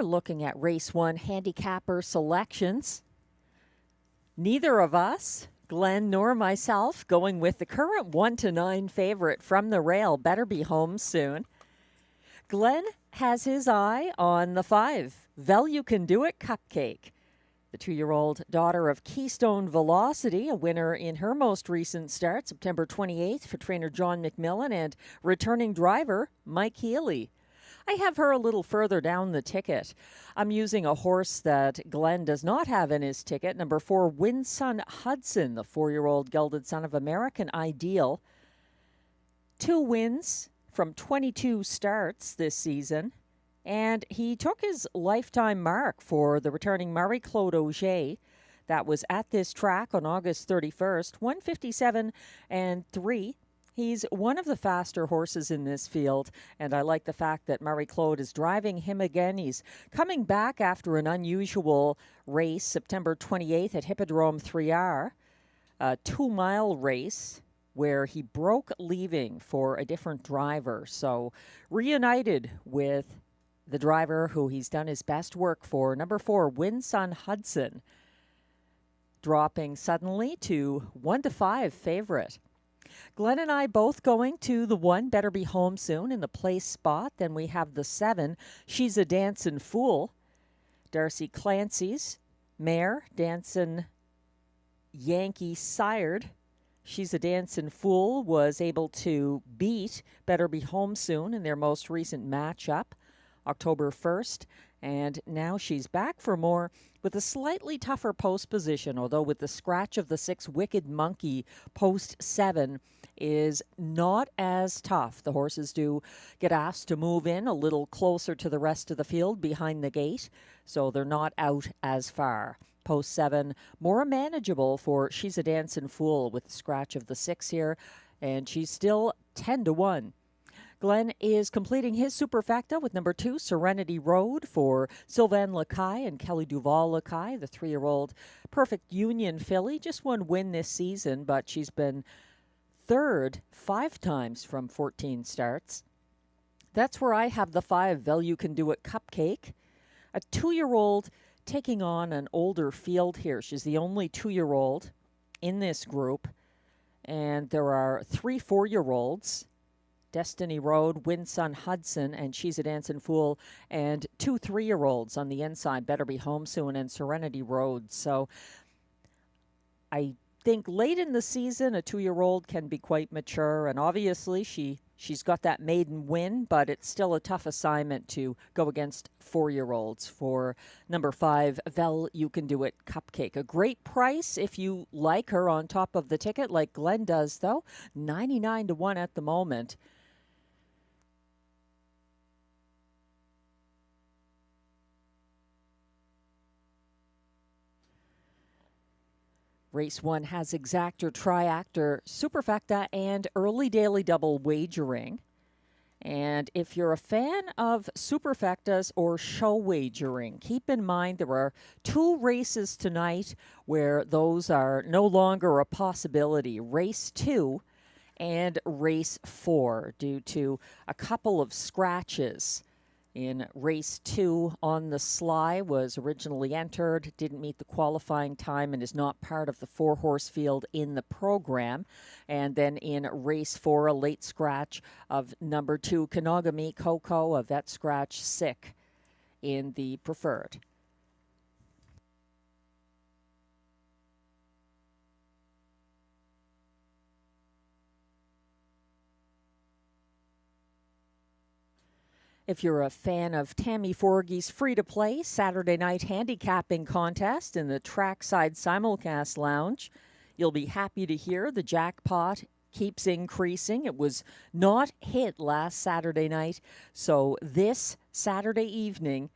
we're looking at Race 1 handicapper selections. Neither of us, Glenn nor myself, going with the current 1-9 favorite from the rail, Better Be Home Soon. Glenn has his eye on the 5, Vel You Can Do It Cupcake. The 2-year-old daughter of Keystone Velocity, a winner in her most recent start, September 28th, for trainer John McMillan and returning driver Mike Healy. I have her a little further down the ticket. I'm using a horse that Glenn does not have in his ticket, number 4, Winsun Hudson, the 4-year-old gelded son of American Ideal. 2 wins from 22 starts this season. And he took his lifetime mark for the returning Marie-Claude Auger. That was at this track on August 31st, 157-3. He's one of the faster horses in this field, and I like the fact that Marie-Claude is driving him again. He's coming back after an unusual race, September 28th at Hippodrome 3R, a 2-mile race where he broke leaving for a different driver. So reunited with the driver who he's done his best work for, number 4, Winsun Hudson, dropping suddenly to 1-5 favorite. Glenn and I both going to the 1, Better Be Home Soon, in the place spot. Then we have the 7, She's a Dancin' Fool. Darcy Clancy's mare, Dancin' Yankee sired. She's a Dancin' Fool was able to beat Better Be Home Soon in their most recent matchup, October 1st, and now she's back for more with a slightly tougher post position, although with the scratch of the 6, Wicked Monkey, post 7 is not as tough. The horses do get asked to move in a little closer to the rest of the field behind the gate, so they're not out as far. Post 7, more manageable for She's a Dancin' Fool with the scratch of the 6 here, and she's still 10-1. Glenn is completing his superfecta with number 2, Serenity Road, for Sylvain Lacaille and Kelly Duval Lacaille, the 3-year-old Perfect Union filly. Just 1 win this season, but she's been 3rd 5 times from 14 starts. That's where I have the 5, Vel You Can Do It Cupcake, a 2-year-old taking on an older field here. She's the only 2-year-old in this group, and there are 3 4-year-olds. Destiny Road, Winsun Hudson, and She's a Dancin' Fool, and 2 3-year-olds on the inside, Better Be Home Soon and Serenity Road. So I think late in the season, a 2-year-old can be quite mature, and obviously she's got that maiden win, but it's still a tough assignment to go against 4-year-olds for number 5, Vel You Can Do It Cupcake. A great price if you like her on top of the ticket, like Glenn does, though. 99-1 at the moment. Race 1 has exactor, triactor, superfecta, and early daily double wagering. And if you're a fan of superfectas or show wagering, keep in mind there are 2 races tonight where those are no longer a possibility. Race 2 and Race 4, due to a couple of scratches. In Race 2, On the Sly was originally entered, didn't meet the qualifying time, and is not part of the 4-horse field in the program. And then in Race 4, a late scratch of number 2, Kanogami Coco, of that scratch sick in the preferred. If you're a fan of Tammy Forgey's free-to-play Saturday night handicapping contest in the Trackside Simulcast Lounge, you'll be happy to hear the jackpot keeps increasing. It was not hit last Saturday night, so this Saturday evening,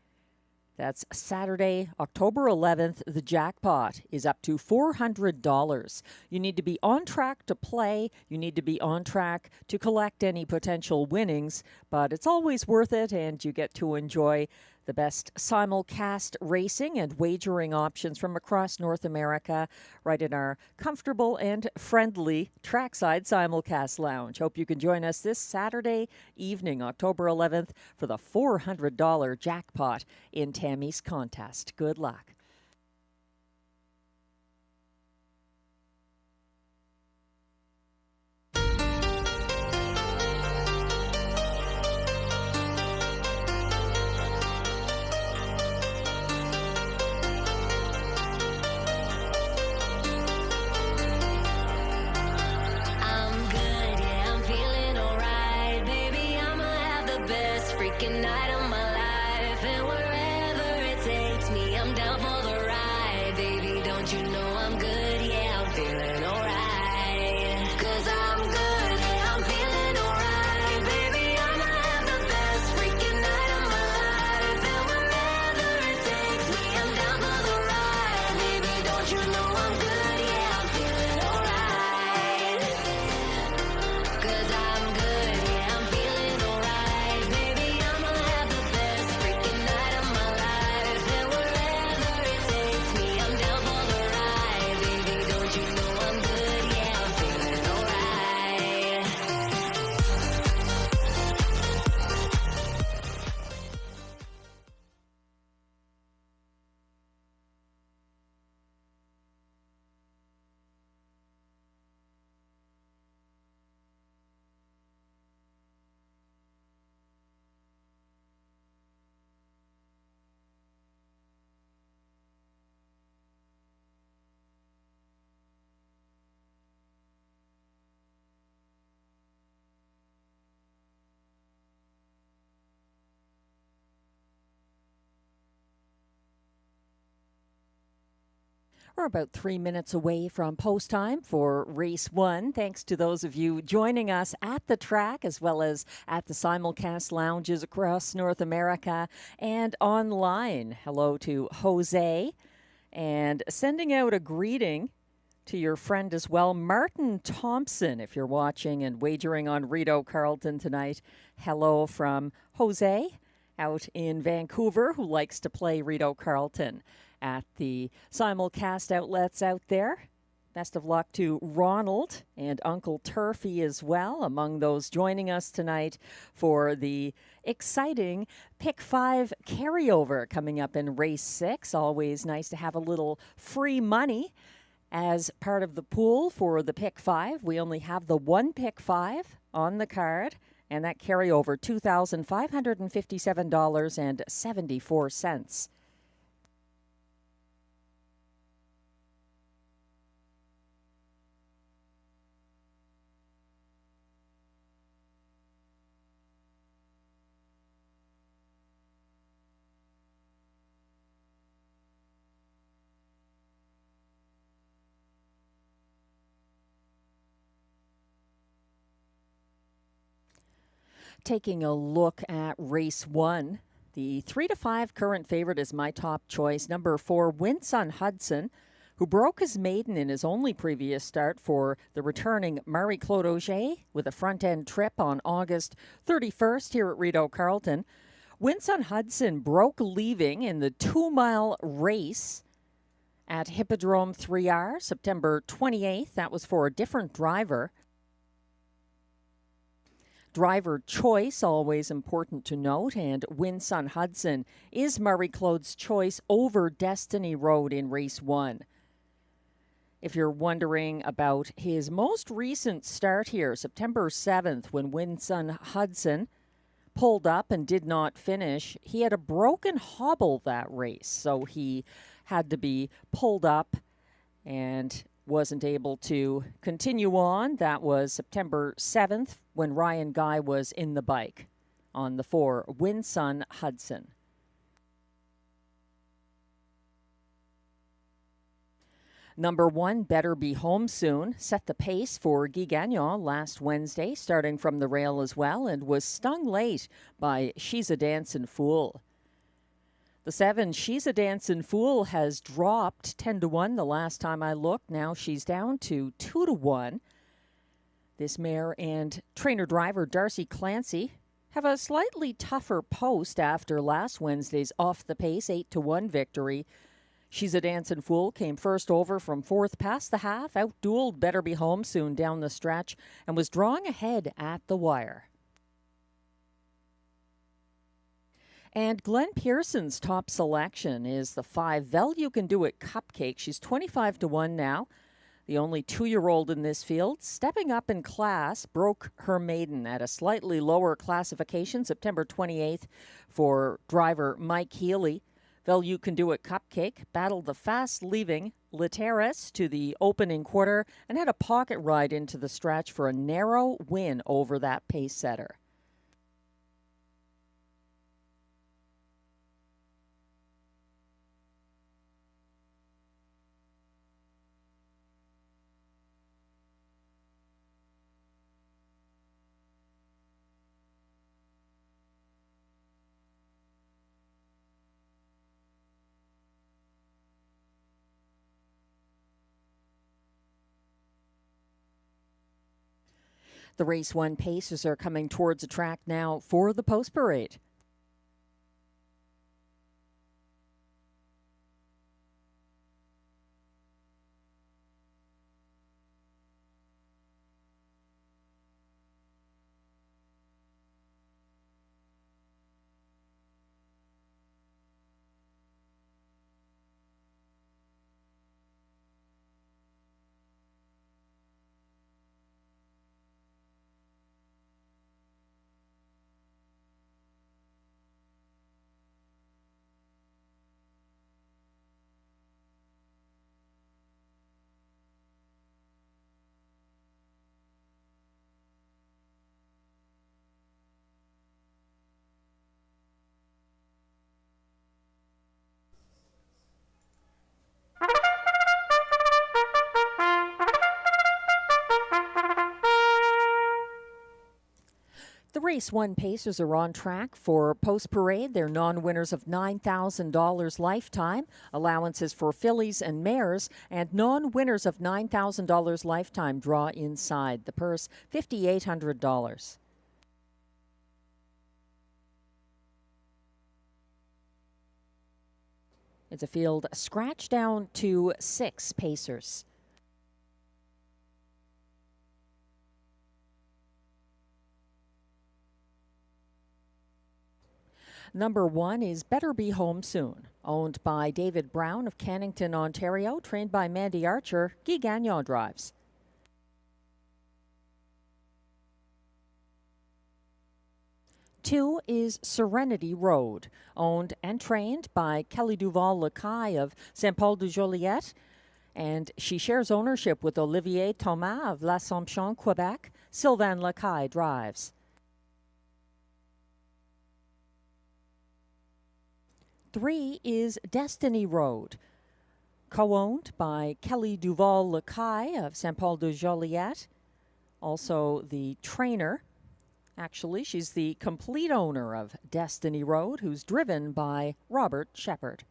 that's Saturday, October 11th, the jackpot is up to $400. You need to be on track to play. You need to be on track to collect any potential winnings, but it's always worth it, and you get to enjoy The best simulcast racing and wagering options from across North America, right in our comfortable and friendly Trackside Simulcast Lounge. Hope you can join us this Saturday evening, October 11th, for the $400 jackpot in Tammy's contest. Good luck. Night of my life, and wherever it takes me, I'm down for the ride, baby. Don't you know I'm good? Yeah, I'm feeling alright. 'Cause I'm good, yeah, I'm feeling alright, baby. I'ma have the best freaking night of my life, and wherever it takes me, I'm down for the ride, baby. Don't you know I'm good? Yeah, I'm feeling alright. 'Cause I'm good, yeah, I'm feeling alright, baby. We're about 3 minutes away from post time for race 1. Thanks to those of you joining us at the track as well as at the simulcast lounges across North America and online. Hello to Jose, and sending out a greeting to your friend as well, Martin Thompson, if you're watching and wagering on Rideau Carleton tonight. Hello from Jose out in Vancouver, who likes to play Rideau Carleton at the simulcast outlets out there. Best of luck to Ronald and Uncle Turfy as well, among those joining us tonight for the exciting Pick 5 carryover coming up in race 6. Always nice to have a little free money as part of the pool for the Pick 5. We only have the one Pick 5 on the card, and that carryover, $2,557.74. Taking a look at race 1, the 3 to 5 current favorite is my top choice. Number 4, Winson Hudson, who broke his maiden in his only previous start for the returning Marie-Claude Auger with a front-end trip on August 31st here at Rideau Carleton. Winson Hudson broke leaving in the 2-mile race at Hippodrome 3R, September 28th. That was for a different driver. Driver choice, always important to note, and Winson Hudson is Marie-Claude's choice over Destiny Road in race 1. If you're wondering about his most recent start here, September 7th, when Winson Hudson pulled up and did not finish, he had a broken hobble that race, so he had to be pulled up and wasn't able to continue on. That was September 7th when Ryan Guy was in the bike on the 4, Winson Hudson. Number 1, Better Be Home Soon, set the pace for Guy Gagnon last Wednesday, starting from the rail as well, and was stung late by She's a Dancin' Fool. The 7, She's a Dancin' Fool, has dropped 10-1 the last time I looked. Now she's down to 2-1. This mare and trainer-driver Darcy Clancy have a slightly tougher post after last Wednesday's off-the-pace 8-1 victory. She's a Dancin' Fool came first over from fourth past the half, outdueled Better Be Home Soon down the stretch, and was drawing ahead at the wire. And Glenn Pearson's top selection is the 5 You Can Do It Cupcake. She's 25-1 now. The only 2-year-old in this field, stepping up in class, broke her maiden at a slightly lower classification September 28th for driver Mike Healy. You Can Do It Cupcake battled the fast-leaving Literis to the opening quarter and had a pocket ride into the stretch for a narrow win over that pace setter. The Race 1 paces are coming towards the track now for the post parade. The Race 1 Pacers are on track for post-parade. They're non-winners of $9,000 lifetime, allowances for fillies and mares, and non-winners of $9,000 lifetime draw inside. The purse, $5,800. It's a field scratched down to 6 Pacers. Number 1 is Better Be Home Soon, owned by David Brown of Cannington, Ontario, trained by Mandy Archer. Guy Gagnon drives. Two is Serenity Road, owned and trained by Kelly Duval-Lacaille of Saint Paul de Joliette, and she shares ownership with Olivier Thomas of L'Assomption, Quebec. Sylvain Lacaille drives. 3 is Destiny Road, co-owned by Kelly Duval-Lacaille of Saint Paul de Joliette, also the trainer. Actually, she's the complete owner of Destiny Road, who's driven by Robert Shepard.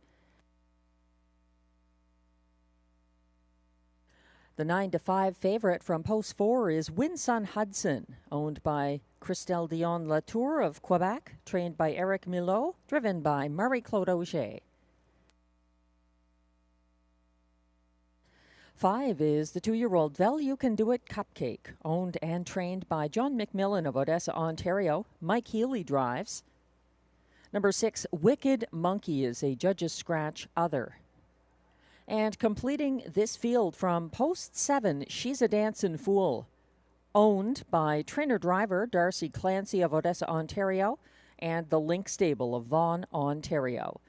The 9-5 favorite from Post 4 is Winsun Hudson, owned by Christelle Dion-Latour of Quebec, trained by Eric Milot, driven by Marie-Claude Auger. 5 is the 2-year-old You Can Do It Cupcake, owned and trained by John McMillan of Odessa, Ontario. Mike Healy drives. Number 6, Wicked Monkey is a Judge's Scratch Other. And completing this field from Post 7, She's a Dancin' Fool, owned by trainer-driver Darcy Clancy of Odessa, Ontario, and the Link Stable of Vaughan, Ontario.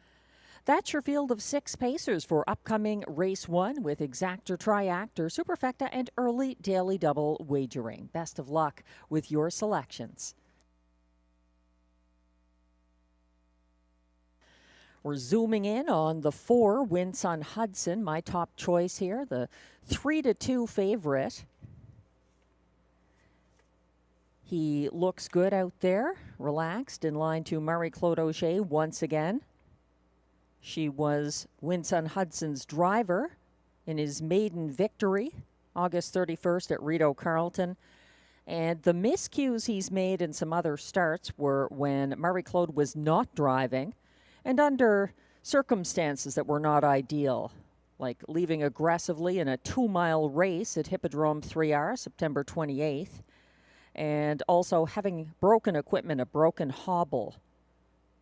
That's your field of 6 pacers for upcoming Race 1 with Exactor, Triactor, Superfecta, and early daily double wagering. Best of luck with your selections. We're zooming in on the 4, Winsun Hudson, my top choice here, the 3-2 favorite. He looks good out there, relaxed, in line to Marie-Claude Auger once again. She was Winsun Hudson's driver in his maiden victory, August 31st at Rideau Carleton. And the miscues he's made in some other starts were when Marie-Claude was not driving and under circumstances that were not ideal, like leaving aggressively in a 2-mile race at Hippodrome 3R, September 28th, and also having broken equipment, a broken hobble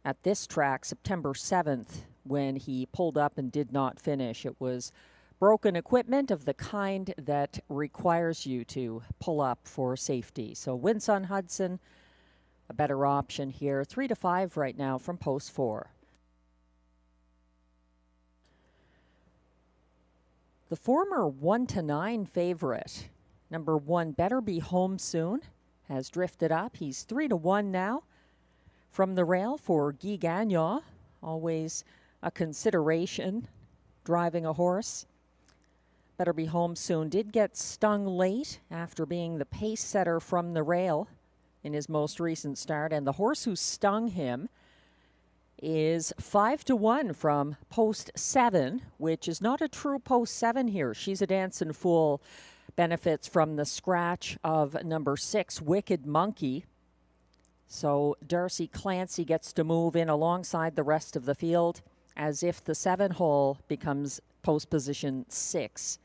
at this track, September 7th, when he pulled up and did not finish. It was broken equipment of the kind that requires you to pull up for safety. So Winsun Hudson, a better option here. 3-5 right now from post 4. The former 1-9 favorite, number 1, Better Be Home Soon, has drifted up. He's 3-1 now from the rail for Guy Gagnon. Always a consideration driving a horse. Better Be Home Soon did get stung late after being the pace setter from the rail in his most recent start, and the horse who stung him is 5-1 from post 7, which is not a true post 7 here. She's a Dancin' Fool benefits from the scratch of number 6, Wicked Monkey. So Darcy Clancy gets to move in alongside the rest of the field as if the 7 hole becomes post position 6.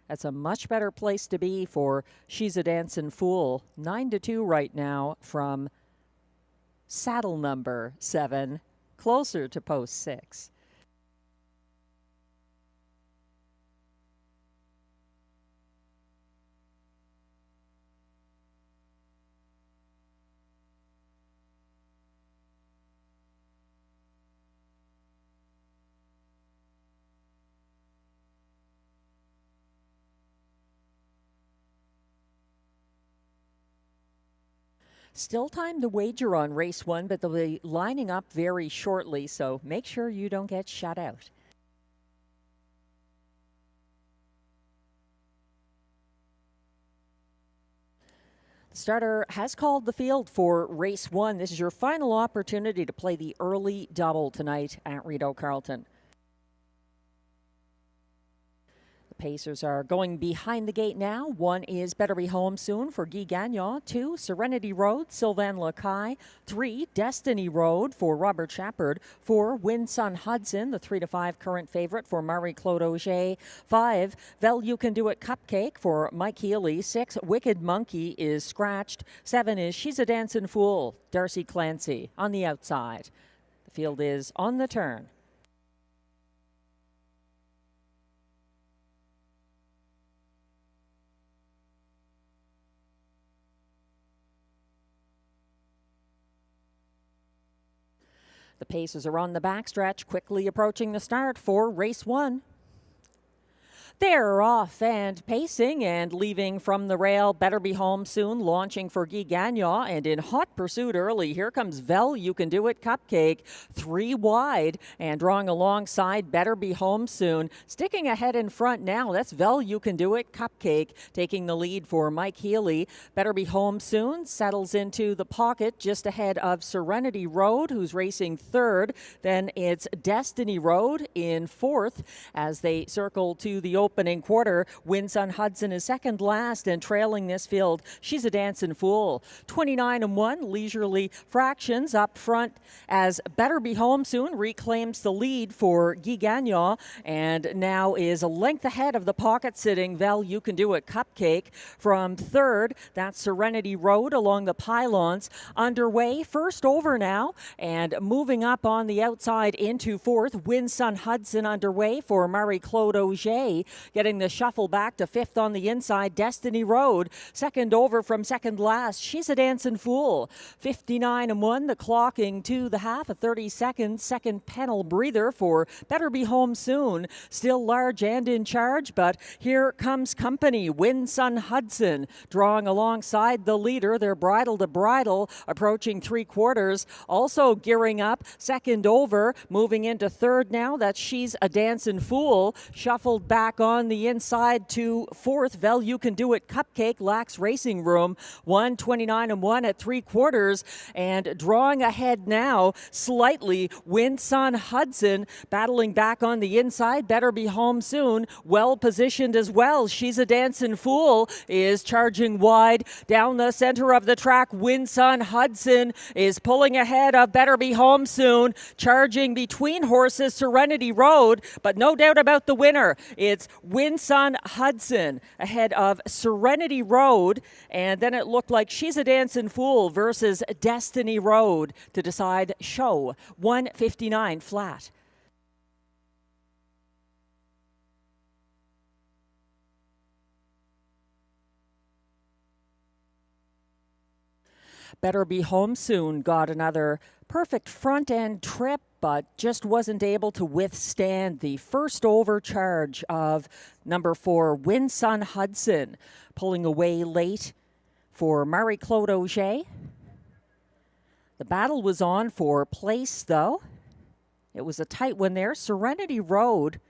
That's a much better place to be for She's a Dancin' Fool. 9-2 right now from saddle number 7, closer to post 6. Still time to wager on race 1, but they'll be lining up very shortly, so make sure you don't get shut out. The starter has called the field for race 1. This is your final opportunity to play the early double tonight at Rideau Carleton. Pacers are going behind the gate now. 1 is Better Be Home Soon for Guy Gagnon. 2, Serenity Road, Sylvain Lacaille. 3, Destiny Road for Robert Shepard. 4, Winsun Hudson, the 3-5 current favorite for Marie-Claude Auger. 5, Vel You Can Do It Cupcake for Mike Healy. 6, Wicked Monkey is scratched. 7 is She's a Dancin' Fool, Darcy Clancy on the outside. The field is on the turn. The Pacers are on the backstretch, quickly approaching the start for race 1. They're off and pacing and leaving from the rail. Better Be Home Soon, launching for Guy Gagnon. And in hot pursuit early, here comes Vel You Can Do It Cupcake. 3 wide and drawing alongside Better Be Home Soon. Sticking ahead in front now, that's Vel You Can Do It Cupcake taking the lead for Mike Healy. Better Be Home Soon settles into the pocket just ahead of Serenity Road, who's racing 3rd. Then it's Destiny Road in 4th as they circle to the opening quarter. Winsun Hudson is second last and trailing this field. She's a Dancin' Fool. 29-1 leisurely fractions up front as Better Be Home Soon reclaims the lead for Guy Gagnon and now is a length ahead of the pocket sitting Vel You Can Do It Cupcake from 3rd. That's Serenity Road along the pylons. Underway, first over now and moving up on the outside into 4th. Winsun Hudson underway for Marie-Claude Auger. Getting the shuffle back to 5th on the inside, Destiny Road. Second over from second last, She's a Dancin' Fool. 59-1, the clocking to the half, a 30-second second panel breather for Better Be Home Soon. Still large and in charge, but here comes company. Winsun Hudson drawing alongside the leader. They're bridle to bridle, approaching 3/4. Also gearing up, second over, moving into 3rd now. That's She's a Dancin' Fool. Shuffled back on the inside to fourth. Vel, You Can Do It Cupcake, Lax Racing Room, 1:29.1 at 3/4. And drawing ahead now slightly, Winsun Hudson battling back on the inside. Better Be Home Soon, well positioned as well. She's a Dancing Fool is charging wide down the center of the track. Winsun Hudson is pulling ahead of Better Be Home Soon, charging between horses Serenity Road, but no doubt about the winner. It's Winsun Hudson ahead of Serenity Road, and then it looked like She's a Dancing Fool versus Destiny Road to decide show. 1:59 flat. Better Be Home Soon got another perfect front end trip, but just wasn't able to withstand the first overcharge of number 4, Winsun Hudson, pulling away late for Marie-Claude Auger. The battle was on for place, though. It was a tight one there. Serenity Road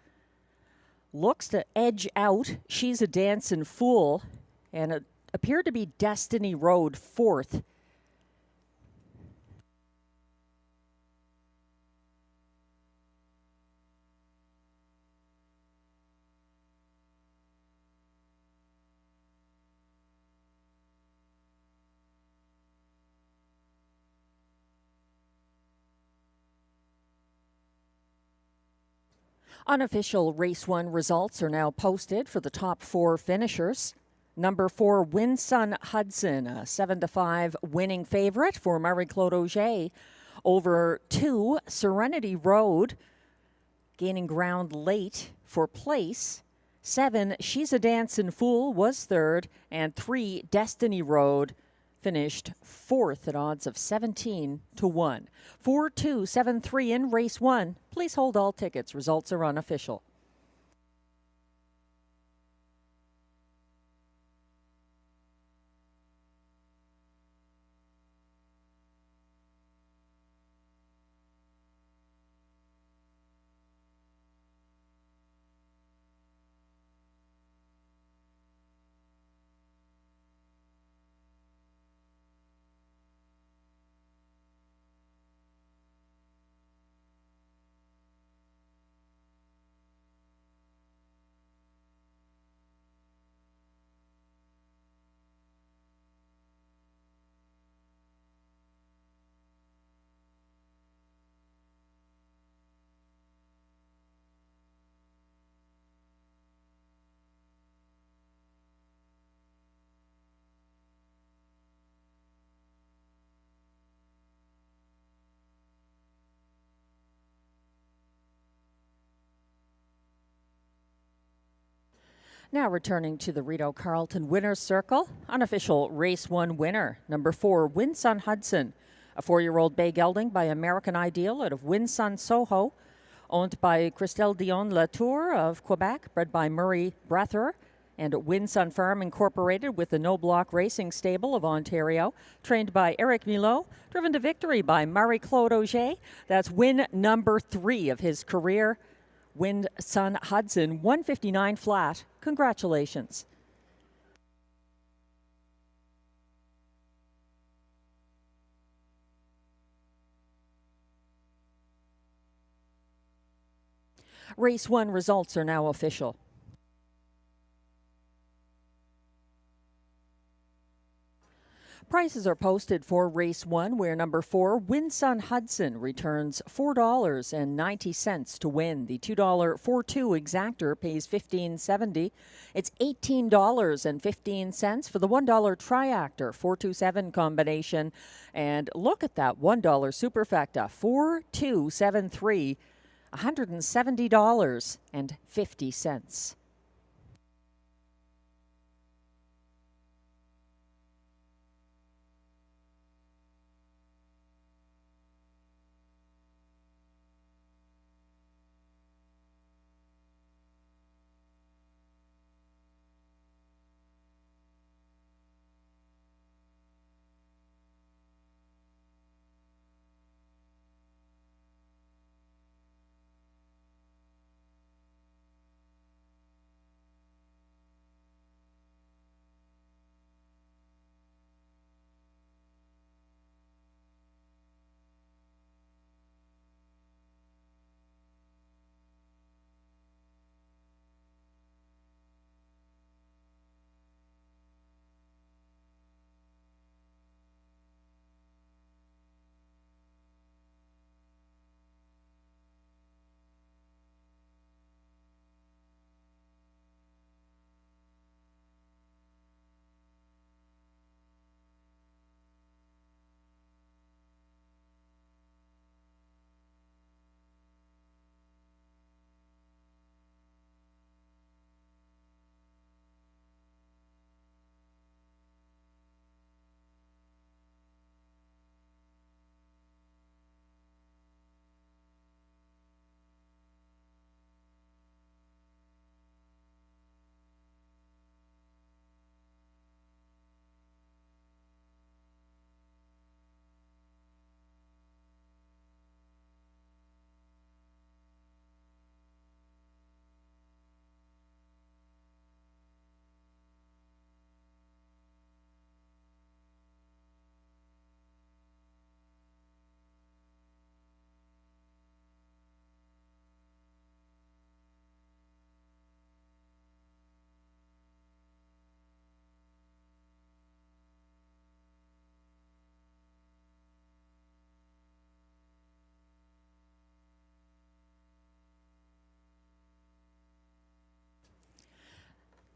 looks to edge out She's a Dancing Fool, and it appeared to be Destiny Road fourth. Unofficial Race 1 results are now posted for the top 4 finishers. Number 4, Winsun Hudson, a 7-5 winning favorite for Marie-Claude Auger. Over 2, Serenity Road, gaining ground late for place. 7, She's a Dancing Fool was third. And 3, Destiny Road finished fourth at odds of 17-1. 4-2-7-3 in race 1. Please hold all tickets. Results are unofficial. Now returning to the Rideau Carleton Winner's Circle, unofficial Race 1 winner, number 4, Winsun Hudson, a 4-year-old bay gelding by American Ideal out of Winsun Soho, owned by Christelle Dion Latour of Quebec, bred by Murray Brether, and Winsun Farm Incorporated with the No Block Racing Stable of Ontario, trained by Eric Milot, driven to victory by Marie-Claude Auger. That's win number 3 of his career. Winsun Hudson, 1:59 flat. Congratulations. Race 1 results are now official. Prices are posted for race 1, where number 4, Winsun Hudson, returns $4.90 to win. The $2 4-2 exactor pays $15.70. It's $18.15 for the $1 triactor 4-2-7 combination. And look at that $1 superfecta 4-2-7-3, $170.50.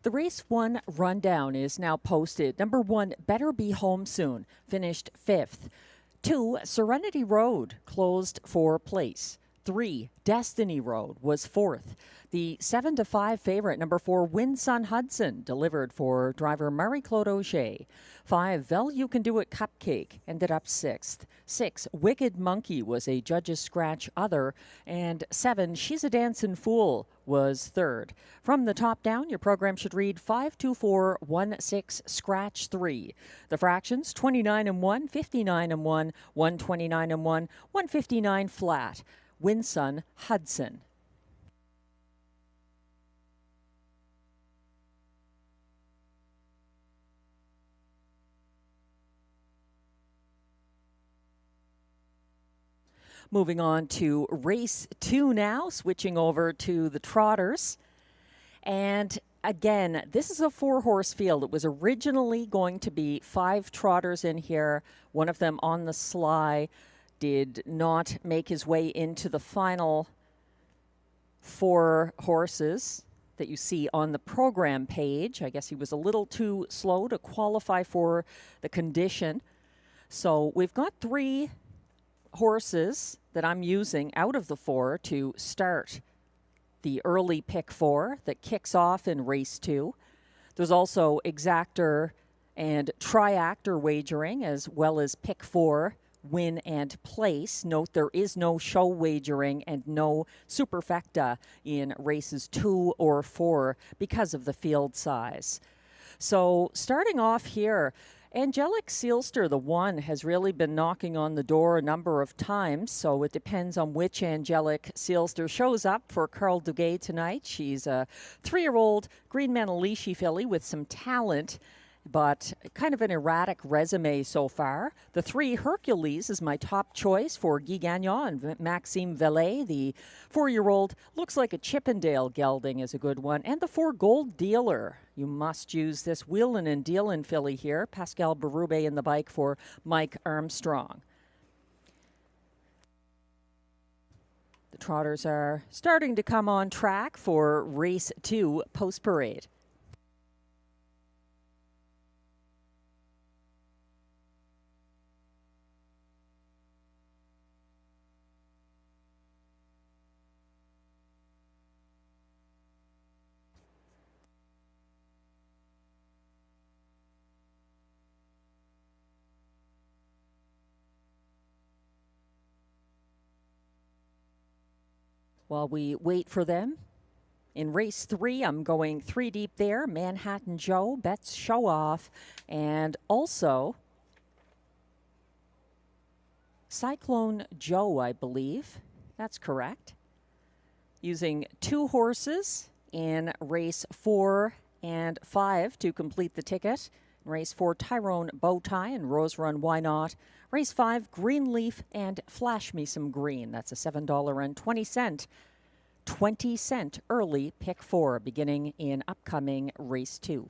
The race 1 rundown is now posted. Number 1, Better Be Home Soon, finished 5th. 2, Serenity Road, closed for place. 3, Destiny Road was 4th. The 7-5 favorite, number 4, Winsun Hudson, delivered for driver Marie-Claude Auger. 5, Vel You Can Do It Cupcake, ended up 6th. 6, Wicked Monkey was a judge's scratch other. And 7, She's a Dancin' Fool was 3rd. From the top down, your program should read 52416 scratch 3. The fractions 29 and 1, 59 and 1, 129 and 1, 159 flat. Winsun Hudson. Moving on to race 2 now, switching over to the trotters. And again, this is a 4-horse field. It was originally going to be 5 trotters in here, one of them on the sly. Did not make his way into the final 4 horses that you see on the program page. I guess he was a little too slow to qualify for the condition. So we've got 3 horses that I'm using out of the 4 to start the early pick 4 that kicks off in race 2. There's also exactor and triactor wagering, as well as pick 4 win and place. Note there is no show wagering and no superfecta in races 2 or 4 because of the field size. So starting off here, Angelic Seelster, the 1, has really been knocking on the door a number of times, so it depends on which Angelic Seelster shows up for Carl Duguay tonight. She's a 3-year-old Green Manalishi filly with some talent, but kind of an erratic resume so far. The 3 Hercules is my top choice for Guy Gagnon and Maxime Vellet. The 4-year-old looks like a Chippendale gelding is a good one. And the 4 Gold Dealer. You must use this wheelin' and dealin' filly here. Pascal Berube in the bike for Mike Armstrong. The trotters are starting to come on track for race 2 post-parade. While we wait for them, in race 3, I'm going 3 deep there. Manhattan Joe, Betts Show Off, and also Cyclone Joe, I believe. That's correct. Using 2 horses in race 4 and 5 to complete the ticket. Race 4, Tyrone Bowtie and Rose Run Why Not. Race 5, Greenleaf and Flash Me Some Green. That's a $7.20. 20-cent early pick 4 beginning in upcoming race 2.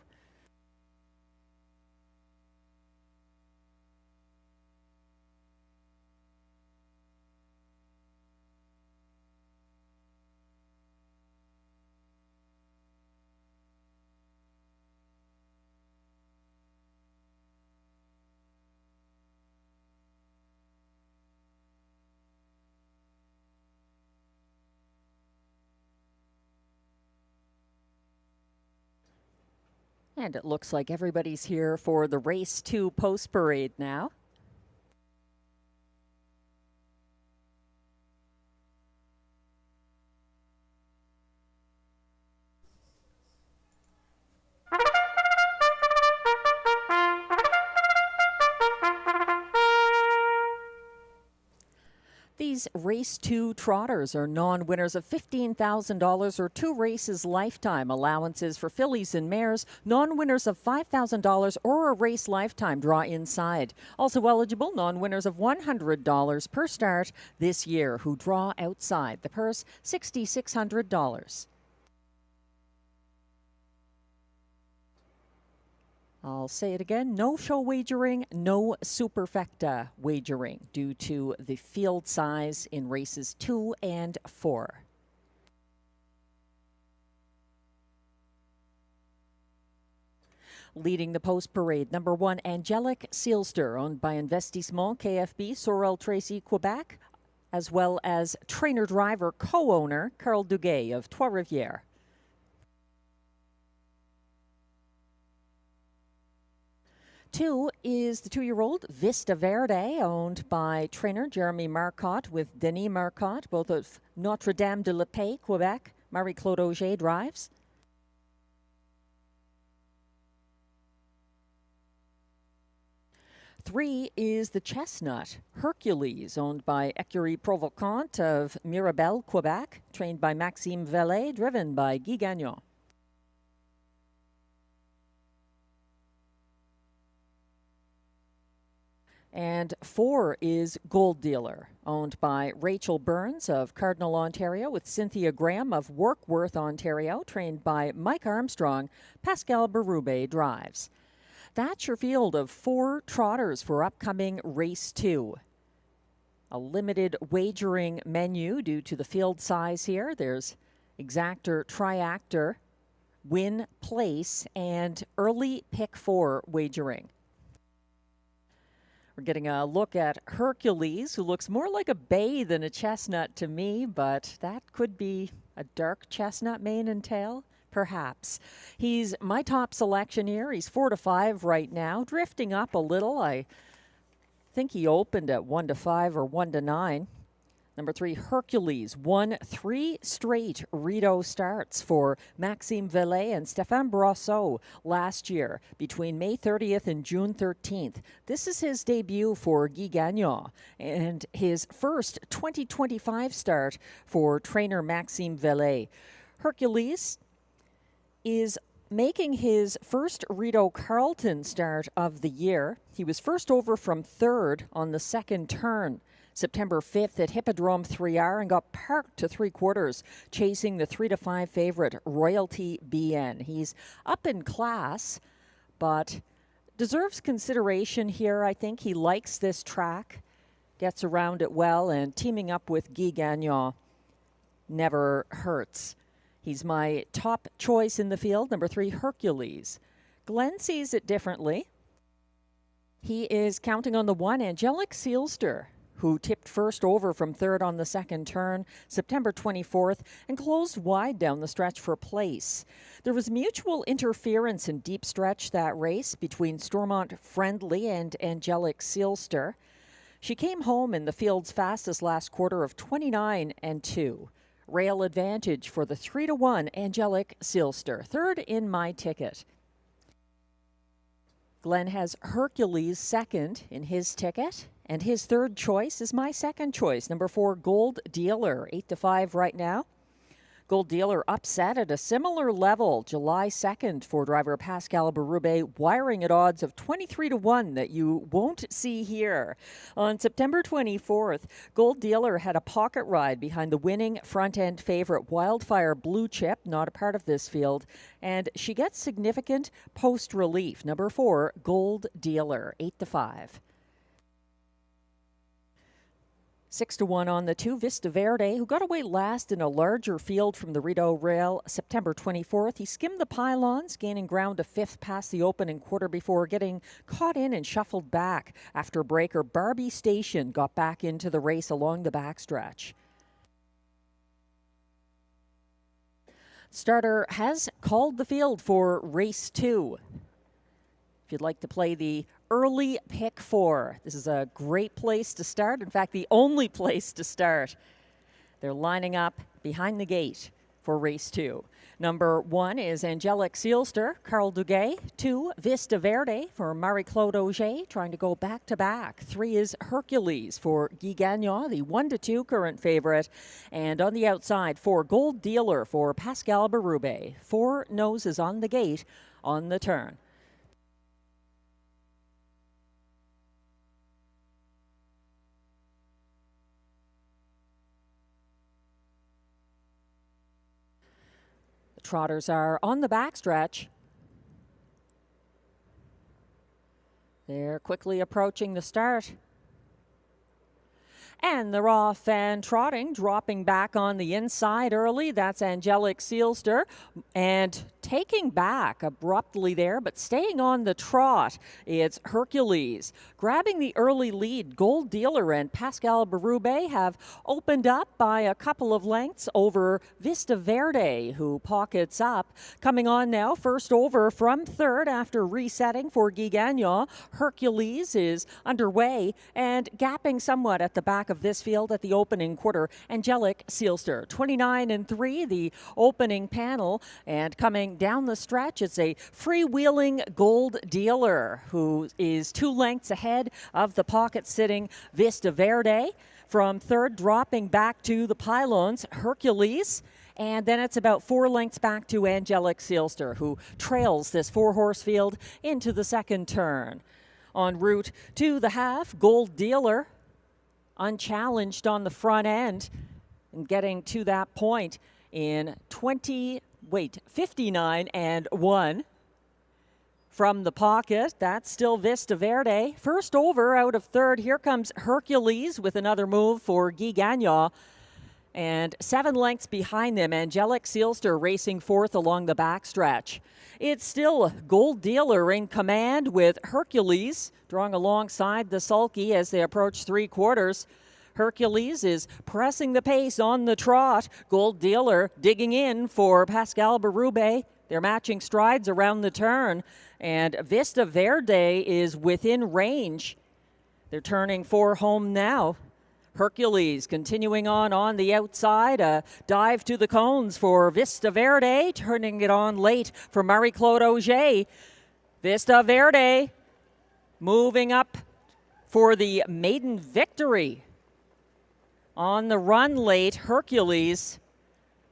And it looks like everybody's here for the race 2 post parade now. These race 2 trotters are non-winners of $15,000 or 2 races lifetime. Allowances for fillies and mares, non-winners of $5,000 or a race lifetime draw inside. Also eligible, non-winners of $100 per start this year who draw outside. The purse, $6,600. I'll say it again, no show wagering, no superfecta wagering due to the field size in races 2 and 4. Leading the post parade, number 1, Angelic Sealster, owned by Investissement KFB, Sorel Tracy, Quebec, as well as trainer-driver co-owner Carl Duguay of Trois-Rivières. Two is the 2-year-old Vista Verde, owned by trainer Jeremy Marcotte with Denis Marcotte, both of Notre-Dame-de-la-Paix, Quebec. Marie-Claude Auger drives. 3 is the Chestnut Hercules, owned by Écurie Provocante of Mirabel, Quebec, trained by Maxime Vellet, driven by Guy Gagnon. And 4 is Gold Dealer, owned by Rachel Burns of Cardinal, Ontario, with Cynthia Graham of Warkworth, Ontario, trained by Mike Armstrong. Pascal Berube drives. That's your field of 4 trotters for upcoming Race 2. A limited wagering menu due to the field size here. There's exactor, triactor, win, place, and early pick 4 wagering. We're getting a look at Hercules, who looks more like a bay than a chestnut to me, but that could be a dark chestnut mane and tail. Perhaps. He's my top selection here. He's 4 to 5 right now, drifting up a little. I think he opened at 1 to 5 or 1 to 9. Number 3, Hercules, won 3 straight Rideau starts for Maxime Vellet and Stéphane Brosseau last year between May 30th and June 13th. This is his debut for Guy Gagnon and his first 2025 start for trainer Maxime Vellet. Hercules is making his first Rideau Carleton start of the year. He was first over from 3rd on the second turn, September 5th at Hippodrome 3R, and got parked to 3/4, chasing the 3 to 5 favorite Royalty BN. He's up in class, but deserves consideration here. I think he likes this track, gets around it well, and teaming up with Guy Gagnon never hurts. He's my top choice in the field, number 3, Hercules. Glenn sees it differently. He is counting on the 1, Angelic Sealster, who tipped first over from 3rd on the second turn, September 24th, and closed wide down the stretch for place. There was mutual interference in deep stretch that race between Stormont Friendly and Angelic Sealster. She came home in the field's fastest last quarter of 29 and 2. Rail advantage for the 3 to 1 Angelic Sealster, 3rd in my ticket. Glenn has Hercules 2nd in his ticket, and his 3rd choice is my 2nd choice, number 4, Gold Dealer, 8 to 5 right now. Gold Dealer upset at a similar level July 2nd for driver Pascal Berube, wiring at odds of 23 to 1 that you won't see here. On September 24th, Gold Dealer had a pocket ride behind the winning front-end favorite Wildfire Blue Chip, not a part of this field, and she gets significant post-relief. Number 4, Gold Dealer, 8 to 5. 6 to 1 on the 2, Vista Verde, who got away last in a larger field from the Rideau Rail September 24th. He skimmed the pylons, gaining ground to 5th past the opening quarter before getting caught in and shuffled back after breaker Barbie Station got back into the race along the backstretch. Starter has called the field for race 2. If you'd like to play the early pick 4, this is a great place to start. In fact, the only place to start. They're lining up behind the gate for race 2. Number 1 is Angelic Sealster, Carl Duguay. 2, Vista Verde for Marie-Claude Auger, trying to go back-to-back. 3 is Hercules for Guy Gagnon, the 1 to 2 current favorite. And on the outside, 4, Gold Dealer for Pascal Berube. 4 noses on the gate on the turn. Trotters are on the backstretch. They're quickly approaching the start. And they're off and trotting, dropping back on the inside early. That's Angelic Sealster. And taking back abruptly there, but staying on the trot, it's Hercules. Grabbing the early lead, Gold Dealer and Pascal Berube have opened up by a couple of lengths over Vista Verde, who pockets up. Coming on now, first over from third after resetting for Guy Gagnon. Hercules is underway and gapping somewhat at the back of this field at the opening quarter. Angelic Sealster, 29-3, the opening panel. And coming down the stretch, it's a freewheeling Gold Dealer who is 2 lengths ahead of the pocket-sitting Vista Verde. From third, dropping back to the pylons, Hercules. And then it's about 4 lengths back to Angelic Sealster, who trails this 4-horse field into the second turn. En route to the half, Gold Dealer unchallenged on the front end and getting to that point in 59-1. From the pocket, that's still Vista Verde. First over out of third, here comes Hercules with another move for Guy Gagnon. And 7 lengths behind them, Angelic Sealster racing fourth along the backstretch. It's still Gold Dealer in command with Hercules drawing alongside the sulky as they approach 3/4. Hercules is pressing the pace on the trot. Gold Dealer digging in for Pascal Berube. They're matching strides around the turn. And Vista Verde is within range. They're turning for home now. Hercules continuing on the outside. A dive to the cones for Vista Verde. Turning it on late for Marie-Claude Auger. Vista Verde moving up for the maiden victory. On the run late, Hercules.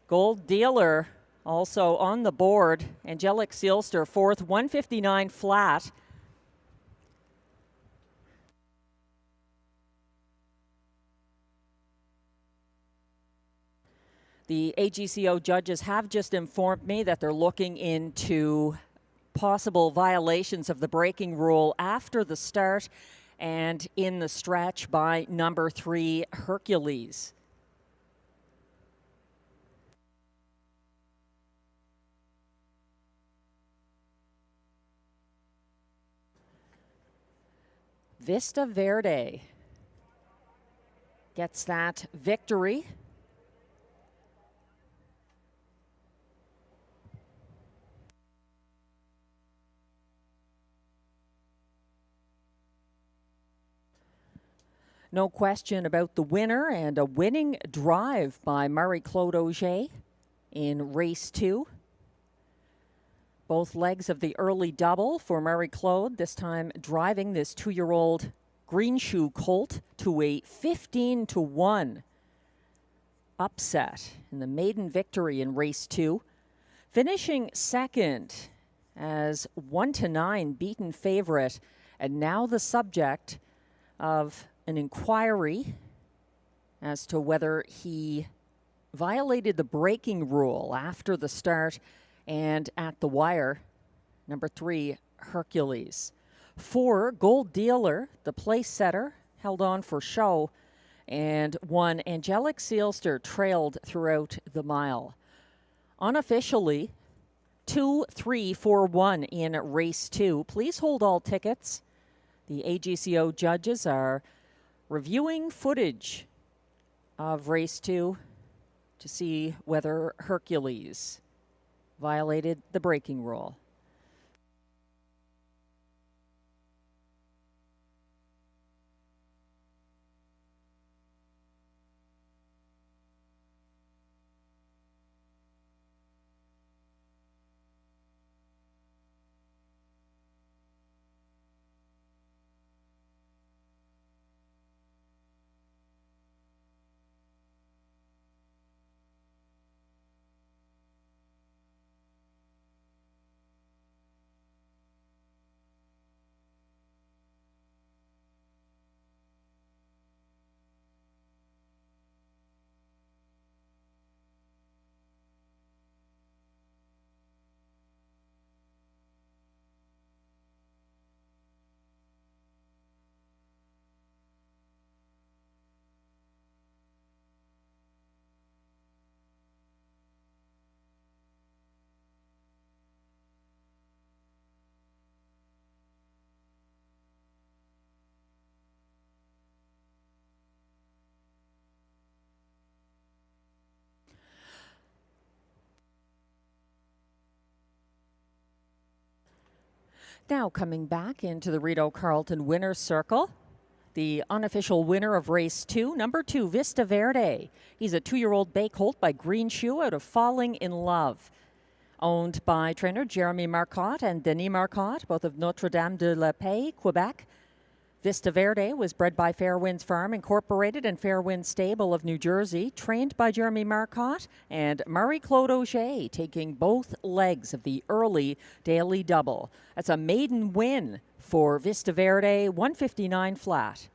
Gold Dealer also on the board. Angelic Sealster fourth, 159 flat. The AGCO judges have just informed me that they're looking into possible violations of the braking rule after the start and in the stretch by number 3, Hercules. Vista Verde gets that victory. No question about the winner, and a winning drive by Marie-Claude Auger in race 2. Both legs of the early double for Marie-Claude, this time driving this 2-year-old Green Shoe colt to a 15-1 upset in the maiden victory in race 2. Finishing second as 1-9 beaten favorite, and now the subject of an inquiry as to whether he violated the braking rule after the start and at the wire. Number 3, Hercules. 4, Gold Dealer, the place setter, held on for show. And 1, Angelic Sealster, trailed throughout the mile. Unofficially, 2, 3, 4, 1 in race 2. Please hold all tickets. The AGCO judges are reviewing footage of race 2 to see whether Hercules violated the braking rule. Now coming back into the Rideau Carleton winner's circle, the unofficial winner of race 2, number 2, Vista Verde. He's a 2-year-old bay colt by Green Shoe out of Falling in Love. Owned by trainer Jeremy Marcotte and Denis Marcotte, both of Notre-Dame de la Paix, Quebec. Vista Verde was bred by Fairwinds Farm Incorporated and Fairwinds Stable of New Jersey, trained by Jeremy Marcotte and Marie-Claude Auger, taking both legs of the early daily double. That's a maiden win for Vista Verde, 159 flat.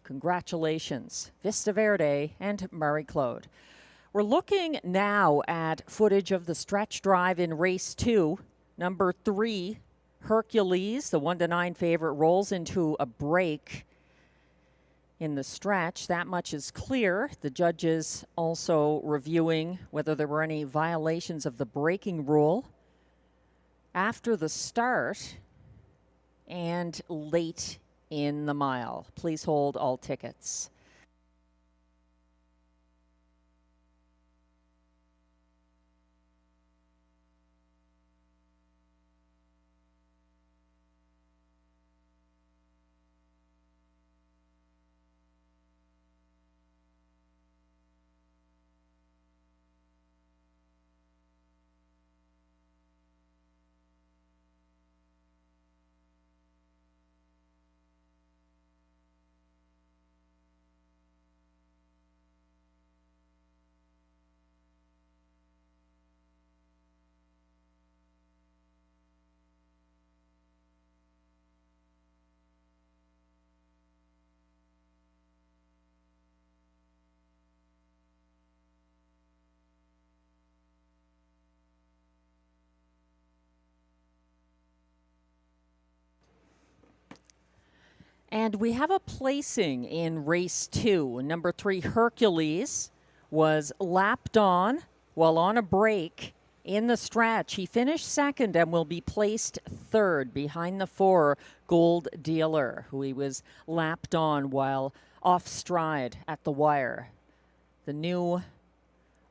Congratulations, Vista Verde and Marie-Claude. We're looking now at footage of the stretch drive in race 2, number 3, Hercules, the 1-9 favorite, rolls into a break in the stretch. That much is clear. The judges also reviewing whether there were any violations of the braking rule after the start and late in the mile. Please hold all tickets. And we have a placing in race 2. Number 3, Hercules, was lapped on while on a break in the stretch. He finished second and will be placed third behind the 4, Gold Dealer, who he was lapped on while off stride at the wire. The new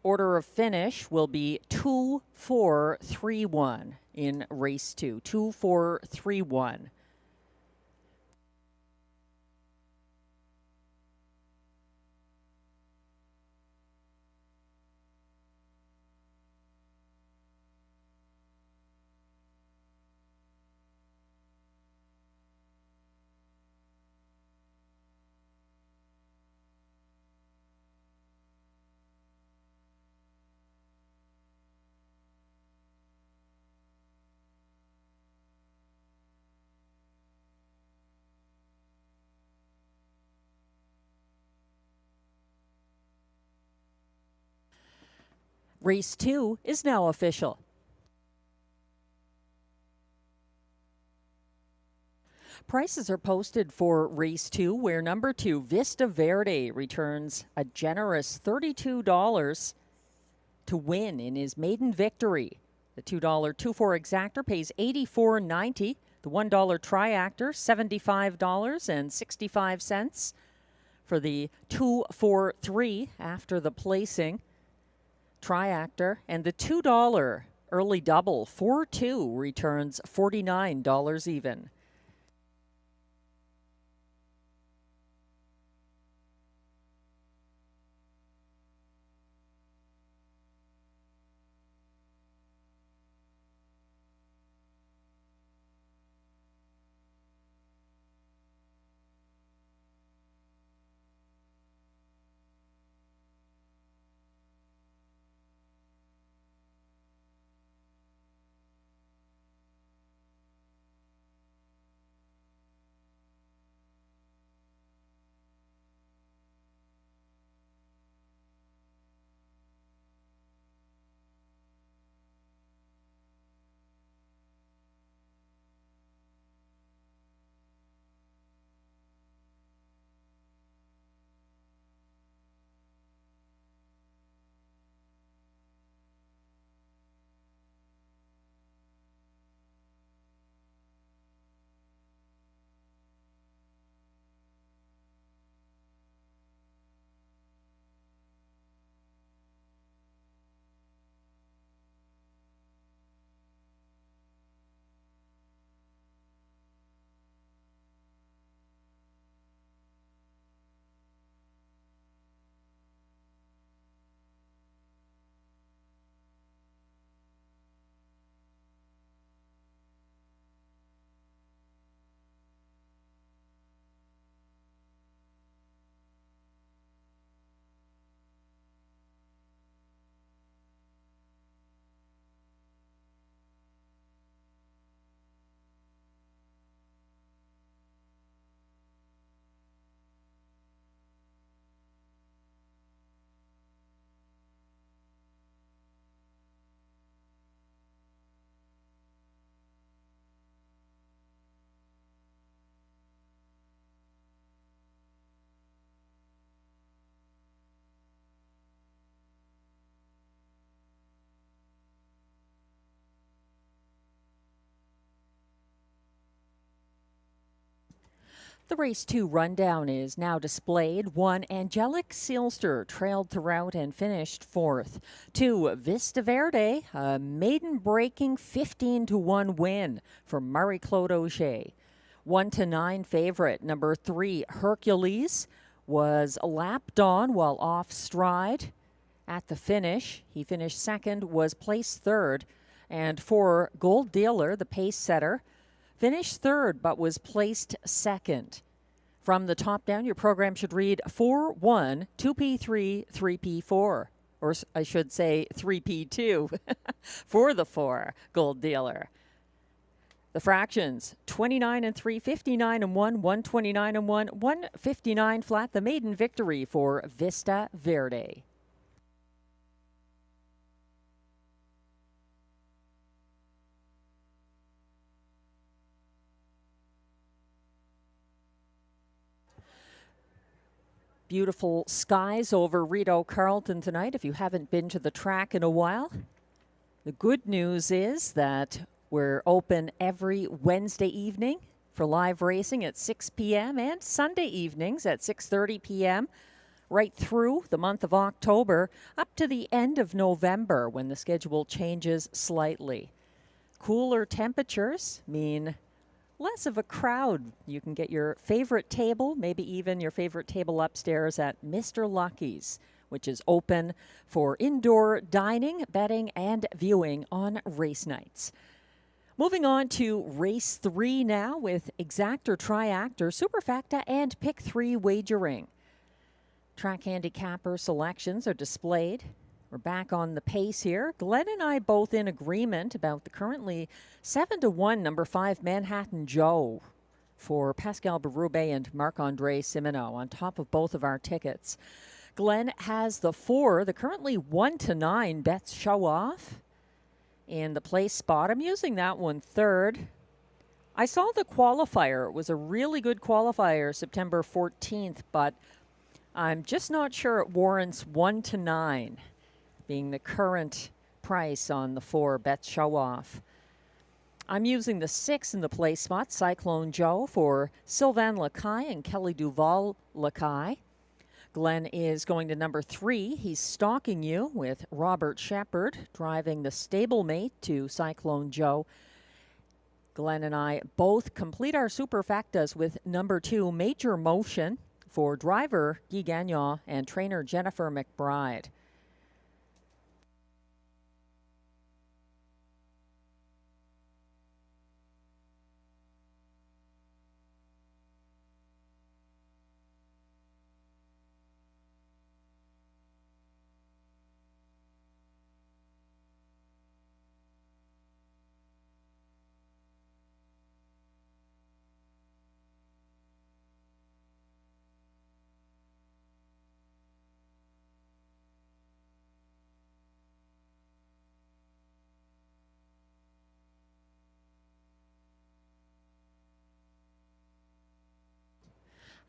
order of finish will be 2-4-3-1 in race 2. 2-4-3-1. Race 2 is now official. Prices are posted for race 2, where number 2, Vista Verde, returns a generous $32 to win in his maiden victory. The $2 2-4 exactor pays $84.90. The $1 triactor, $75.65. For the 2-4-3 after the placing triactor, and the $2 early double 4-2 returns $49 even. The race 2 rundown is now displayed. 1, Angelic Sealster trailed throughout and finished 4th. 2, Vista Verde, a maiden-breaking 15-1 win for Marie-Claude Auger. 1-9 favorite, number 3, Hercules, was lapped on while off stride at the finish. He finished 2nd, was placed 3rd. And 4, Gold Dealer, the pace setter, finished 3rd but was placed 2nd. From the top down, your program should read 4-1, 2P3, 3P4. Or I should say 3P2 for the 4, Gold Dealer. The fractions, 29-3, 59-1, 129-1, 159 flat. The maiden victory for Vista Verde. Beautiful skies over Rideau Carleton tonight if you haven't been to the track in a while. The good news is that we're open every Wednesday evening for live racing at 6 p.m. and Sunday evenings at 6:30 p.m. right through the month of October up to the end of November when the schedule changes slightly. Cooler temperatures mean less of a crowd. You can get your favorite table, maybe even your favorite table upstairs at Mr. Lucky's, which is open for indoor dining, betting, and viewing on race nights. Moving on to race 3 now with exactor, triactor, superfecta, and pick 3 wagering. Track handicapper selections are displayed. We're back on the pace here. Glenn and I both in agreement about the currently 7-1 number 5 Manhattan Joe for Pascal Berube and Marc-Andre Simoneau on top of both of our tickets. Glenn has the 4, the currently 1-9 Bets Show Off in the place spot. I'm using that one 3rd. I saw the qualifier. It was a really good qualifier, September 14th, but I'm just not sure it warrants 1-9. Being the current price on the 4 Bets Show Off. I'm using the 6 in the play spot, Cyclone Joe, for Sylvain Lacaille and Kelly Duval Lacaille. Glenn is going to number 3. He's stalking you with Robert Shepard, driving the stablemate to Cyclone Joe. Glenn and I both complete our superfectas with number 2, Major Motion, for driver Guy Gagnon and trainer Jennifer McBride.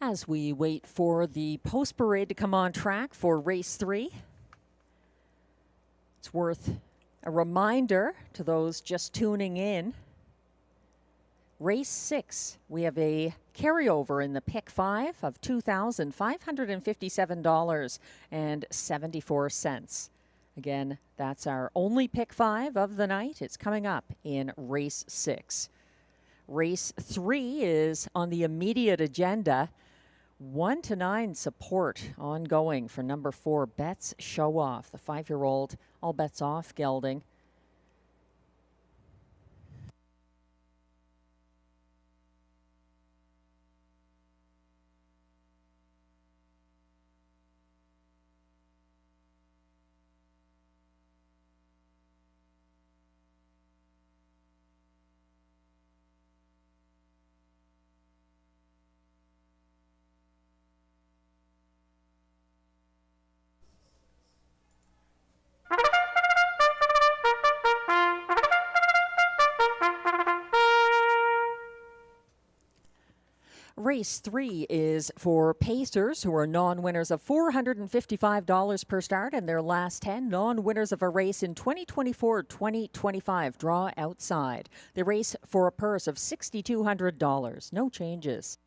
As we wait for the post parade to come on track for race 3, it's worth a reminder to those just tuning in. Race 6, we have a carryover in the pick 5 of $2,557.74. Again, that's our only pick 5 of the night. It's coming up in race 6. Race 3 is on the immediate agenda. 1-9 support ongoing for number 4, Bets Show Off, the 5-year-old all bets off gelding. Race 3 is for pacers who are non-winners of $455 per start and their last 10 non-winners of a race in 2024-2025. Draw outside. They race for a purse of $6,200. No changes.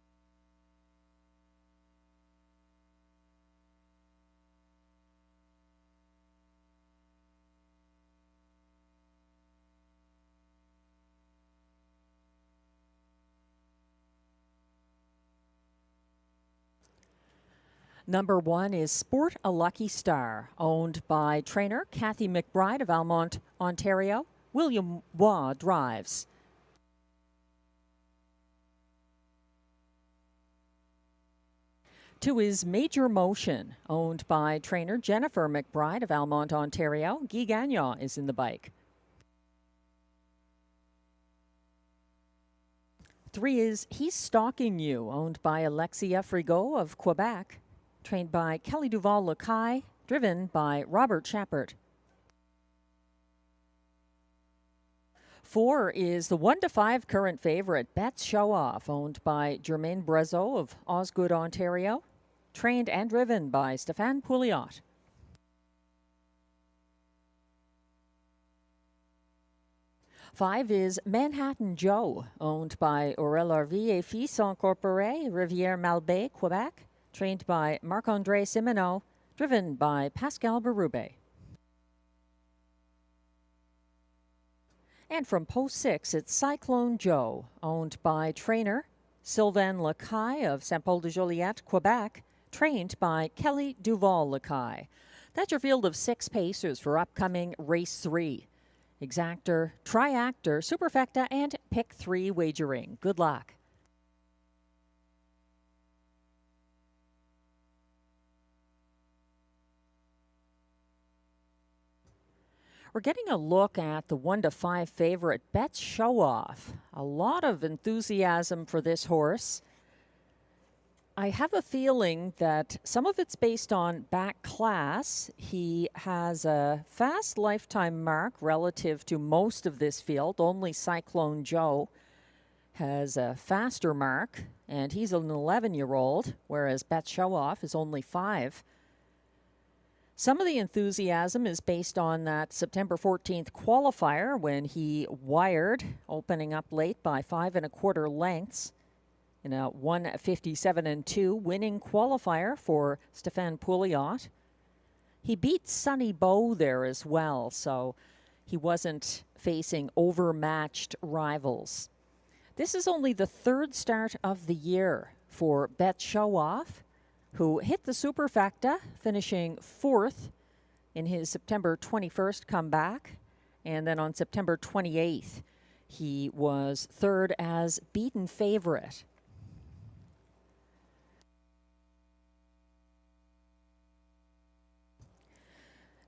Number 1 is Sport a Lucky Star, owned by trainer Kathy McBride of Almonte, Ontario. William Waugh drives. Two is Major Motion, owned by trainer Jennifer McBride of Almonte, Ontario. Guy Gagnon is in the bike. 3 is He's Stalking You, owned by Alexia Frigo of Quebec, trained by Kelly Duval-Lacaille, driven by Robert Shepard. 4 is the 1-5 current favorite, Bet's Show Off, owned by Germaine Brazeau of Osgood, Ontario, trained and driven by Stéphane Pouliot. 5 is Manhattan Joe, owned by Aurel Harvey et Fils Incorporé, Rivière-Malbaie, Quebec, trained by Marc-André Simoneau, driven by Pascal Berube. And from Post 6, it's Cyclone Joe, owned by trainer Sylvain Lacaille of Saint-Paul-de-Joliette, Quebec, trained by Kelly Duval-Lacaille. That's your field of 6 pacers for upcoming Race 3. Exactor, Triactor, Superfecta, and Pick 3 wagering. Good luck. We're getting a look at the 1-5 favorite, Bet's Show Off. A lot of enthusiasm for this horse. I have a feeling that some of it's based on back class. He has a fast lifetime mark relative to most of this field. Only Cyclone Joe has a faster mark, and he's an 11-year-old, whereas Bet's Show Off is only 5. Some of the enthusiasm is based on that September 14th qualifier when he wired, opening up late by 5 1/4 lengths in a 1:57.2 winning qualifier for Stéphane Pouliot. He beat Sonny Bow there as well, so he wasn't facing overmatched rivals. This is only the 3rd start of the year for Bet's Show Off, who hit the Superfecta, finishing 4th in his September 21st comeback. And then on September 28th, he was 3rd as beaten favorite.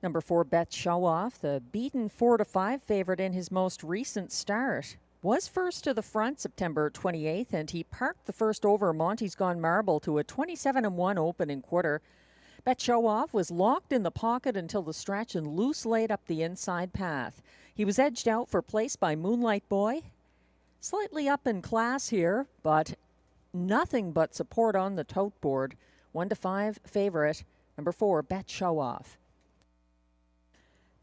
Number 4, Bet's Show Off, the beaten 4-5 favorite in his most recent start, was first to the front September 28th, and he parked the first over Monty's Gone Marble to a 27-1 opening quarter. Bet's Show Off was locked in the pocket until the stretch and loose laid up the inside path. He was edged out for place by Moonlight Boy. Slightly up in class here, but nothing but support on the tote board. 1-5 favorite, number 4, Bet's Show Off.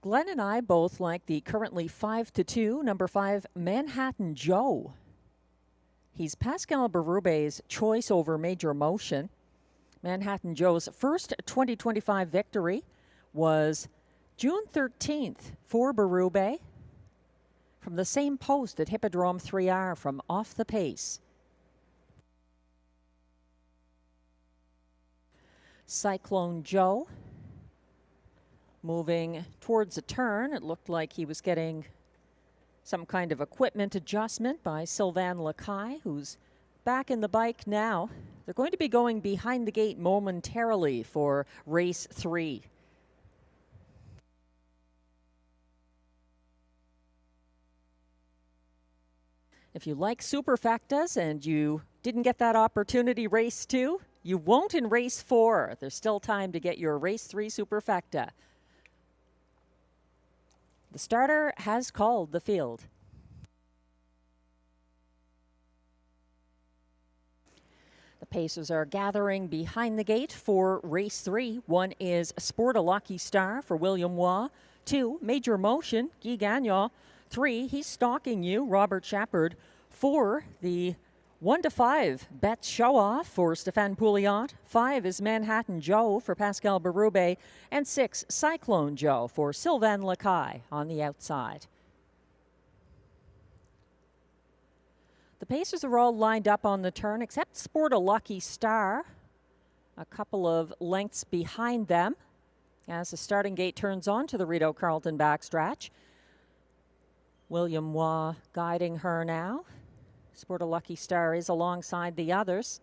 Glenn and I both like the currently 5-2, number 5, Manhattan Joe. He's Pascal Berube's choice over Major Motion. Manhattan Joe's first 2025 victory was June 13th for Berube from the same post at Hippodrome 3R from off the pace. Cyclone Joe moving towards a turn. It looked like he was getting some kind of equipment adjustment by Sylvain Lacaille, who's back in the bike now. They're going to be going behind the gate momentarily for race 3. If you like Superfectas and you didn't get that opportunity race 2, you won't in race 4. There's still time to get your race 3 Superfecta. The starter has called the field. The pacers are gathering behind the gate for race 3. 1 is Sport a Lucky Star for William Waugh. 2, Major Motion, Guy Gagnon. 3, He's Stalking You, Robert Shepard. 4, the 1-5, Bet's Show Off for Stéphane Pouliot. 5 is Manhattan Joe for Pascal Berube. And 6, Cyclone Joe for Sylvain Lacaille on the outside. The pacers are all lined up on the turn except Sport a Lucky Star, a couple of lengths behind them as the starting gate turns on to the Rideau Carleton backstretch. William Waugh guiding her now. Sport a Lucky Star is alongside the others.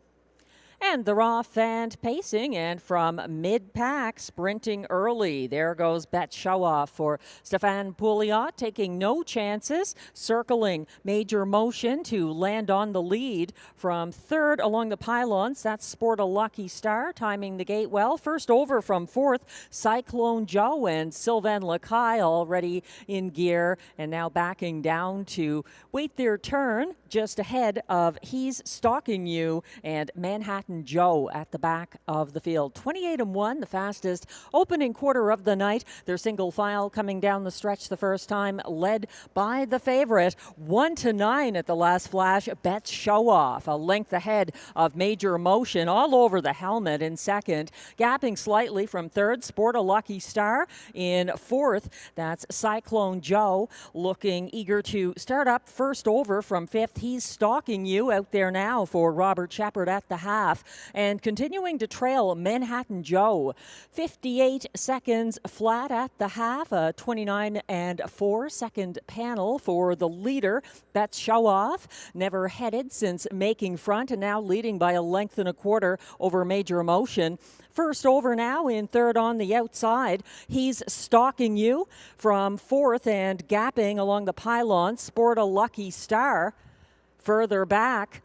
And they're off and pacing, and from mid-pack, sprinting early. There goes Bet Show Off for Stéphane Pouliot, taking no chances, circling Major Motion to land on the lead. From third along the pylons, that's Sport a Lucky Star, timing the gate well. First over from fourth, Cyclone Joe and Sylvain Lacaille already in gear, and now backing down to wait their turn just ahead of He's Stalking You and Manhattan Joe at the back of the field. 28-1, the fastest opening quarter of the night. Their single file coming down the stretch the first time, led by the favorite. 1-9 at the last flash. Bet Show Off, a length ahead of Major Motion, all over the helmet in second. Gapping slightly from third, Sport a Lucky Star. In fourth, that's Cyclone Joe, looking eager to start up first over from fifth. He's Stalking You out there now for Robert Shepard at the half. And continuing to trail Manhattan Joe. 58 seconds flat at the half. A 29-4 second panel for the leader. Bet Show Off. Never headed since making front, and now leading by a length and a quarter over Major Motion. First over now in third on the outside. He's Stalking You from fourth and gapping along the pylon. Sport a Lucky Star. Further back,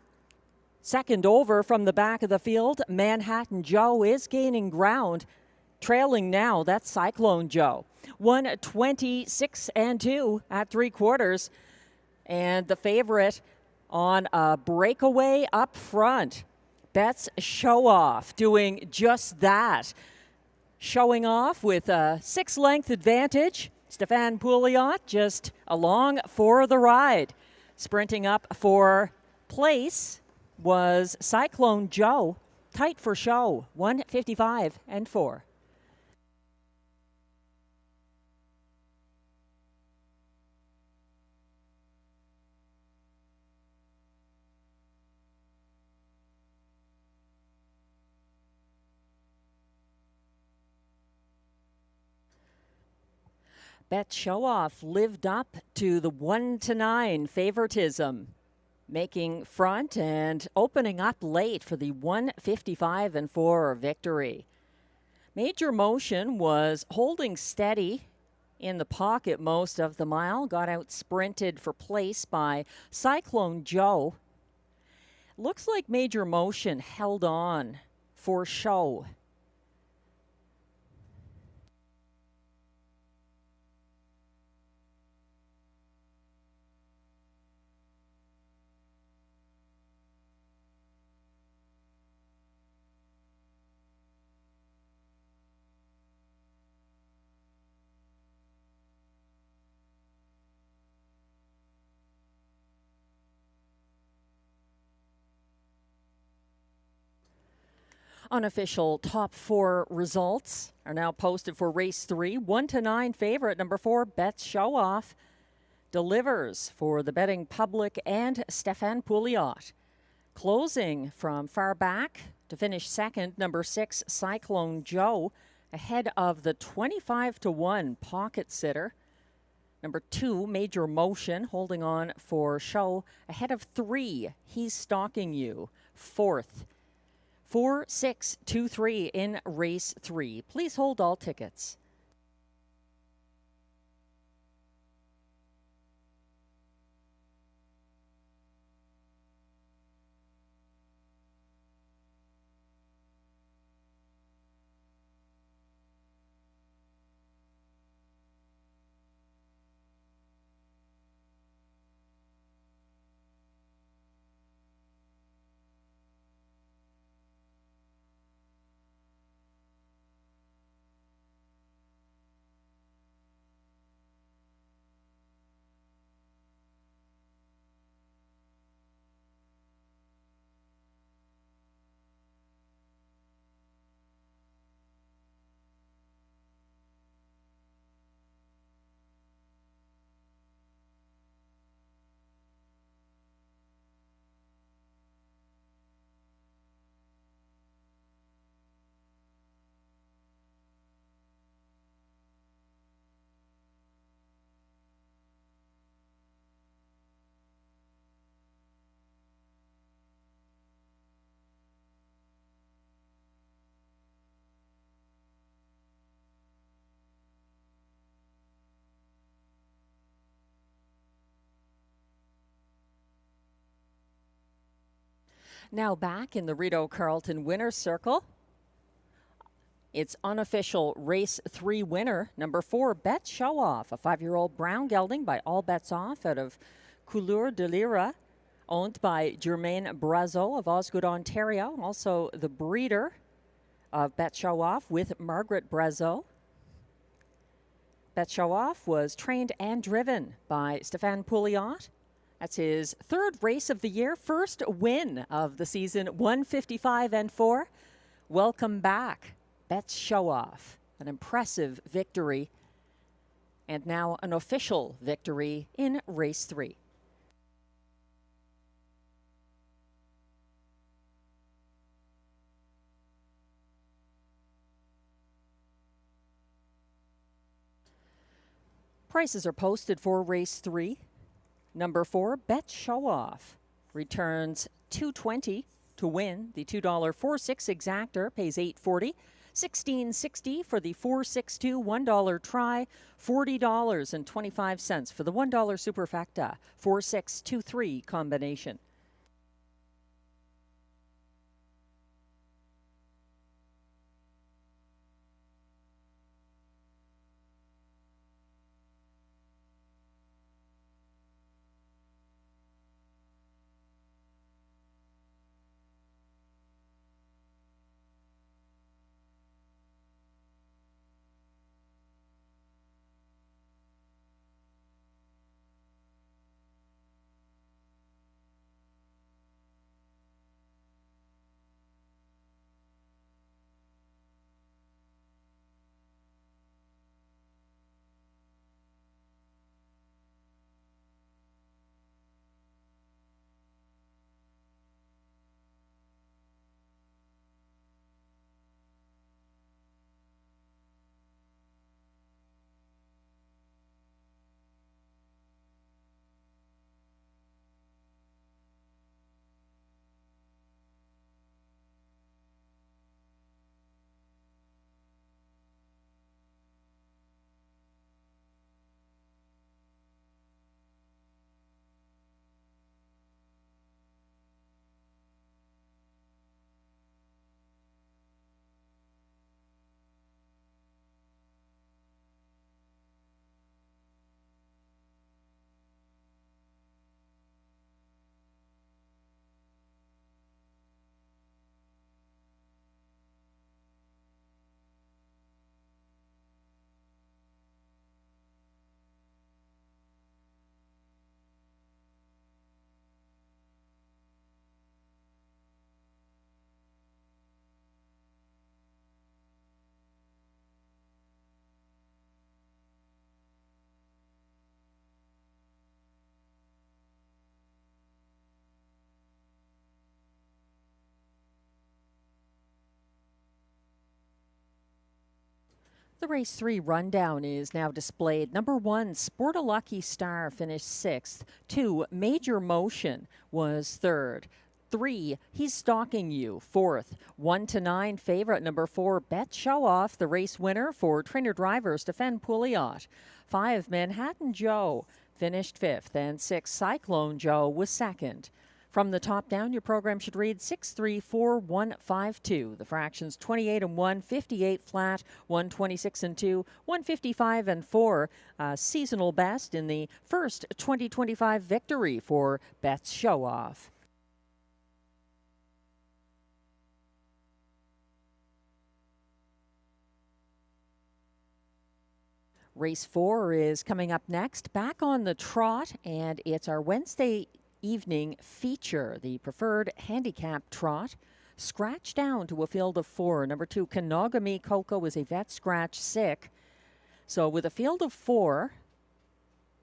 second over from the back of the field, Manhattan Joe is gaining ground. Trailing now, that's Cyclone Joe. 1:26-2 at 3/4. And the favorite on a breakaway up front. Bet Show Off doing just that. Showing off with a 6-length advantage. Stéphane Pouliot just along for the ride. Sprinting up for place was Cyclone Joe. Tight for show, 1:55-4. Bet Show Off lived up to the 1-9 favoritism, making front and opening up late for the 1:55-4 victory. Major Motion was holding steady in the pocket most of the mile, got out sprinted for place by Cyclone Joe. Looks like Major Motion held on for show. Unofficial top 4 results are now posted for race 3. 1-9 favorite, number 4, Bet Show Off, delivers for the betting public and Stéphane Pouliot. Closing from far back to finish second, number 6, Cyclone Joe, ahead of the 25-1 Pocket Sitter. Number 2, Major Motion, holding on for show, ahead of 3, He's Stalking You, fourth. 4-6-2-3 in race 3. Please hold all tickets. Now back in the Rideau Carleton Winner's Circle. It's unofficial race 3 winner, number 4, Bet Show Off, a 5-year-old brown gelding by All Bets Off out of Couleur de Lyra, owned by Germaine Brazeau of Osgood, Ontario. Also the breeder of Bet Show Off with Margaret Brazeau. Bet Show Off was trained and driven by Stéphane Pouliot. That's his 3rd race of the year, 1st win of the season, 155-4. Welcome back, Bet Show Off. An impressive victory, and now an official victory in race 3. Prices are posted for race 3. Number 4, Bet Show Off, returns $2.20 to win. The $2 4-6 exactor pays $8.40. $16.60 for the 4-6-2 $1 try. $40.25 for the $1 superfecta 4-6-2-3 combination. The race 3 rundown is now displayed. Number 1, Sport a Lucky Star finished 6th. 2, Major Motion was 3rd. 3, He's Stalking You, 4th. 1-9 favorite number 4, Bet Show Off, the race winner for trainer-driver Stéphane Pouliot. 5, Manhattan Joe finished 5th, and 6, Cyclone Joe was 2nd. From the top down, your program should read 6-3-4-1-5-2. The fractions 28-1, 58 flat, 126-2, 155-4. Seasonal best in the first 2025 victory for Bet's Show Off. Race 4 is coming up next. Back on the trot, and it's our Wednesday evening feature, the preferred handicap trot, scratch down to a field of 4. Number 2, Kanogami Coco is a vet scratch sick. So with a field of 4,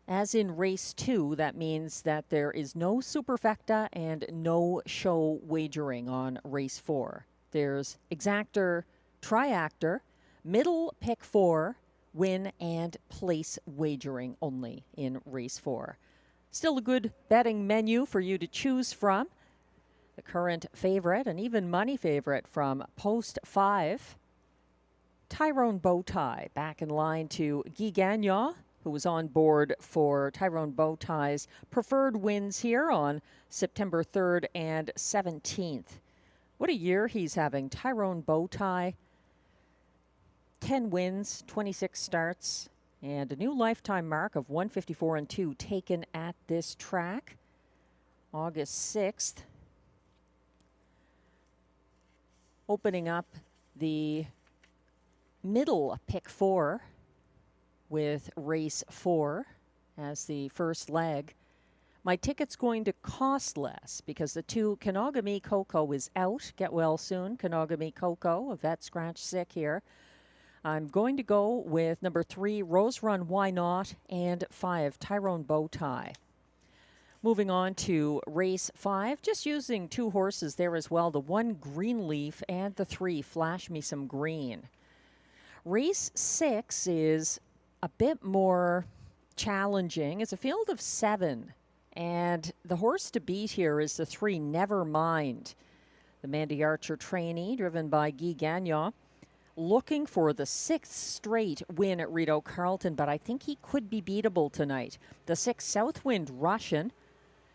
as in race 2, that means that there is no superfecta and no show wagering on race 4. There's exactor, triactor, middle pick 4, win and place wagering only in race 4. Still a good betting menu for you to choose from. The current favorite, and even money favorite from post 5, Tyrone Bowtie, back in line to Guy Gagnon, who was on board for Tyrone Bowtie's preferred wins here on September 3rd and 17th. What a year he's having. Tyrone Bowtie, 10 wins, 26 starts, and a new lifetime mark of 154-2 taken at this track. August 6th. Opening up the middle pick 4 with race 4 as the first leg. My ticket's going to cost less because the 2 Kenogami Coco is out. Get well soon, Kenogami Coco, a vet scratch sick here. I'm going to go with number 3, Rose Run Why Not, and 5, Tyrone Bowtie. Moving on to race 5, just using 2 horses there as well, the 1 Greenleaf and the 3 Flash Me Some Green. Race 6 is a bit more challenging. It's a field of 7, and the horse to beat here is the 3 Never Mind, the Mandy Archer trainee driven by Guy Gagnon, looking for the 6th straight win at Rideau Carleton, but I think he could be beatable tonight. The 6 Southwind Russian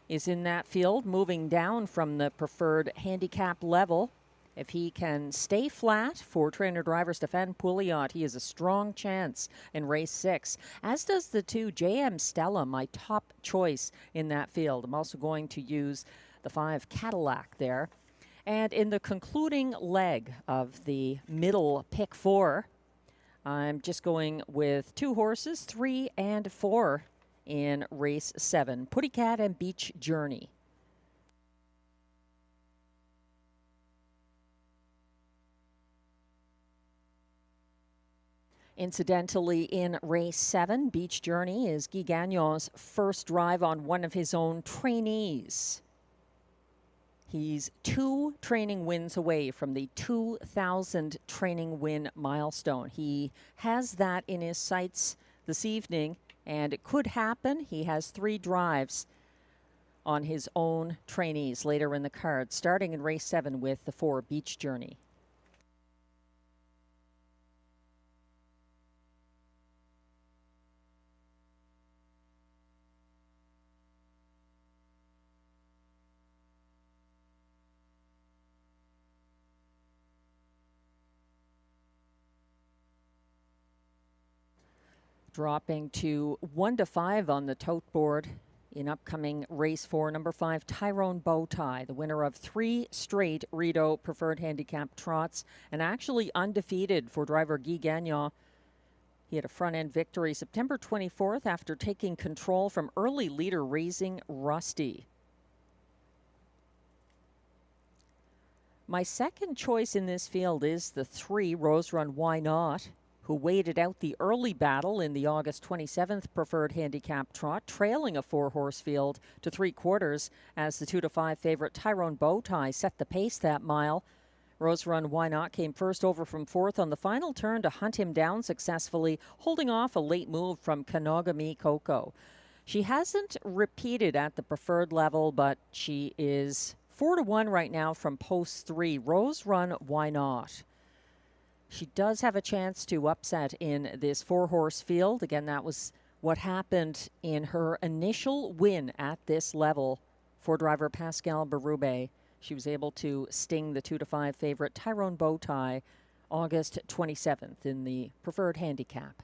is in that field, moving down from the preferred handicap level. If he can stay flat for trainer-driver Stéphane Pouliot, he has a strong chance in race 6, as does the 2 JM Stella, my top choice in that field. I'm also going to use the 5 Cadillac there. And in the concluding leg of the middle pick 4, I'm just going with 2 horses, 3 and 4 in race 7, Putty Cat and Beach Journey. Incidentally, in race 7, Beach Journey is Guy Gagnon's first drive on one of his own trainees. He's 2 training wins away from the 2,000 training win milestone. He has that in his sights this evening, and it could happen. He has 3 drives on his own trainees later in the card, starting in race 7 with the 4 Beach Journey. Dropping to 1-5 on the tote board in upcoming race 4, number 5, Tyrone Bowtie, the winner of 3 straight Rideau preferred handicap trots, and actually undefeated for driver Guy Gagnon. He had a front-end victory September 24th after taking control from early leader Raising Rusty. My second choice in this field is the 3 Rose Run Why Not, who waited out the early battle in the August 27th preferred handicap trot, trailing a 4-horse field to 3/4 as the 2-5 favorite Tyrone Bowtie set the pace that mile. Rose Run Why Not came first over from 4th on the final turn to hunt him down successfully, holding off a late move from Kenogami Coco. She hasn't repeated at the preferred level, but she is 4-1 right now from post 3. Rose Run Why Not. She does have a chance to upset in this 4-horse field. Again, that was what happened in her initial win at this level for driver Pascal Berube. She was able to sting the 2-5 favorite Tyrone Bowtie August 27th in the preferred handicap.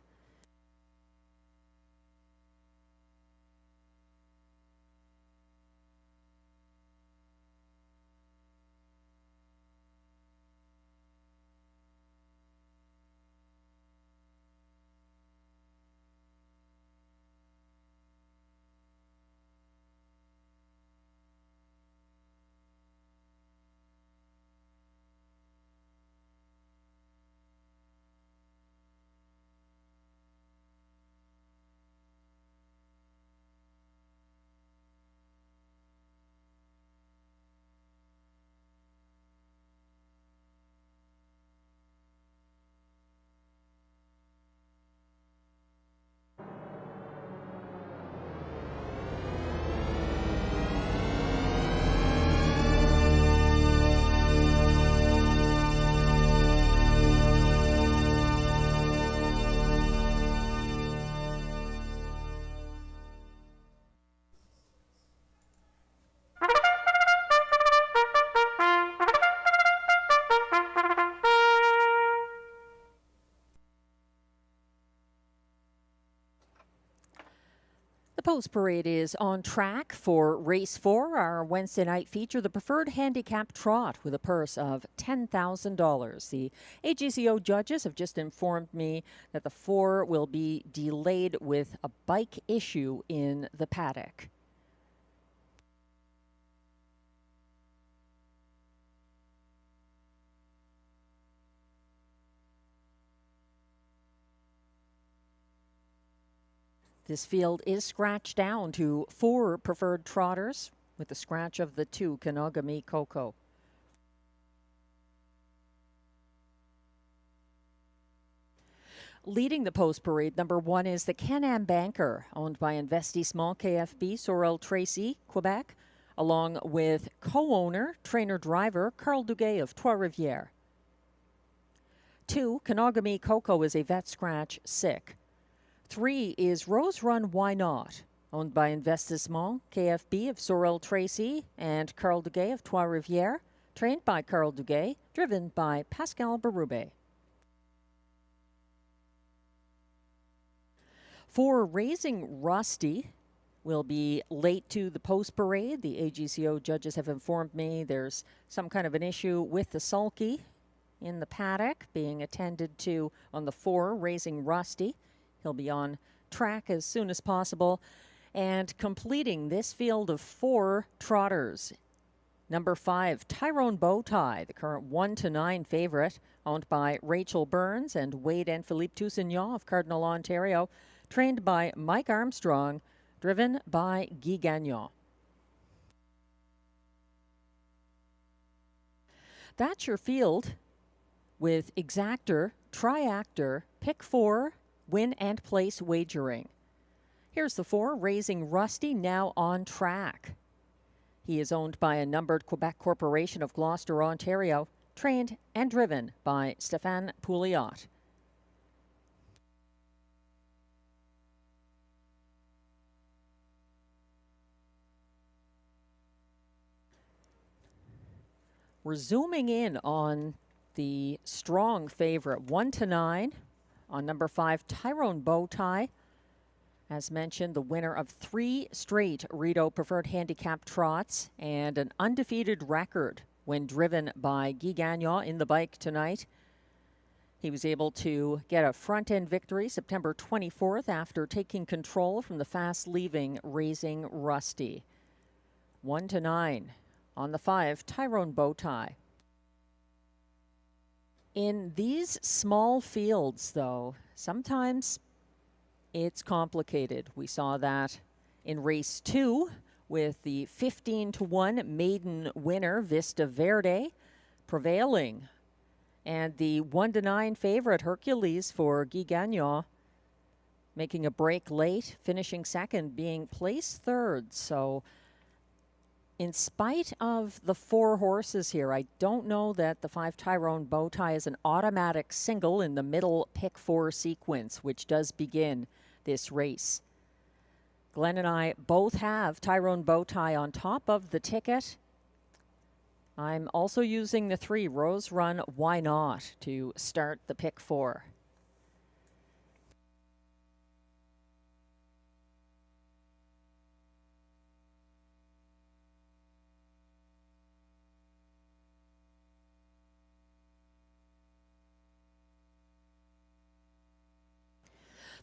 The Post Parade is on track for Race 4, our Wednesday night feature, the Preferred Handicap Trot with a purse of $10,000. The AGCO judges have just informed me that the 4 will be delayed with a bike issue in the paddock. This field is scratched down to 4 preferred trotters with the scratch of the 2 Kanogami Coco. Leading the Post Parade, number 1 is the Can-Am Banker, owned by Investissement KFB Sorel Tracy, Quebec, along with co-owner, trainer-driver Carl Duguay of Trois-Rivières. 2, Kanogami Coco is a vet scratch sick. 3 is Rose Run Why Not, owned by Investissement KFB of Sorel Tracy and Carl Duguay of Trois-Rivières, trained by Carl Duguay, driven by Pascal Berube. 4, Raising Rusty will be late to the Post Parade. The AGCO judges have informed me there's some kind of an issue with the sulky in the paddock being attended to on the 4, Raising Rusty. He'll be on track as soon as possible. And completing this field of 4 trotters, number 5, Tyrone Bowtie, the current 1-9 favorite, owned by Rachel Burns and Wade and Philippe Toussaint of Cardinal, Ontario, trained by Mike Armstrong, driven by Guy Gagnon. That's your field with exactor, triactor, pick 4, win and place wagering. Here's the 4, Raising Rusty, now on track. He is owned by a numbered Quebec Corporation of Gloucester, Ontario, trained and driven by Stéphane Pouliot. We're zooming in on the strong favorite, 1-9. On number 5, Tyrone Bowtie. As mentioned, the winner of 3 straight Rideau Preferred Handicap Trots and an undefeated record when driven by Guy Gagnon in the bike tonight. He was able to get a front-end victory September 24th after taking control from the fast-leaving Raising Rusty. 1-9 on the 5, Tyrone Bowtie. In these small fields, though, sometimes it's complicated. We saw that in race 2 with the 15-1 maiden winner, Vista Verde, prevailing. And the 1-9 favorite, Hercules, for Guy Gagnon, making a break late, finishing second, being placed third. So in spite of the 4 horses here, I don't know that the 5 Tyrone Bowtie is an automatic single in the middle pick 4 sequence, which does begin this race. Glenn and I both have Tyrone Bowtie on top of the ticket. I'm also using the 3, Rose Run Why Not, to start the pick 4.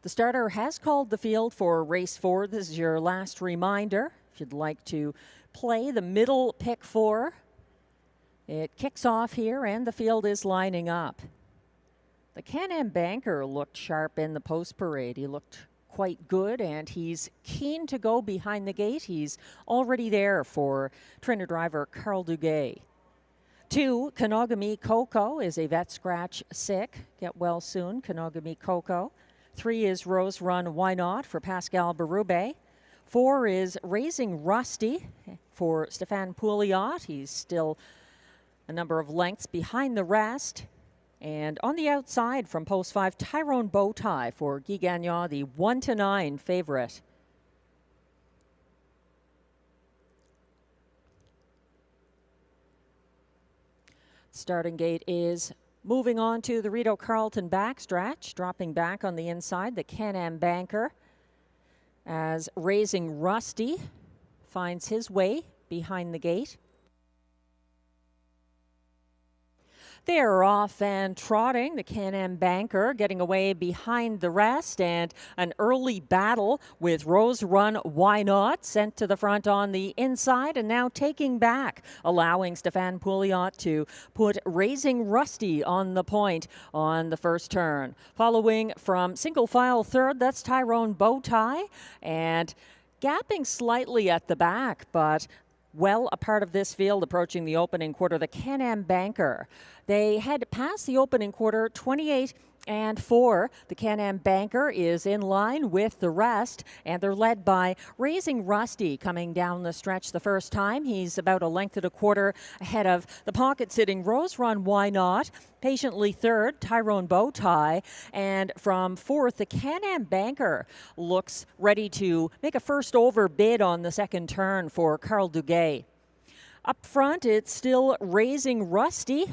The starter has called the field for race 4. This is your last reminder. If you'd like to play the middle pick 4, it kicks off here and the field is lining up. The Can-Am Banker looked sharp in the Post Parade. He looked quite good and he's keen to go behind the gate. He's already there for trainer-driver Carl Duguay. 2, Kanogami Coco is a vet scratch sick. Get well soon, Kanogami Coco. 3 is Rose Run Why Not for Pascal Berube. 4 is Raising Rusty for Stéphane Pouliot. He's still a number of lengths behind the rest. And on the outside from post 5, Tyrone Bowtie for Guy Gagnon, the 1-9 favorite. Starting gate is moving on to the Rideau Carleton backstretch, dropping back on the inside, the Can-Am Banker. as Raising Rusty finds his way behind the gate. They're off and trotting. The Can-Am Banker getting away behind the rest, and an early battle with Rose Run Why Not sent to the front on the inside and now taking back, allowing Stefan Pouliot to put Raising Rusty on the point on the first turn. Following from single file third, that's Tyrone Bowtie, and gapping slightly at the back, but well a part of this field approaching the opening quarter, the Can-Am Banker. They head past the opening quarter 28-4. The Can-Am Banker is in line with the rest, and they're led by Raising Rusty coming down the stretch the first time. He's about a length and a quarter ahead of the pocket-sitting Rose Run Why Not. Patiently third, Tyrone Bowtie, and from fourth, the Can-Am Banker looks ready to make a first over bid on the second turn for Carl Duguay. Up front, it's still Raising Rusty,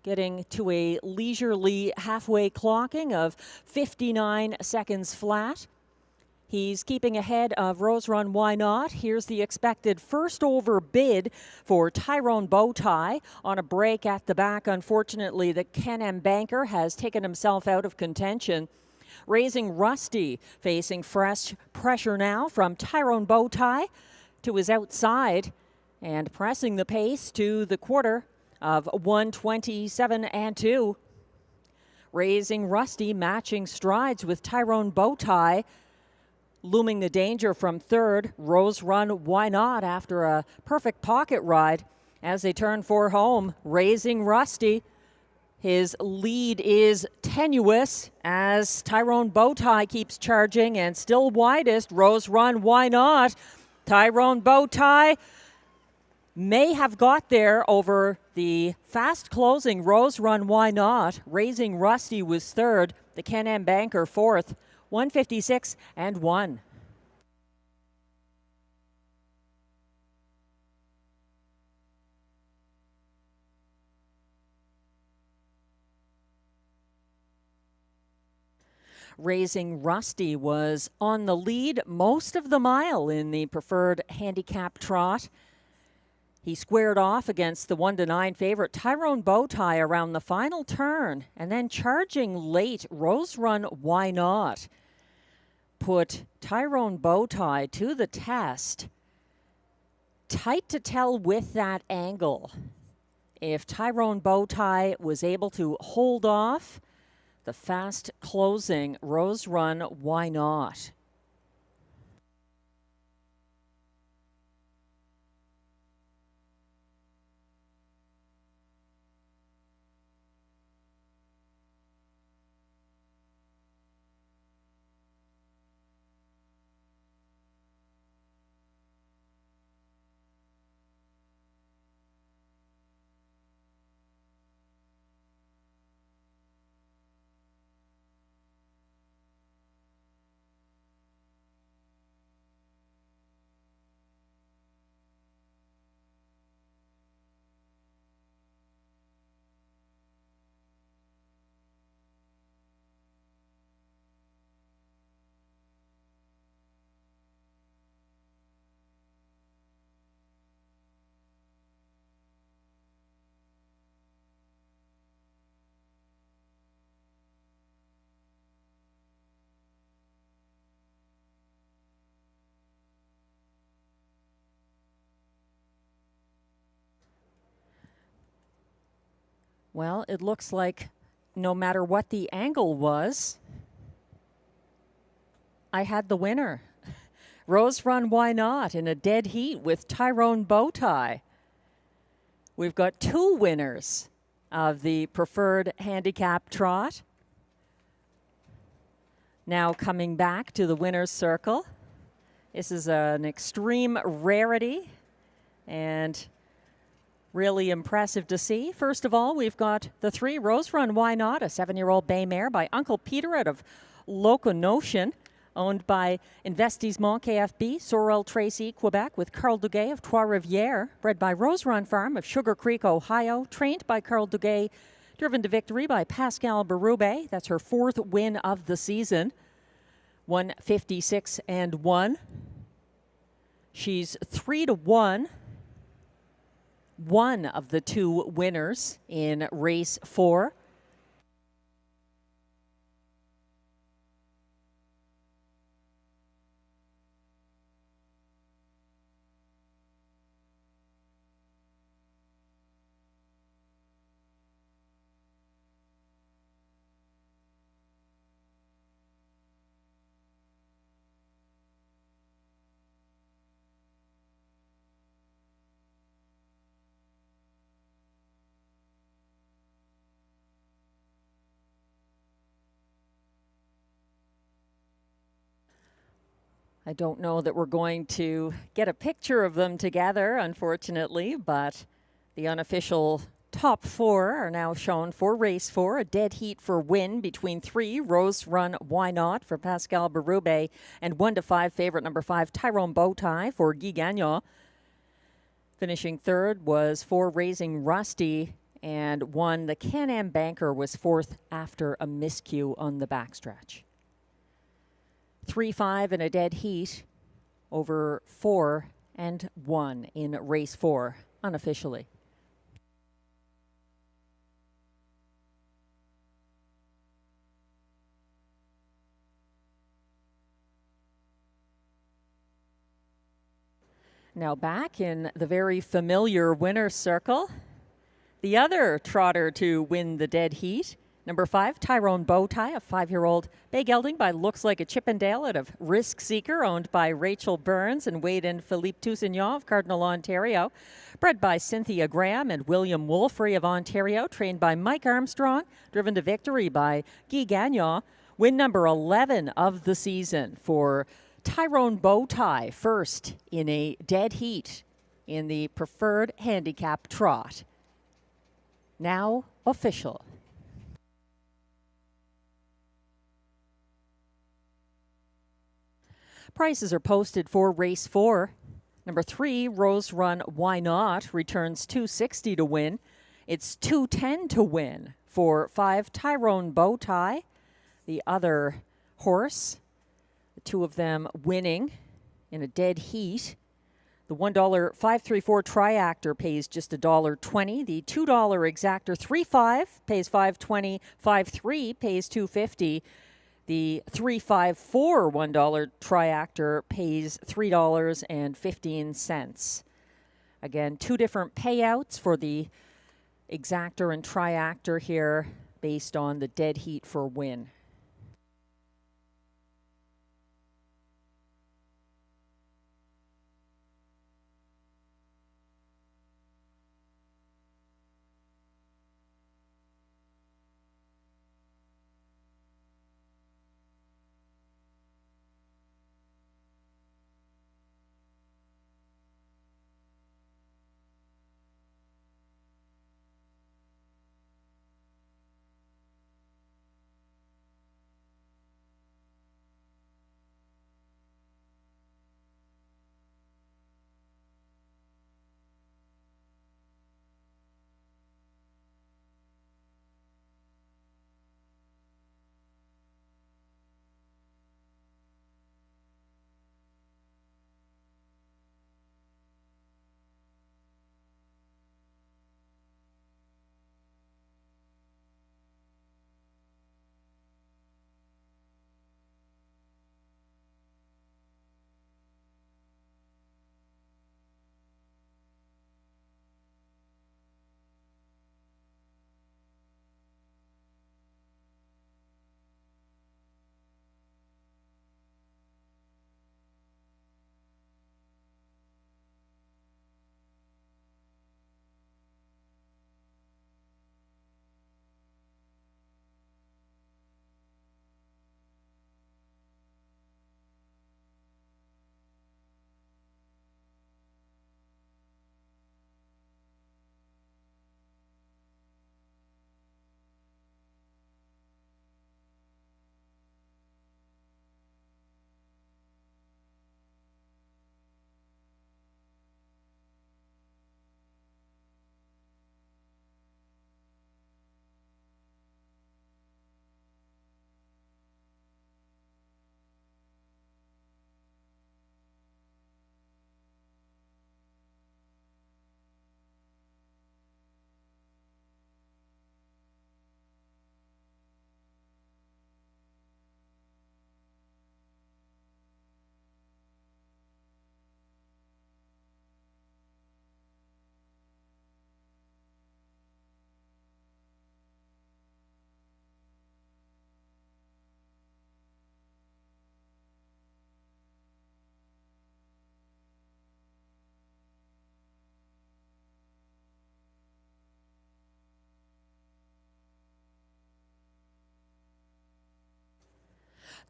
getting to a leisurely halfway clocking of 59 seconds flat. He's keeping ahead of Rose Run Why Not. Here's the expected first over bid for Tyrone Bowtie on a break at the back. Unfortunately, the Can-Am Banker has taken himself out of contention. Raising Rusty facing fresh pressure now from Tyrone Bowtie to his outside and pressing the pace to the quarter of 1:27.2. Raising Rusty matching strides with Tyrone Bowtie. Looming the danger from third, Rose Run Why Not after a perfect pocket ride. As they turn for home, Raising Rusty. His lead is tenuous as Tyrone Bowtie keeps charging, and still widest, Rose Run Why Not. Tyrone Bowtie may have got there over the fast closing Rose Run Why Not. Raising Rusty was third, the Can-Am Banker fourth, 1:56.1. Raising Rusty was on the lead most of the mile in the preferred handicap trot. He squared off against the 1-9 favorite Tyrone Bowtie around the final turn, and then charging late, Rose Run Why Not put Tyrone Bowtie to the test. Tight to tell with that angle if Tyrone Bowtie was able to hold off the fast closing Rose Run Why Not. Well, it looks like no matter what the angle was, I had the winner. Rose Run Why Not in a dead heat with Tyrone Bowtie. We've got two winners of the preferred handicap trot. Now coming back to the winner's circle. This is an extreme rarity and really impressive to see. First of all, we've got the three Rose Run Why Not, a 7-year-old bay mare by Uncle Peter out of Loconotion, owned by Investissement KFB, Sorel Tracy, Quebec, with Carl Duguay of Trois-Rivières, bred by Rose Run Farm of Sugar Creek, Ohio, trained by Carl Duguay, driven to victory by Pascal Berube. That's her fourth win of the season. 156 and 1. She's 3-1. One of the two winners in race 4. I don't know that we're going to get a picture of them together, unfortunately, but the unofficial top 4 are now shown for race 4. A dead heat for win between 3, Rose Run Why Not for Pascal Berube, and 1-5 favorite number 5, Tyrone Bowtie for Guy Gagnon. Finishing third was 4, Raising Rusty, and 1, the Can-Am Banker was 4th after a miscue on the backstretch. 3-5 in a dead heat over 4 and 1 in race 4 unofficially. Now back in the very familiar winner's circle, the other trotter to win the dead heat, number 5, Tyrone Bowtie, a 5-year-old bay gelding by looks like a Chippendale out of Risk Seeker, owned by Rachel Burns and weighed in Philippe Toussaint of Cardinal, Ontario. Bred by Cynthia Graham and William Wolfrey of Ontario, trained by Mike Armstrong, driven to victory by Guy Gagnon. Win number 11 of the season for Tyrone Bowtie, first in a dead heat in the preferred handicap trot. Now official. Prices are posted for race 4. Number 3, Rose Run Why Not, returns $260 to win. It's $210 to win for 5, Tyrone Bowtie, the other horse. The two of them winning in a dead heat. The $1 534 Triactor pays just $1.20. The $2 Exactor 3.5 pays $5.20. 5.3 pays $2.50. The 354 $1 Triactor pays $3.15. Again, 2 different payouts for the Exactor and Triactor here based on the dead heat for win.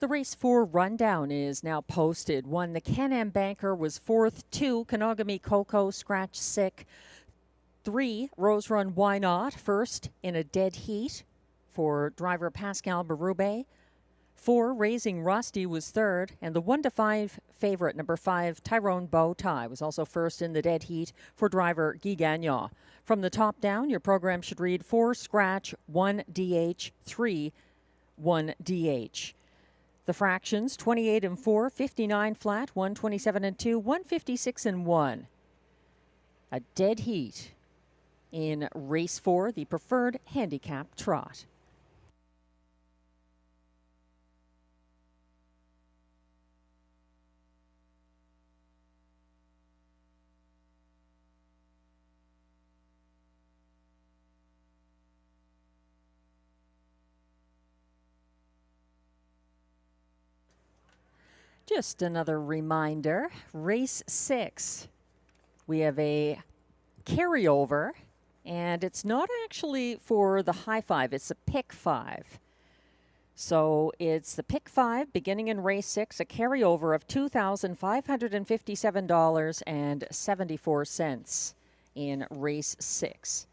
The race 4 rundown is now posted. 1, the Can-Am Banker was 4th. 2, Kanogami Coco, Scratch Sick. 3, Rose Run Why Not, 1st in a dead heat for driver Pascal Berube. 4, Raising Rusty was 3rd, and the 1-5 favorite, number 5, Tyrone Bowtie, was also 1st in the dead heat for driver Guy Gagnon. From the top down, your program should read 4 Scratch, 1 DH, 3 1 DH. The fractions, 28 and 4, 59 flat, 127 and 2, 156 and 1. A dead heat in race 4, the preferred handicap trot. Just another reminder, race 6, we have a carryover, and it's not actually for the high 5, it's a pick 5. So it's the pick 5 beginning in race 6, a carryover of $2,557.74 in race 6.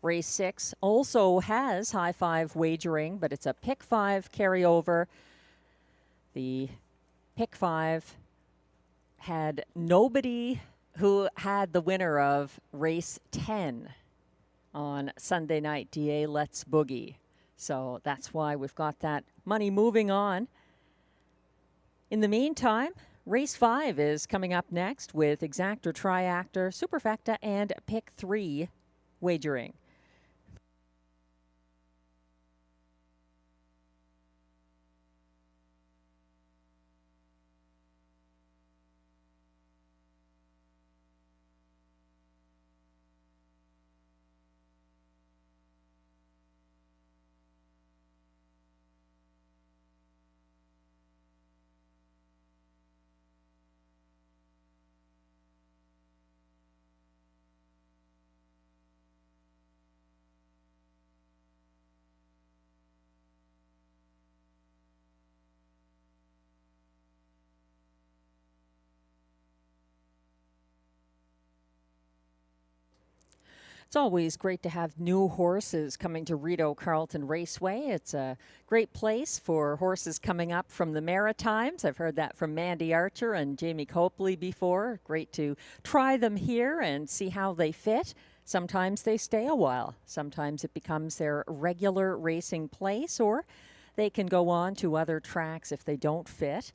Race 6 also has high 5 wagering, but it's a pick 5 carryover. The pick 5 had nobody who had the winner of race 10 on Sunday night, DA Let's Boogie. So that's why we've got that money moving on. In the meantime, race 5 is coming up next with Exactor, Triactor, Superfecta, and pick 3 wagering. It's always great to have new horses coming to Rideau Carleton Raceway. It's a great place for horses coming up from the Maritimes. I've heard that from Mandy Archer and Jamie Copley before. Great to try them here and see how they fit. Sometimes they stay a while. Sometimes it becomes their regular racing place, or they can go on to other tracks if they don't fit.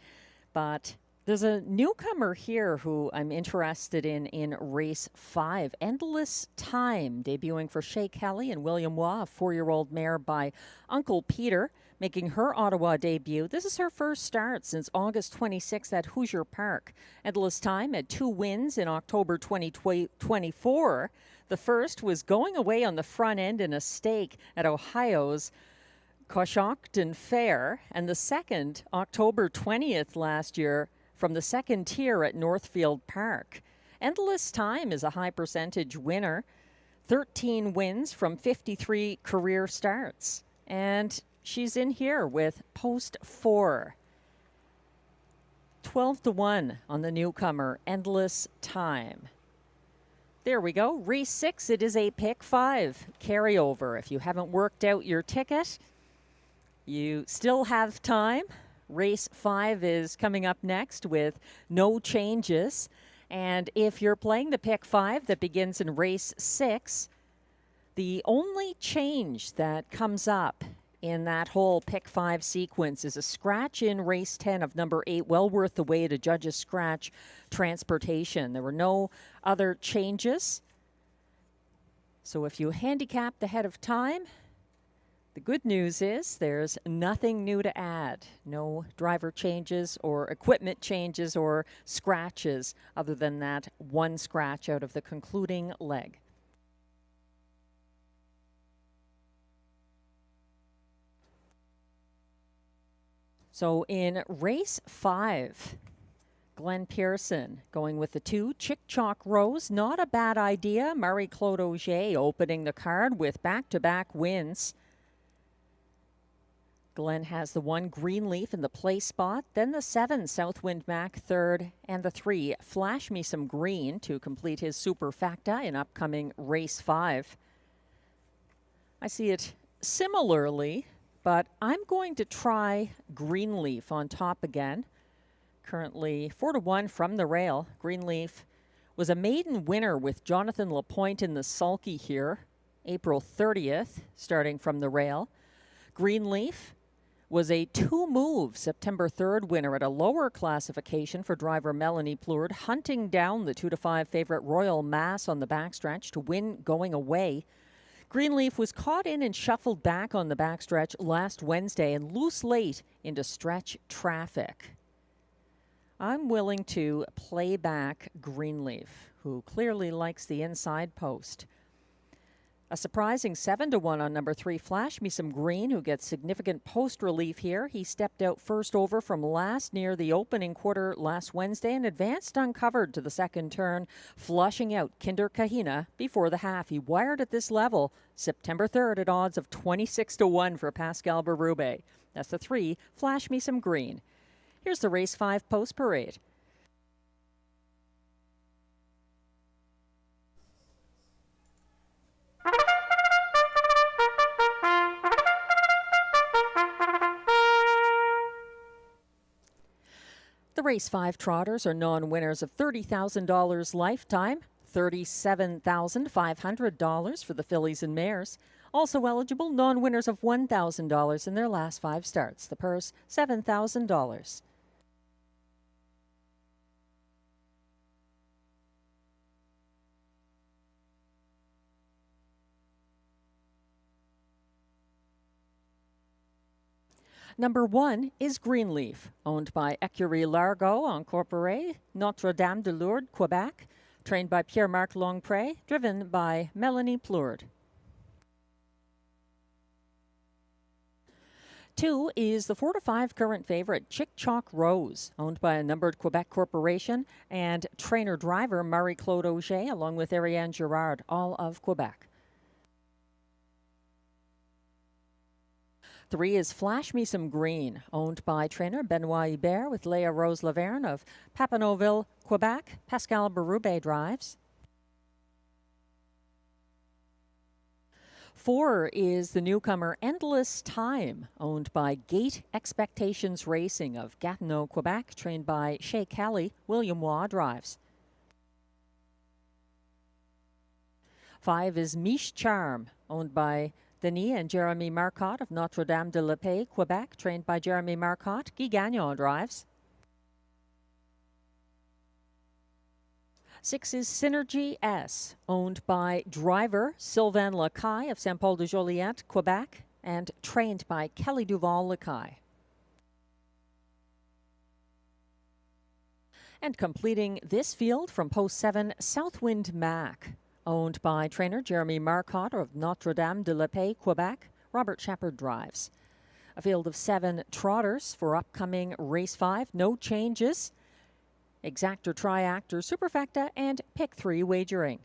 But there's a newcomer here who I'm interested in race 5, Endless Time, debuting for Shea Kelly and William Waugh, a 4-year-old mare by Uncle Peter, making her Ottawa debut. This is her first start since August 26th at Hoosier Park. Endless Time had 2 wins in October 2024. The first was going away on the front end in a stake at Ohio's Coshocton Fair, and the second, October 20th last year, from the second tier at Northfield Park. Endless Time is a high percentage winner, 13 wins from 53 career starts. And she's in here with post 4. 12-1 on the newcomer, Endless Time. There we go. Race 6, it is a pick 5 carryover. If you haven't worked out your ticket, you still have time. Race 5 is coming up next with no changes. And if you're playing the pick 5 that begins in race 6, the only change that comes up in that whole pick 5 sequence is a scratch in race 10 of number 8, well worth the wait, a judge's scratch transportation. There were no other changes. So if you handicapped ahead of time, the good news is there's nothing new to add. No driver changes or equipment changes or scratches other than that one scratch out of the concluding leg. So in race 5, Glenn Pearson going with the 2, Chick Chalk Rose. Not a bad idea. Marie-Claude Auger opening the card with back-to-back wins. Glenn has the 1 Greenleaf in the place spot, then the 7 Southwind Mac third, and the 3 Flash Me Some Green to complete his superfecta in upcoming race 5. I see it similarly, but I'm going to try Greenleaf on top again. Currently 4-1 from the rail. Greenleaf was a maiden winner with Jonathan Lapointe in the sulky here, April 30th, starting from the rail. Greenleaf was a 2-move September 3rd winner at a lower classification for driver Melanie Plourde, hunting down the 2-5 favorite Royal Mass on the backstretch to win going away. Greenleaf was caught in and shuffled back on the backstretch last Wednesday and loose late into stretch traffic. I'm willing to play back Greenleaf, who clearly likes the inside post. A surprising 7-1 on number 3, Flash Me Some Green, who gets significant post relief here. He stepped out first over from last near the opening quarter last Wednesday and advanced uncovered to the second turn, flushing out Kinder Kahina before the half. He wired at this level September 3rd at odds of 26-1 for Pascal Berube. That's the 3, Flash Me Some Green. Here's the race 5 post parade. The race 5 trotters are non-winners of $30,000 lifetime, $37,500 for the fillies and mares. Also eligible, non-winners of $1,000 in their last 5 starts. The purse, $7,000. Number 1 is Greenleaf, owned by Écurie Largo Incorporé, Notre-Dame-de-Lourdes, Quebec, trained by Pierre-Marc Longpré, driven by Melanie Plourde. 2 is the 4-5 current favorite, Chick Chalk Rose, owned by a numbered Quebec corporation, and trainer-driver Marie-Claude Auger, along with Ariane Girard, all of Quebec. 3 is Flash Me Some Green, owned by trainer Benoit Hubert with Leah Rose Laverne of Papineauville, Quebec. Pascal Berube drives. 4 is the newcomer Endless Time, owned by Gate Expectations Racing of Gatineau, Quebec, trained by Shea Kelly. William Waugh drives. 5 is Miche Charm, owned by Denis and Jeremy Marcotte of Notre-Dame-de-la-Paix, Quebec, trained by Jeremy Marcotte. Guy Gagnon drives. 6 is Synergy S, owned by driver Sylvain Lacaille of Saint-Paul-de-Joliette, Quebec, and trained by Kelly Duval Lacaille. And completing this field from post 7, Southwind Mac, owned by trainer Jeremy Marcotte of Notre-Dame-de-la-Paix, Quebec. Robert Shepard drives. A field of 7 trotters for upcoming race 5. No changes. Exactor, Triactor, Superfecta, and Pick 3 wagering.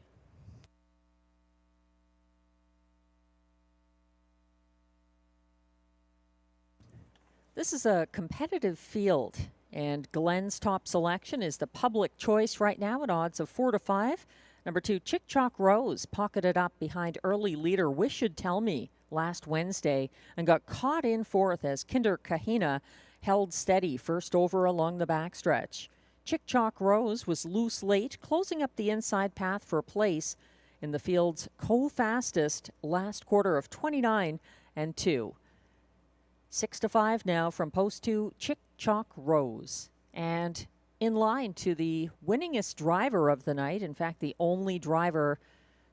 This is a competitive field, and Glenn's top selection is the public choice right now at odds of 4-5. Number 2, Chick Chalk Rose, pocketed up behind early leader Wish Should Tell Me last Wednesday and got caught in 4th as Kinder Kahina held steady first over along the backstretch. Chick Chalk Rose was loose late, closing up the inside path for place in the field's co-fastest last quarter of 29-2. 6-5 now from post 2, Chick Chalk Rose. And in line to the winningest driver of the night, in fact, the only driver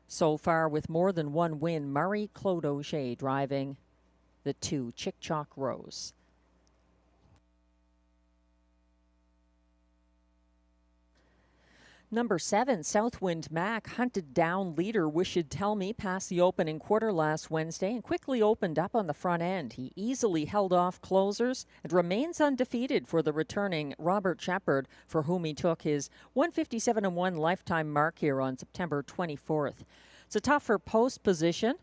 so far with more than 1 win, Marie-Claude Auger driving the 2, Chick Chalk Rose. Number 7, Southwind Mac, hunted down leader Wish You'd Tell Me past the opening quarter last Wednesday and quickly opened up on the front end. He easily held off closers and remains undefeated for the returning Robert Shepard, for whom he took his 157-1 lifetime mark here on September 24th. It's a tougher post position.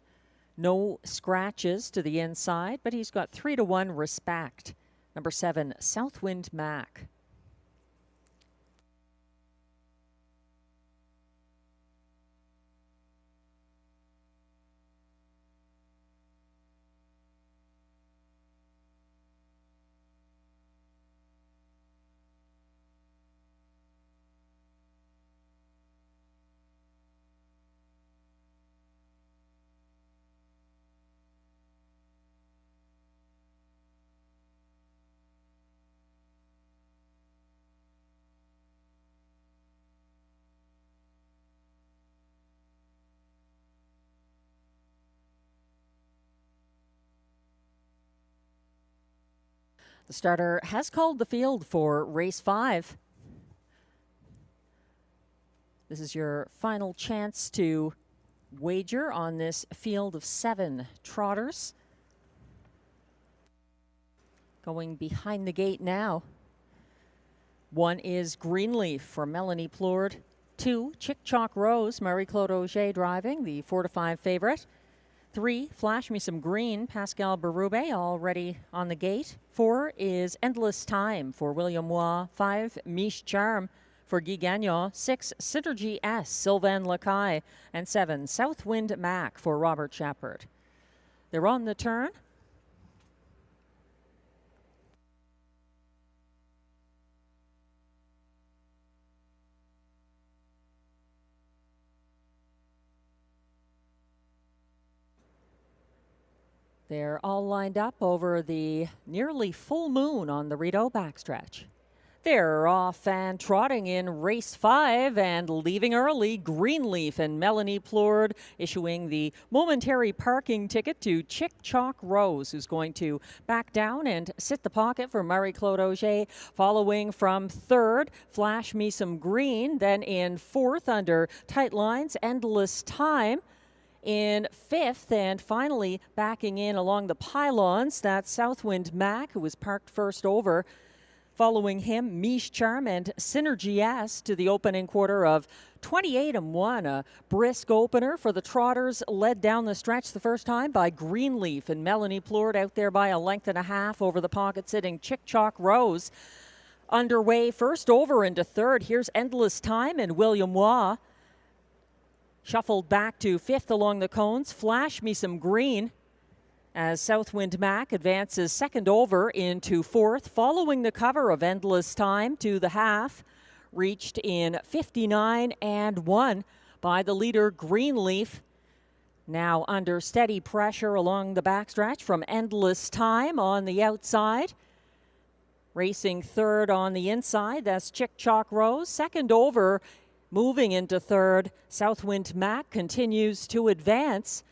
No scratches to the inside, but he's got 3-1 respect. Number 7, Southwind Mac. The starter has called the field for race 5. This is your final chance to wager on this field of 7 trotters. Going behind the gate now. 1 is Greenleaf for Melanie Plourde. 2, Chick Chalk Rose, Marie-Claude Auger driving, the 4-5 favorite. 3, Flash Me Some Green, Pascal Berube already on the gate. 4 is Endless Time for William Waugh. 5, Miche Charm for Guy Gagnon. 6, Synergy S, Sylvain Lacaille. And 7, Southwind Mac for Robert Shepard. They're on the turn. They're all lined up over the nearly full moon on the Rideau backstretch. They're off and trotting in race 5 and leaving early. Greenleaf and Melanie Plourde issuing the momentary parking ticket to Chick Chalk Rose, who's going to back down and sit the pocket for Marie-Claude Auger. Following from 3rd, Flash Me Some Green. Then in 4th, under tight lines, Endless Time. In 5th, and finally backing in along the pylons, that's Southwind Mac, who was parked first over. Following him, Miche Charm and Synergy S to the opening quarter of 28-1. A brisk opener for the trotters, led down the stretch the first time by Greenleaf and Melanie Plourde out there by a length and a half over the pocket sitting Chick Chalk Rose. Underway first over into 3rd. Here's Endless Time and William Waugh. Shuffled back to 5th along the cones. Flash Me Some Green as Southwind Mac advances 2nd over into 4th, following the cover of Endless Time to the half. Reached in 59-1 by the leader Greenleaf. Now under steady pressure along the backstretch from Endless Time on the outside. Racing 3rd on the inside, that's Chick Chalk Rose. 2nd over. Moving into 3rd, Southwind Mac continues to advance.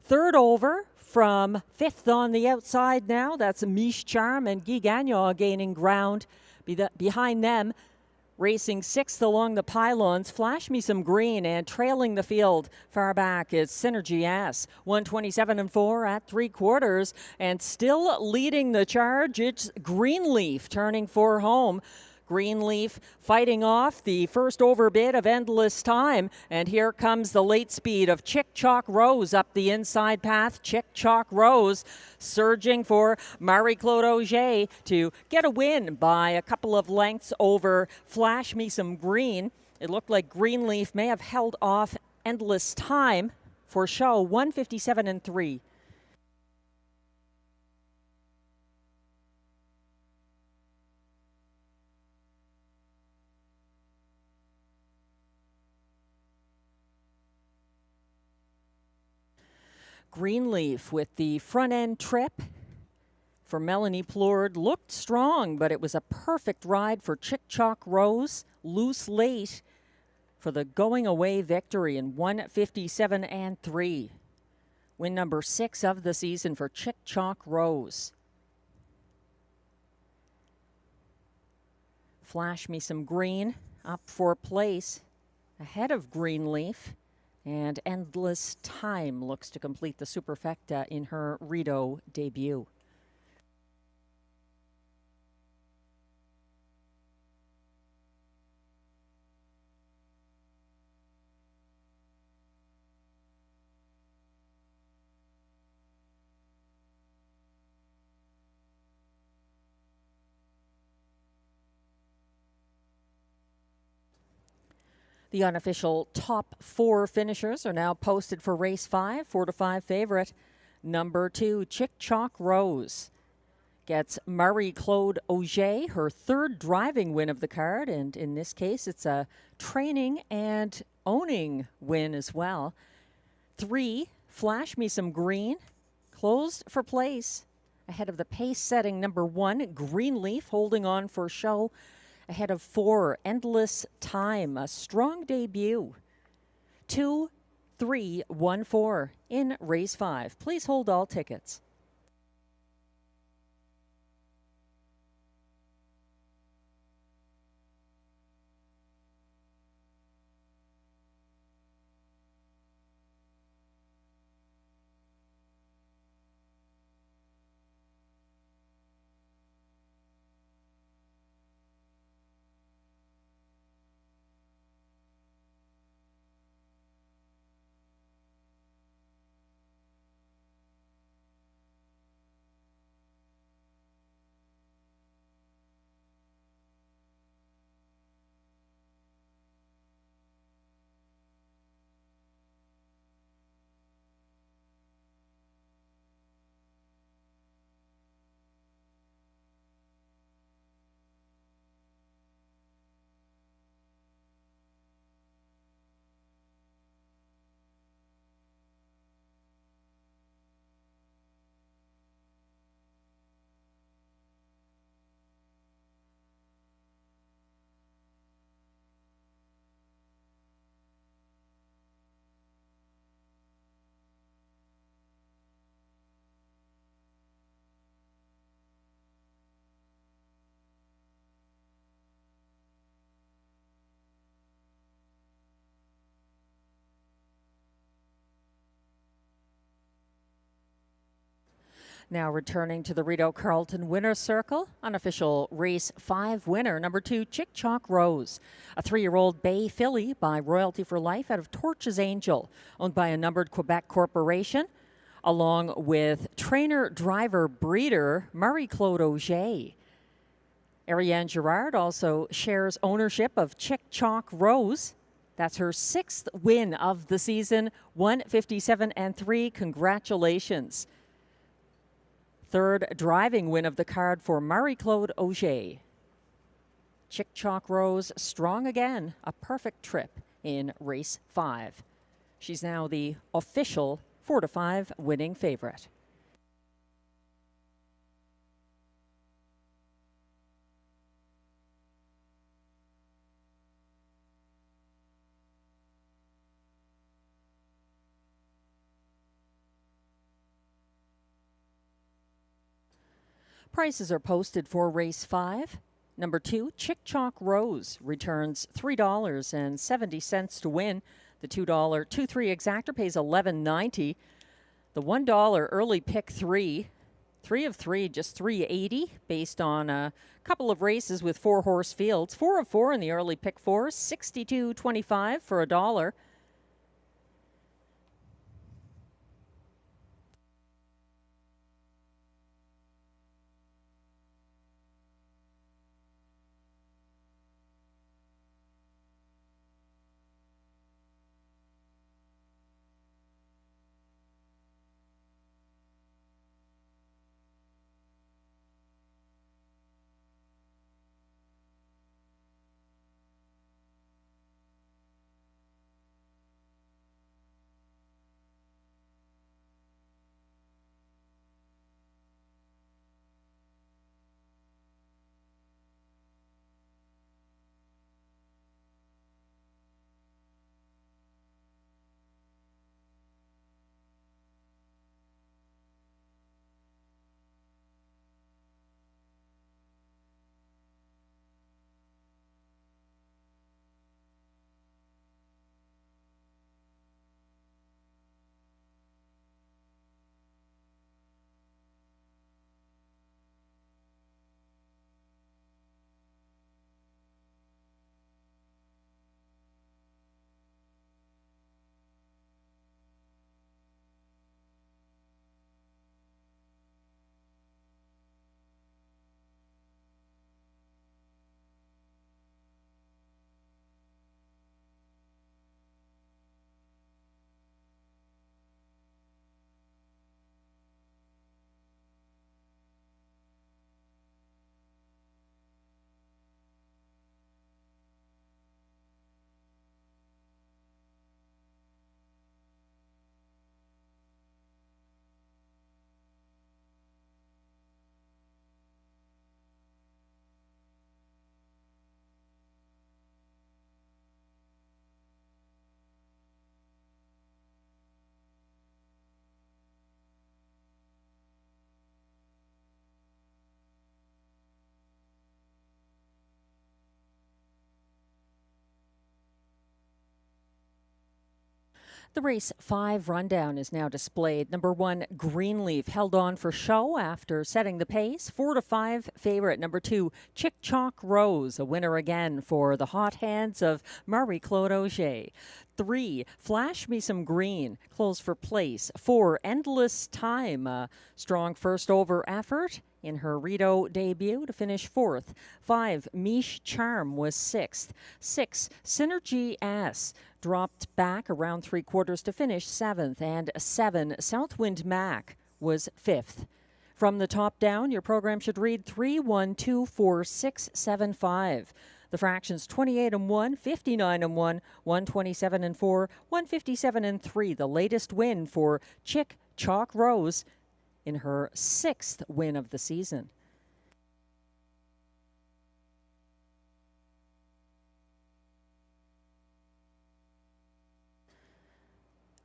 3rd over from 5th on the outside now. That's Miche Charm and Guy Gagnon gaining ground. Behind them, racing 6th along the pylons, Flash Me Some Green, and trailing the field far back is Synergy S. 127-4 at 3/4, and still leading the charge, it's Greenleaf turning for home. Greenleaf fighting off the first overbid of Endless Time. And here comes the late speed of Chick Chalk Rose up the inside path. Chick Chalk Rose surging for Marie-Claude Auger to get a win by a couple of lengths over Flash Me Some Green. It looked like Greenleaf may have held off Endless Time for show. 157-3. Greenleaf with the front end trip for Melanie Plourde looked strong, but it was a perfect ride for Chick Chalk Rose. Loose late for the going away victory in 157-3. Win number 6 of the season for Chick Chalk Rose. Flash Me Some Green up for place ahead of Greenleaf. And Endless Time looks to complete the superfecta in her Rideau debut. The unofficial top 4 finishers are now posted for race 5. 4 to 5 favorite, number 2, Chick Chalk Rose. Gets Marie-Claude Auger, her 3rd driving win of the card, and in this case, it's a training and owning win as well. 3, Flash Me Some Green, closed for place, ahead of the pace-setting number 1, Greenleaf, holding on for show, ahead of 4, Endless Time, a strong debut. 2, 3, 1, 4 in race 5. Please hold all tickets. Now returning to the Rideau Carleton winner's circle, unofficial race 5 winner, number 2, Chick Chalk Rose. A 3-year-old bay filly by Royalty for Life out of Torches Angel, owned by a numbered Quebec corporation, along with trainer, driver, breeder Marie-Claude Auger. Ariane Girard also shares ownership of Chick Chalk Rose. That's her 6th win of the season, 157-3. Congratulations. 3rd driving win of the card for Marie-Claude Auger. Chick Chalk Rose strong again, a perfect trip in race 5. She's now the official 4 to 5 winning favorite. Prices are posted for race 5. Number 2, Chick Chalk Rose returns $3.70 to win. The $2 2-3 exactor pays $11.90. The $1 early pick 3 of 3, just $3.80 based on a couple of races with 4-horse fields. 4 of 4 in the early pick 4, $62.25 for $1. The race 5 rundown is now displayed. Number 1, Greenleaf, held on for show after setting the pace. 4-5 favorite. Number 2, Chick Chalk Rose, a winner again for the hot hands of Marie-Claude Auger. 3, Flash Me Some Green, close for place. 4, Endless Time, a strong first over effort in her Rideau debut to finish 4th. 5, Miche Charm was 6th. 6, Synergy S dropped back around 3/4 to finish 7th. And 7, Southwind Mac was 5th. From the top down, your program should read 3, 1, 2, 4, 6, 7, 5. The fractions 28-1, 59-1, 127-4, 157-3. The latest win for Chick Chalk Rose in her 6th win of the season.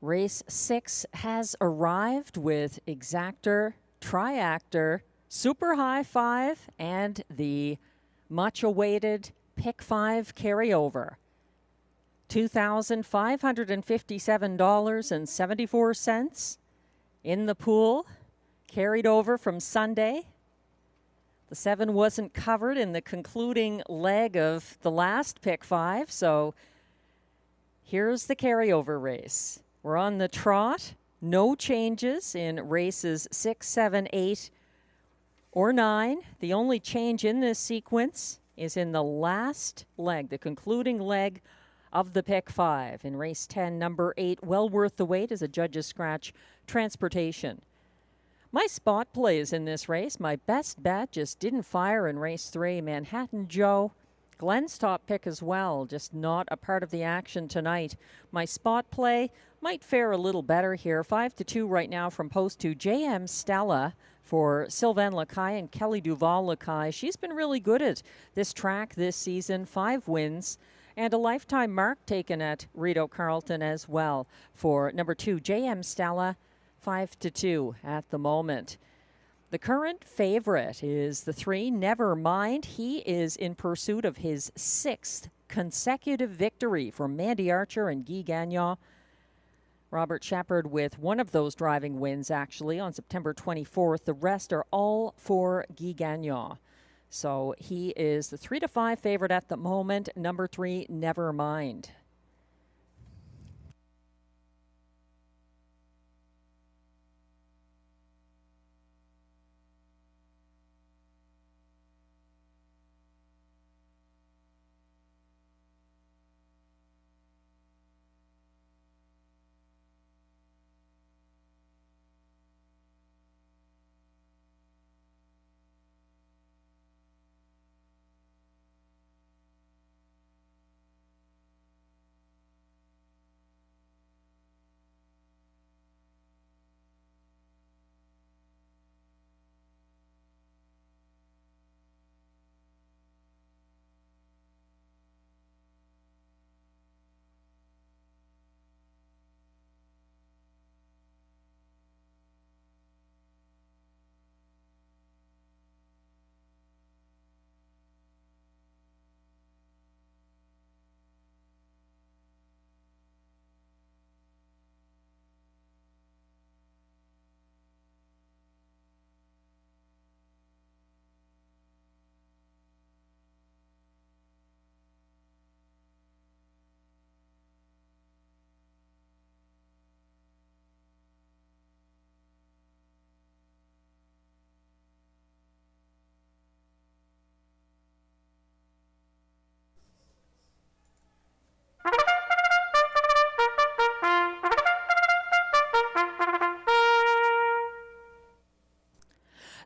Race 6 has arrived with Exactor, Triactor, Super High 5, and the much-awaited Pick 5 carryover. $2,557.74 in the pool, carried over from Sunday. The 7 wasn't covered in the concluding leg of the last Pick 5, so here's the carryover race. We're on the trot. No changes in races 6, 7, 8, or 9. The only change in this sequence is in the last leg, the concluding leg of the Pick 5. In race 10, number 8, Well Worth the Wait, as a judge's scratch transportation. My spot plays in this race. My best bet just didn't fire in race 3. Manhattan Joe, Glenn's top pick as well, just not a part of the action tonight. My spot play might fare a little better here. 5-2 right now from post 2. JM Stella for Sylvain Lacaille and Kelly Duval Lacaille. She's been really good at this track this season. 5 wins and a lifetime mark taken at Rideau Carleton as well for number 2, JM Stella. 5-2 at the moment. The current favorite is the 3, Never Mind. He is in pursuit of his 6th consecutive victory for Mandy Archer and Guy Gagnon. Robert Shepard with one of those driving wins, actually, on September 24th. The rest are all for Guy Gagnon. So he is the 3-5 favorite at the moment. Number 3, Never Mind.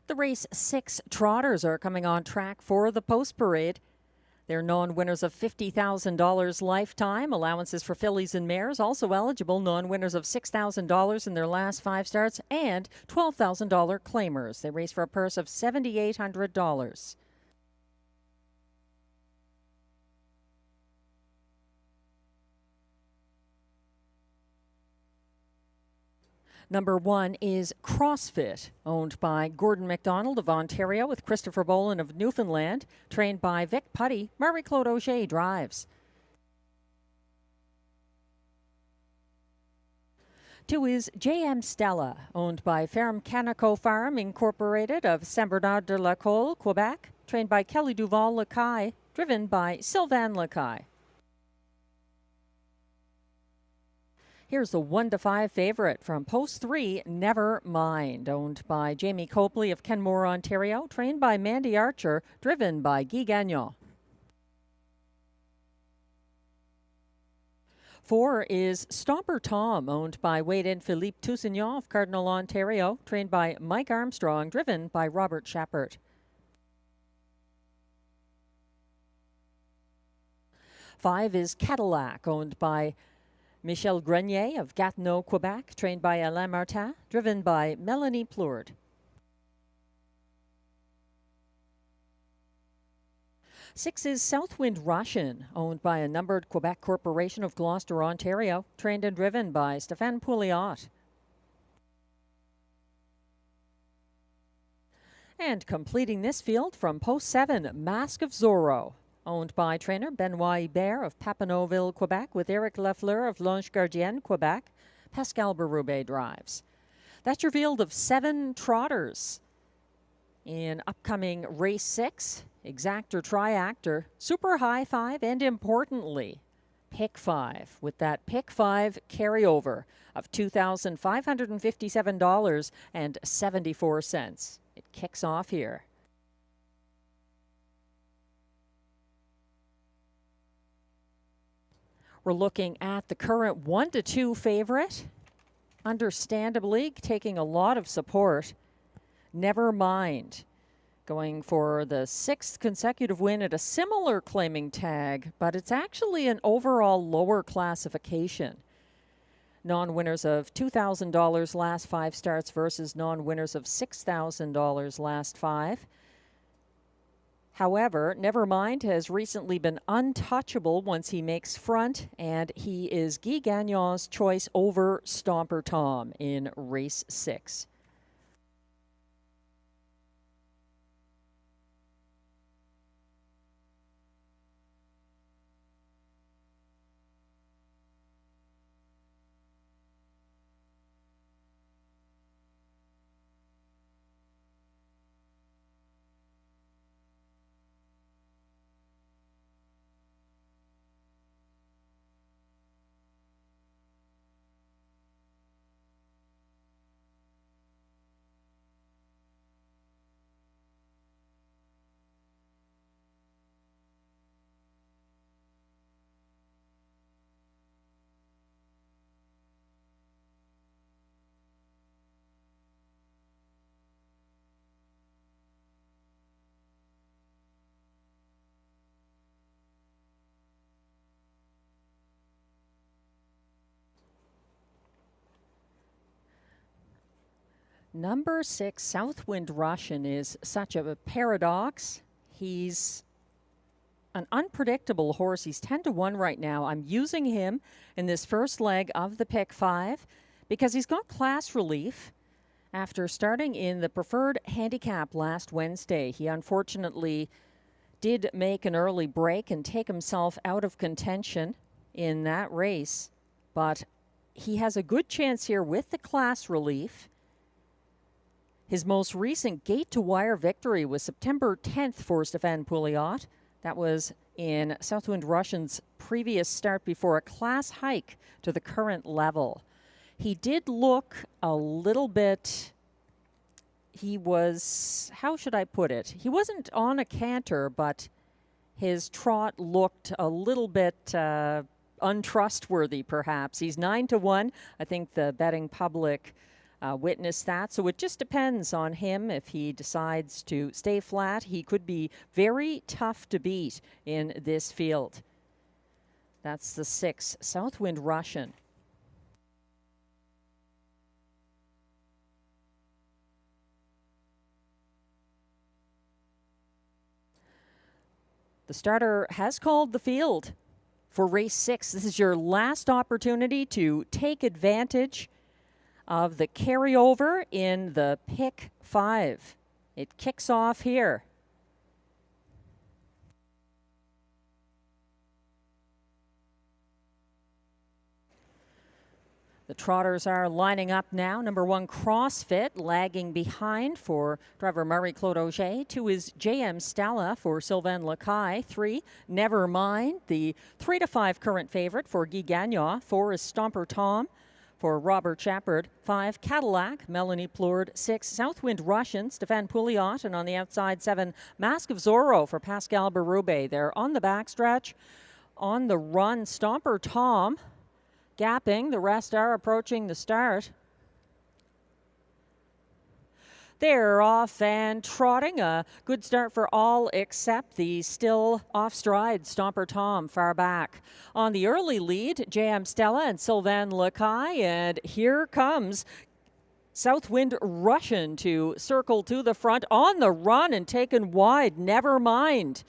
The race 6 trotters are coming on track for the post parade. They're non-winners of $50,000 lifetime. Allowances for fillies and mares also eligible. Non-winners of $6,000 in their last 5 starts and $12,000 claimers. They race for a purse of $7,800. Number 1 is CrossFit, owned by Gordon MacDonald of Ontario with Christopher Boland of Newfoundland, trained by Vic Putty. Marie-Claude Auger drives. 2 is JM Stella, owned by Ferme Canico Farm Incorporated of Saint-Bernard-de-la-Colle, Quebec, trained by Kelly Duval Lacaille, driven by Sylvain Lacaille. Here's the 1-5 favorite from post 3, Never Mind, owned by Jamie Copley of Kenmore, Ontario, trained by Mandy Archer, driven by Guy Gagnon. 4 is Stomper Tom, owned by Wade and Philippe Toussignon of Cardinal, Ontario, trained by Mike Armstrong, driven by Robert Shepard. 5 is Cadillac, owned by Michel Grenier of Gatineau, Quebec, trained by Alain Martin, driven by Melanie Plourde. 6 is Southwind Russian, owned by a numbered Quebec Corporation of Gloucester, Ontario, trained and driven by Stéphane Pouliot. And completing this field from post 7, Mask of Zorro, owned by trainer Benoit Hébert of Papineauville, Quebec, with Eric Lafleur of L'Ange Gardienne, Quebec. Pascal Berube drives. That's your field of 7 trotters in upcoming race 6, exact or triactor, super high 5, and importantly, pick 5, with that pick 5 carryover of $2,557.74. It kicks off here. We're looking at the current 1-2 favorite, understandably taking a lot of support. Never Mind, going for the 6th consecutive win at a similar claiming tag, but it's actually an overall lower classification. Non-winners of $2,000 last 5 starts versus non-winners of $6,000 last 5. However, Nevermind has recently been untouchable once he makes front, and he is Guy Gagnon's choice over Stomper Tom in race 6. Number 6, Southwind Russian, is such a paradox. He's an unpredictable horse. He's 10-1 right now. I'm using him in this first leg of the pick 5 because he's got class relief after starting in the preferred handicap last Wednesday. He unfortunately did make an early break and take himself out of contention in that race, but he has a good chance here with the class relief. His most recent gate-to-wire victory was September 10th for Stéphane Pouliot. That was in Southwind Russian's previous start before a class hike to the current level. He did look a little bit, he was, how should I put it? He wasn't on a canter, but his trot looked a little bit untrustworthy, perhaps. He's 9-1. I think the betting public witness that. So it just depends on him. If he decides to stay flat, he could be very tough to beat in this field. That's the 6, Southwind Russian. The starter has called the field for race 6. This is your last opportunity to take advantage of the carryover in the pick 5. It kicks off here. The trotters are lining up now. Number 1, CrossFit, lagging behind for driver Marie-Claude Auger. 2 is JM Stella for Sylvain Lacaille. 3, Nevermind, the 3 to 5 current favorite for Guy Gagnon. 4 is Stomper Tom for Robert Shepard. 5, Cadillac, Melanie Plourde. 6, Southwind Russian, Stéphane Pouliot. And on the outside, 7, Mask of Zorro for Pascal Berube. They're on the backstretch. On the run, Stomper Tom gapping. The rest are approaching the start. They're off and trotting. A good start for all except the still off stride Stomper Tom far back. On the early lead, JM Stella and Sylvain Lacaille. And here comes Southwind Russian to circle to the front on the run and taken wide. Nevermind.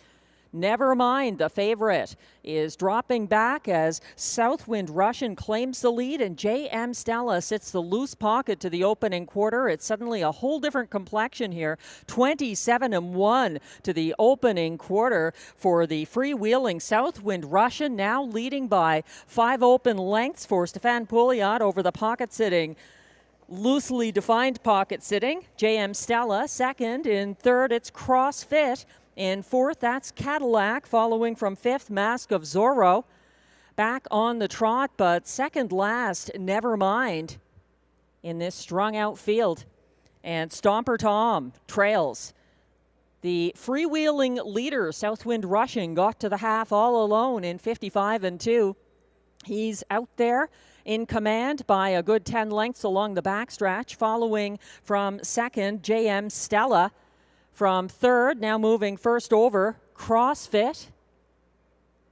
Nevermind, the favorite, is dropping back as Southwind Russian claims the lead, and JM Stella sits the loose pocket to the opening quarter. It's suddenly a whole different complexion here. 27-1 to the opening quarter for the freewheeling Southwind Russian, now leading by 5 open lengths for Stéphane Pouliot over the pocket sitting. Loosely defined pocket sitting. JM Stella second. In third, it's CrossFit. In fourth, that's Cadillac, following from fifth, Mask of Zorro. Back on the trot, but second last, Nevermind in this strung out field. And Stomper Tom trails. The freewheeling leader, Southwind Russian, got to the half all alone in 55-2. He's out there in command by a good 10 lengths along the backstretch, following from second, JM Stella. From third, now moving first over, CrossFit.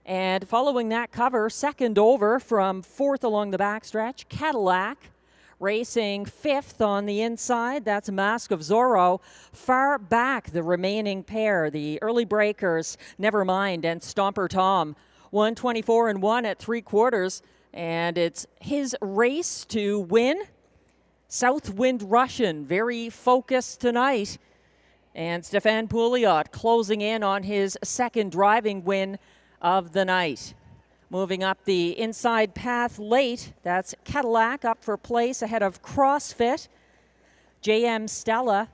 And following that cover, second over from fourth along the backstretch, Cadillac. Racing fifth on the inside, that's Mask of Zorro. Far back, the remaining pair, the early breakers, Nevermind and Stomper Tom. 124-1 at 3/4, and it's his race to win. Southwind Russian, very focused tonight. And Stéphane Pouliot closing in on his second driving win of the night. Moving up the inside path late, that's Cadillac up for place ahead of CrossFit, JM Stella,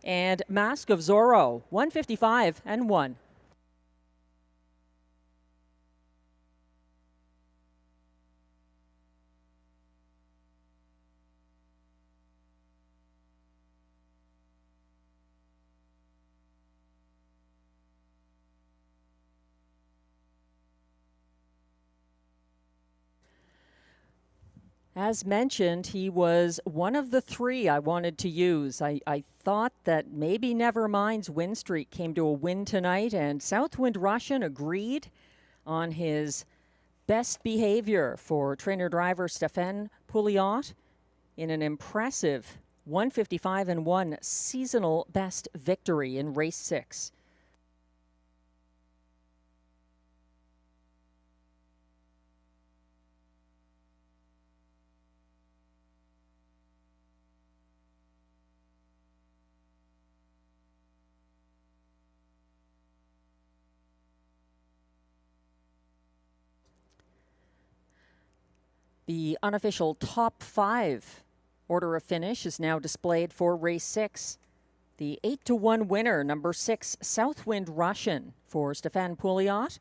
and Mask of Zorro, 155-1. As mentioned, he was one of the 3 I wanted to use. I thought that maybe Nevermind's win streak came to a win tonight, and Southwind Russian agreed on his best behavior for trainer-driver Stéphane Pouliot in an impressive 155-1 seasonal best victory in race 6. The unofficial top 5 order of finish is now displayed for race 6. The 8-1 winner, number 6, Southwind Russian for Stéphane Pouliot.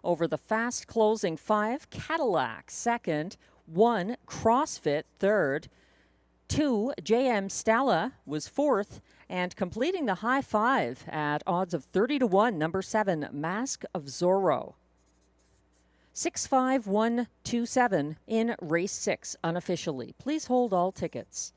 Over the fast closing 5, Cadillac second. 1, CrossFit third. 2, JM Stella was fourth. And completing the high 5 at odds of 30-1, number 7, Mask of Zorro. 65127 in race 6 unofficially. Please hold all tickets.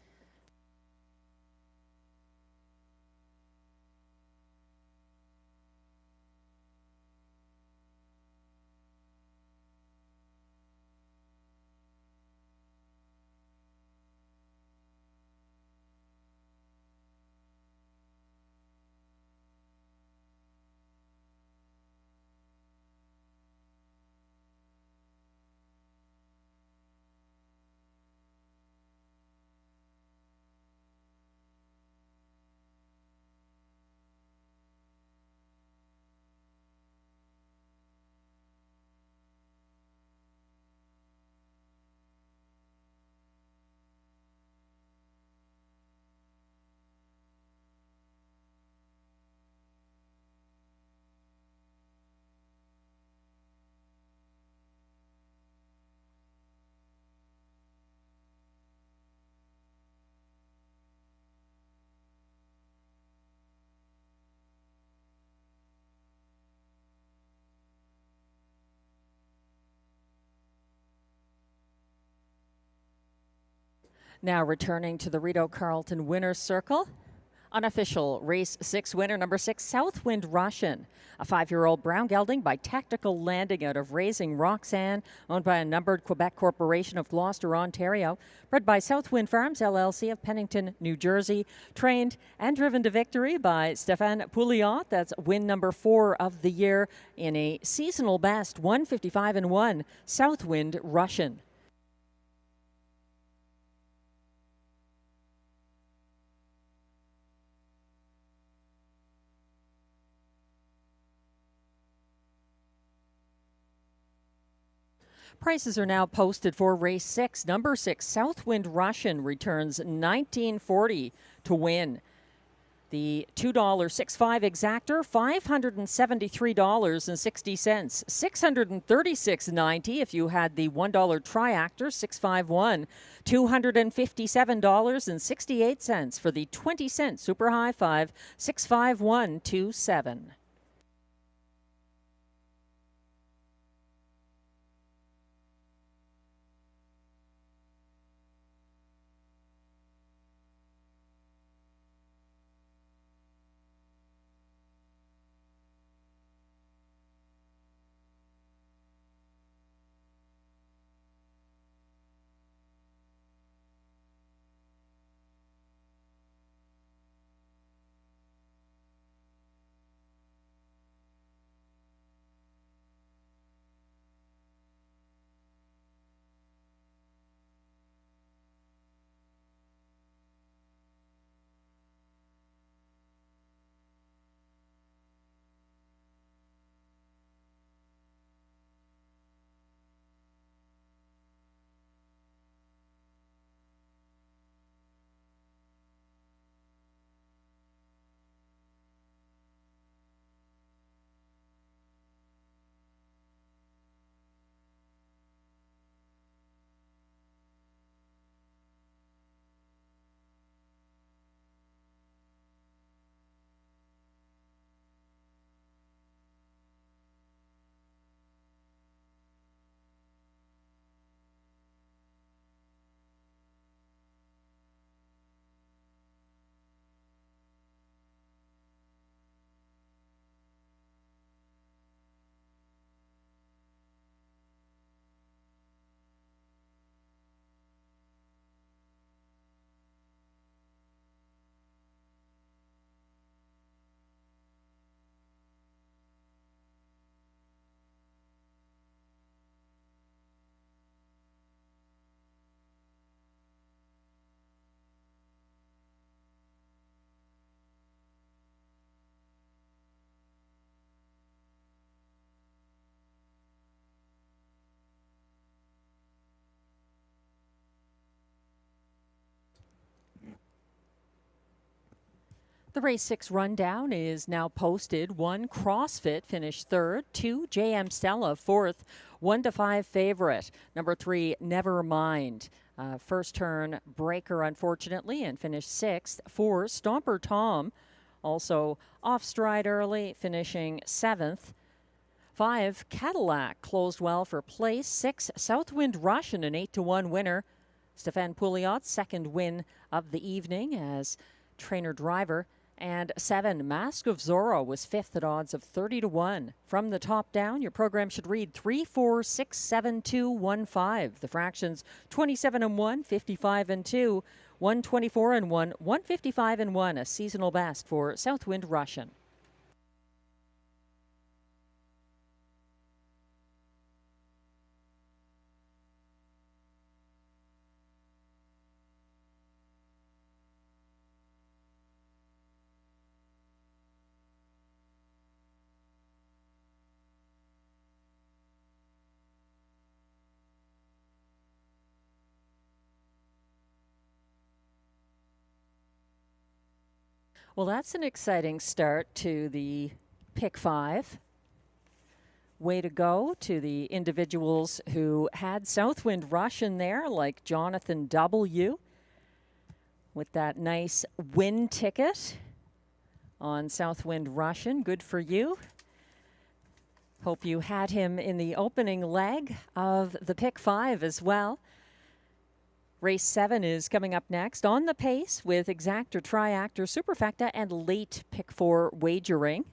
Now returning to the Rideau Carleton Winner's Circle. Unofficial Race 6 winner, number 6, Southwind Russian. A 5-year-old brown gelding by Tactical Landing out of Raising Roxanne, owned by a numbered Quebec Corporation of Gloucester, Ontario. Bred by Southwind Farms, LLC of Pennington, New Jersey. Trained and driven to victory by Stéphane Pouliot. That's win number 4 of the year in a seasonal best, 155-1, Southwind Russian. Prices are now posted for race 6. Number 6, Southwind Russian, returns $19.40 to win. The $2.65 exactor, $573.60. $636.90 if you had the $1 triactor, $651. $257.68 for the 20-cent super high five, $651.27. The race 6 rundown is now posted. 1, CrossFit finished 3rd. 2, JM Stella 4th. 1 to 5 favorite. Number 3, Nevermind. First turn breaker, unfortunately, and finished 6th. 4, Stomper Tom, also off stride early, finishing 7th. 5, Cadillac closed well for place. 6, Southwind Russian, an 8-1 winner. Stéphane Pouliot's second win of the evening as trainer driver. And 7, Mask of Zorro was 5th at odds of 30-1. From the top down, your program should read 3, 4, 6, 7, 2, 1, 5. The fractions 27-1, 55-2, 124-1, 155-1. A seasonal best for Southwind Russian. Well, that's an exciting start to the pick 5. Way to go to the individuals who had Southwind Russian there, like Jonathan W. with that nice win ticket on Southwind Russian. Good for you. Hope you had him in the opening leg of the pick 5 as well. Race 7 is coming up next on the pace with exactor, triactor, superfecta, and late pick 4 wagering.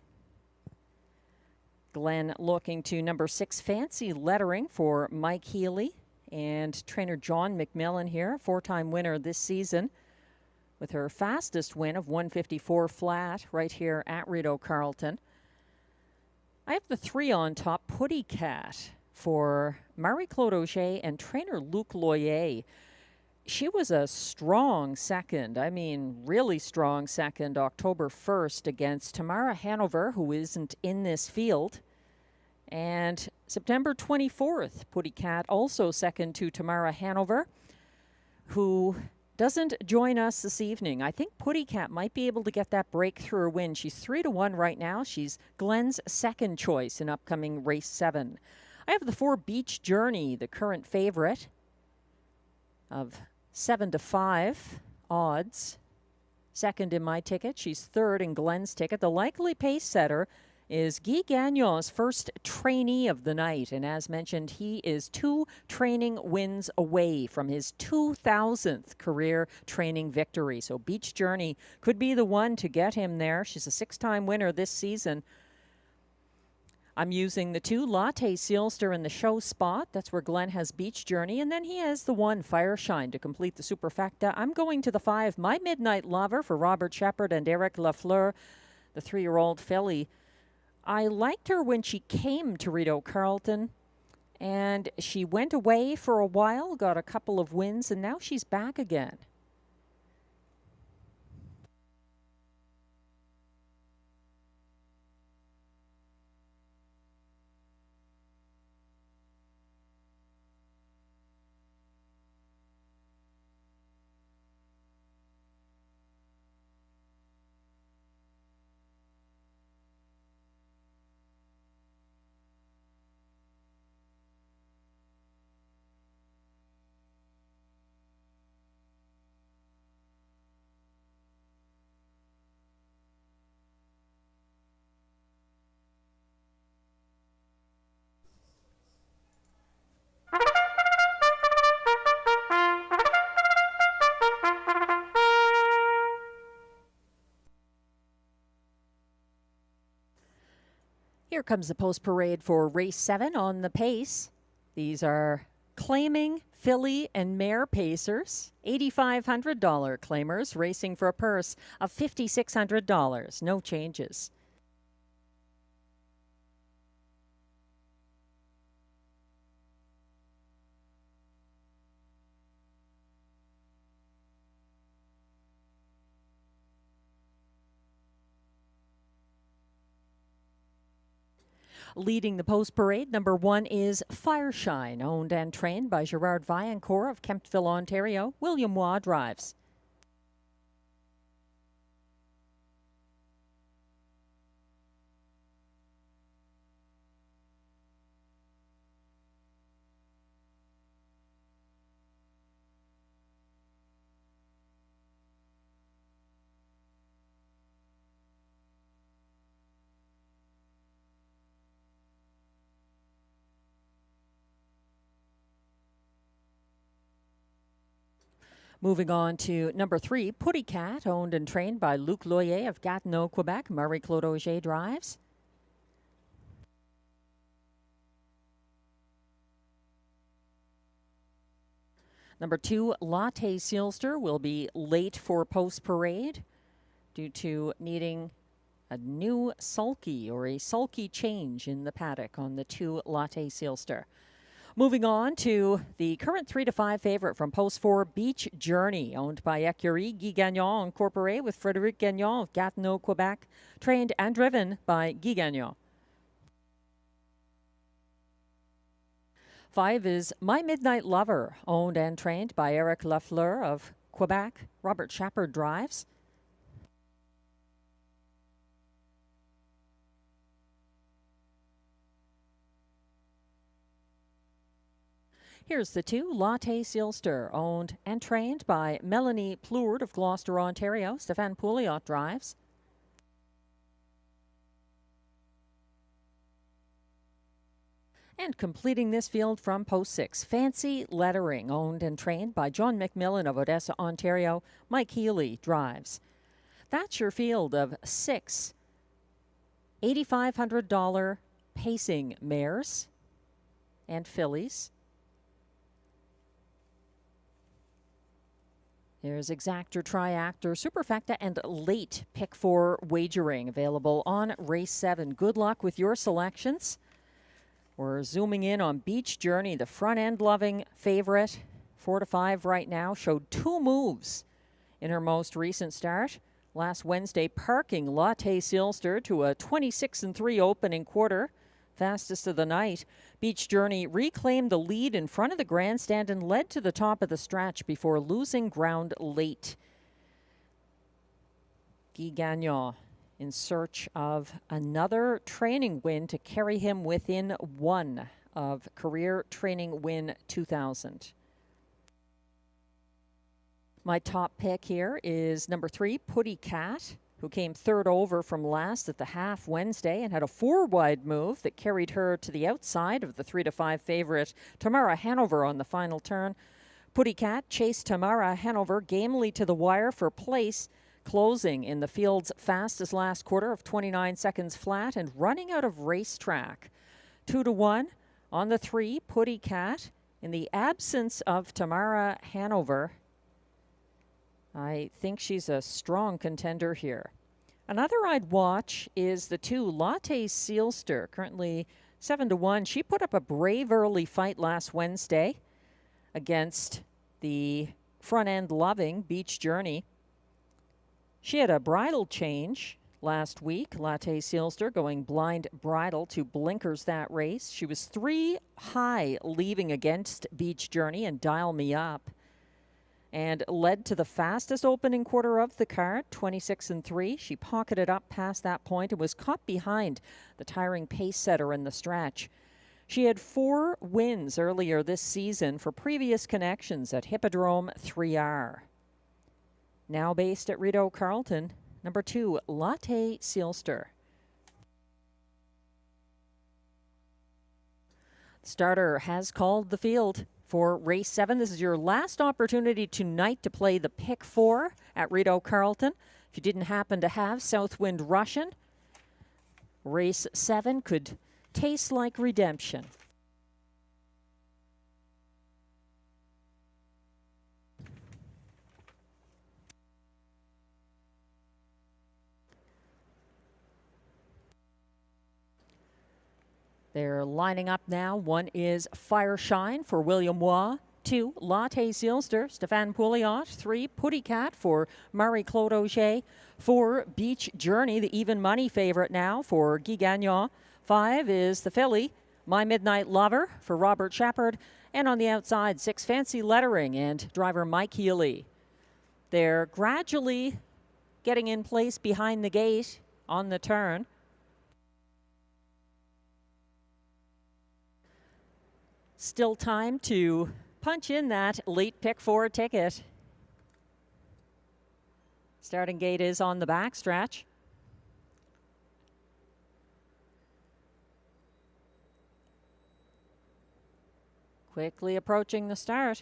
Glenn looking to number 6, Fancy Lettering for Mike Healy. And trainer John McMillan here, 4-time winner this season, with her fastest win of 154 flat right here at Rideau Carleton. I have the 3 on top, Putty Cat for Marie-Claude Auger and trainer Luc Loyer. She was a strong second, I mean really strong second, October 1st against Tamara Hanover, who isn't in this field. And September 24th, Putty Cat also second to Tamara Hanover, who doesn't join us this evening. I think Putty Cat might be able to get that breakthrough win. She's 3-1 right now. She's Glenn's second choice in upcoming race 7. I have the 4 Beach Journey, the current favorite of 7-5 odds. Second in my ticket. She's third in Glenn's ticket. The likely pace setter is Guy Gagnon's first trainee of the night. And as mentioned, he is 2 training wins away from his 2,000th career training victory. So Beach Journey could be the one to get him there. She's a 6-time winner this season. I'm using the 2 Latte Sealster in the show spot. That's where Glenn has Beach Journey. And then he has the 1 Fireshine to complete the superfecta. I'm going to the 5 My Midnight Lover for Robert Shepard and Eric Lafleur, the 3-year-old filly. I liked her when she came to Rideau Carleton, and she went away for a while, got a couple of wins, and now she's back again. Here comes the post parade for race 7 on the pace. These are claiming filly and mare pacers, $8,500 claimers racing for a purse of $5,600. No changes. Leading the post parade, number 1 is Fireshine, owned and trained by Gerard Vaillancourt of Kemptville, Ontario. William Waugh drives. Moving on to number 3, Putty Cat, owned and trained by Luc Loyer of Gatineau, Quebec. Marie-Claude Auger drives. Number 2, Latte Sealster, will be late for post parade due to needing a new sulky or a sulky change in the paddock on the 2 Latte Sealster. Moving on to the current 3-5 favorite from post 4, Beach Journey, owned by Écurie Guy Gagnon Incorporé with Frédéric Gagnon of Gatineau, Quebec, trained and driven by Guy Gagnon. 5 is My Midnight Lover, owned and trained by Eric Lafleur of Quebec. Robert Shepard drives. Here's the 2, Latte Sealster, owned and trained by Melanie Plourde of Gloucester, Ontario. Stéphane Pouliot drives. And completing this field from post 6, Fancy Lettering, owned and trained by John McMillan of Odessa, Ontario. Mike Healy drives. That's your field of 6 $8,500 pacing mares and fillies. There's Exactor, Triactor, Superfecta, and Late Pick 4 wagering available on race 7. Good luck with your selections. We're zooming in on Beach Journey, the front-end loving favorite. 4 to 5 right now. Showed 2 moves in her most recent start. Last Wednesday, parking Latte Sealster to a 26-3 opening quarter. Fastest of the night. Beach Journey reclaimed the lead in front of the grandstand and led to the top of the stretch before losing ground late. Guy Gagnon in search of another training win to carry him within 1 of career training win 2000. My top pick here is number 3, Putty Cat, who came 3rd over from last at the half Wednesday and had a 4-wide move that carried her to the outside of the 3 to 5 favorite Tamara Hanover on the final turn. Putty Cat chased Tamara Hanover gamely to the wire for place, closing in the field's fastest last quarter of 29 seconds flat and running out of racetrack. 2 to 1 on the 3, Putty Cat. In the absence of Tamara Hanover, I think she's a strong contender here. Another I'd watch is the 2, Latte Sealster, currently 7 to 1. She put up a brave early fight last Wednesday against the front-end loving Beach Journey. She had a bridle change last week. Latte Sealster going blind bridle to blinkers that race. She was 3 high leaving against Beach Journey and Dial Me Up, and led to the fastest opening quarter of the card, 26-3. She pocketed up past that point and was caught behind the tiring pace setter in the stretch. She had 4 wins earlier this season for previous connections at Hippodrome 3R. Now based at Rideau Carleton, number 2, Latte Sealster. The starter has called the field for race 7. This is your last opportunity tonight to play the pick 4 at Rideau Carleton. If you didn't happen to have Southwind Russian, race 7 could taste like redemption. They're lining up now. 1 is Fireshine for William Waugh. 2, Latte Sealster, Stéphane Pouliot. 3, Putty Cat for Marie-Claude Auger. 4, Beach Journey, the even money favorite now for Guy Gagnon. 5 is the filly, My Midnight Lover for Robert Shepherd. And on the outside, 6, Fancy Lettering and driver Mike Healy. They're gradually getting in place behind the gate on the turn. Still time to punch in that late pick 4 ticket. Starting gate is on the backstretch. Quickly approaching the start.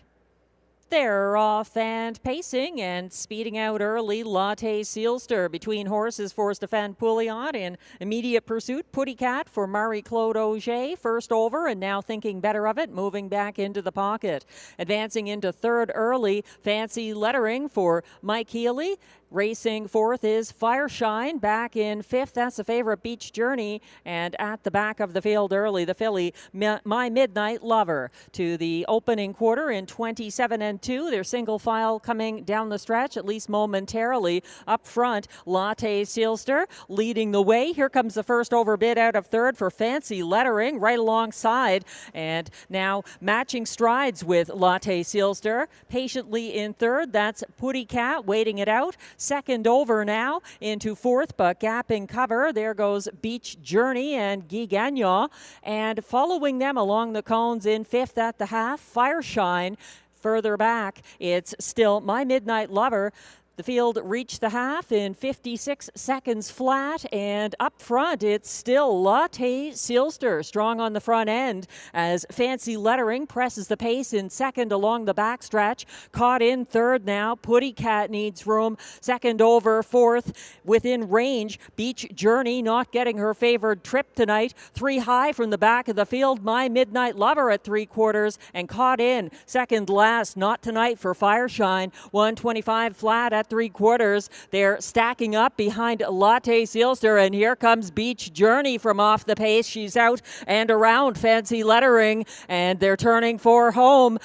They're off and pacing and speeding out early. Latte Sealster between horses for Stéphane Pouliot. In immediate pursuit, Putty Cat for Marie-Claude Auger. First over and now thinking better of it, moving back into the pocket. Advancing into 3rd early, Fancy Lettering for Mike Healy. Racing 4th is Fireshine. Back in 5th, that's the favorite Beach Journey. And at the back of the field early, the filly, My Midnight Lover. To the opening quarter in 27-2. Their single file coming down the stretch, at least momentarily. Up front, Latte Sealster leading the way. Here comes the first over bid out of 3rd for Fancy Lettering right alongside. And now matching strides with Latte Sealster. Patiently in 3rd, that's Putty Cat waiting it out. 2nd over now into 4th, but gapping cover. There goes Beach Journey and Guy Gagnon. And following them along the cones in 5th at the half, Fireshine. Further back, it's still My Midnight Lover. The field reached the half in 56 seconds flat, and up front it's still Lotte Seelster strong on the front end as Fancy Lettering presses the pace in second along the backstretch. Caught in third now, Putty Cat needs room. Second over, fourth within range. Beach Journey not getting her favored trip tonight. 3 high from the back of the field, My Midnight Lover at 3/4 and caught in second last, not tonight for Fireshine. 125 flat at 3/4. They're stacking up behind Lotte Seelster, and here comes Beach Journey from off the pace. She's out and around Fancy Lettering, and they're turning for home.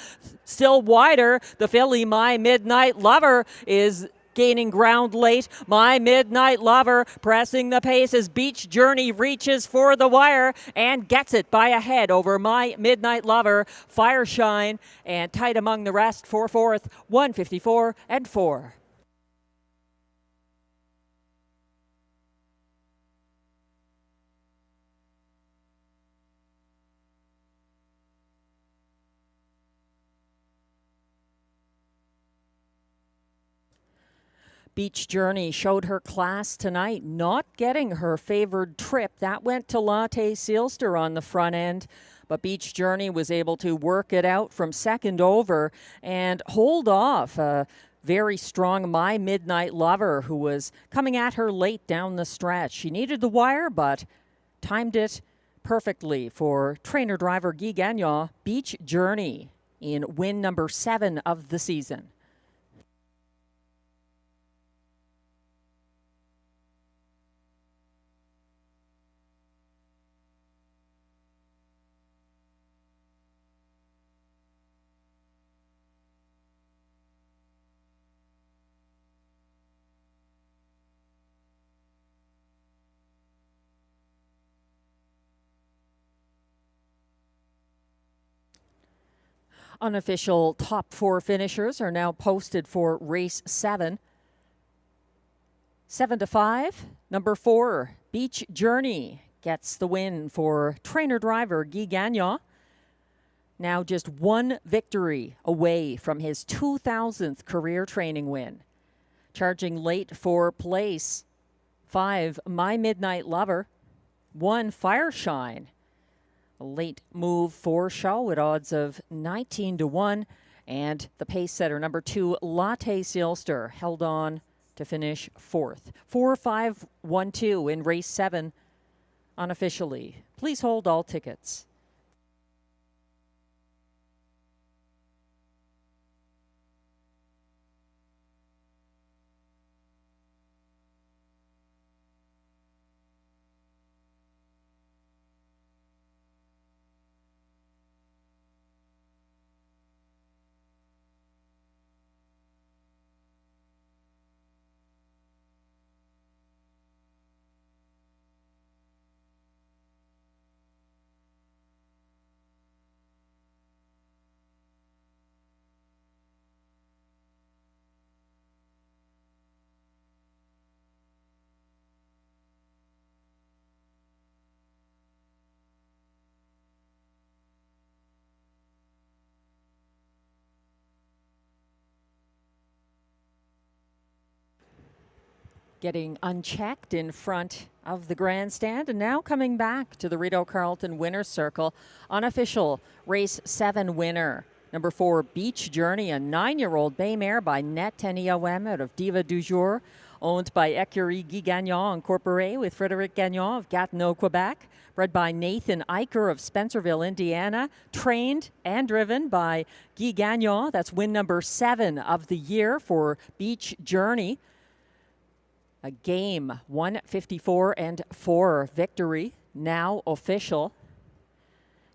Still wider, the filly My Midnight Lover is gaining ground late. My Midnight Lover pressing the pace as Beach Journey reaches for the wire and gets it by a head over My Midnight Lover. Fireshine and tight among the rest for fourth, 154 and 4. Beach Journey showed her class tonight, not getting her favored trip. That went to Lotte Seelster on the front end, but Beach Journey was able to work it out from second over and hold off a very strong My Midnight Lover who was coming at her late down the stretch. She needed the wire, but timed it perfectly for trainer-driver Guy Gagnon. Beach Journey in win number 7 of the season. Unofficial top 4 finishers are now posted for race 7. 7-5, number 4, Beach Journey gets the win for trainer-driver Guy Gagnon. Now just 1 victory away from his 2,000th career training win. Charging late for place, 5, My Midnight Lover, 1, Fireshine. A late move for show at odds of 19-1. And the pace setter, number 2, Lotte Seelster, held on to finish 4th. 4-5-1-2 in race 7 unofficially. Please hold all tickets. Getting unchecked in front of the grandstand, and now coming back to the Rideau Carleton winner's circle. Unofficial race 7 winner, number 4, Beach Journey, a 9-year-old bay mare by Net NEOM out of Diva du Jour, owned by Écurie Guy Gagnon Incorporé with Frédéric Gagnon of Gatineau, Quebec. Bred by Nathan Eicher of Spencerville, Indiana. Trained and driven by Guy Gagnon. That's win number 7 of the year for Beach Journey. A game 154 and 4 victory, now official.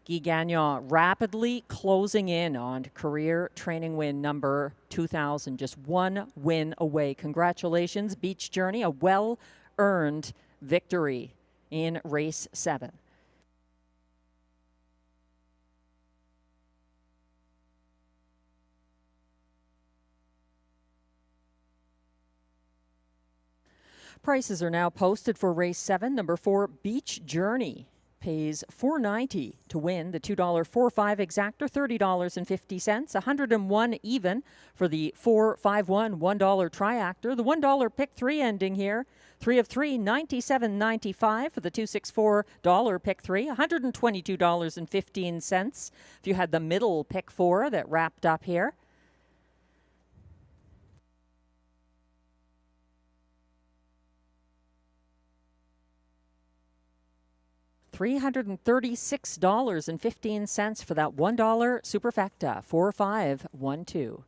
Guy Gagnon rapidly closing in on career training win number 2,000, just 1 win away. Congratulations, Beach Journey, a well-earned victory in race 7. Prices are now posted for race 7, number 4, Beach Journey, pays $4.90 to win the $2 4-5 exactor, $30.50, 101 even for the 4-5-1 $1 triactor. The $1 pick 3 ending here, 3 of 3, $97.95 for the $264 pick 3, $122.15 if you had the middle pick 4 that wrapped up here. $336.15 for that $1 superfecta, 4-5-1-2.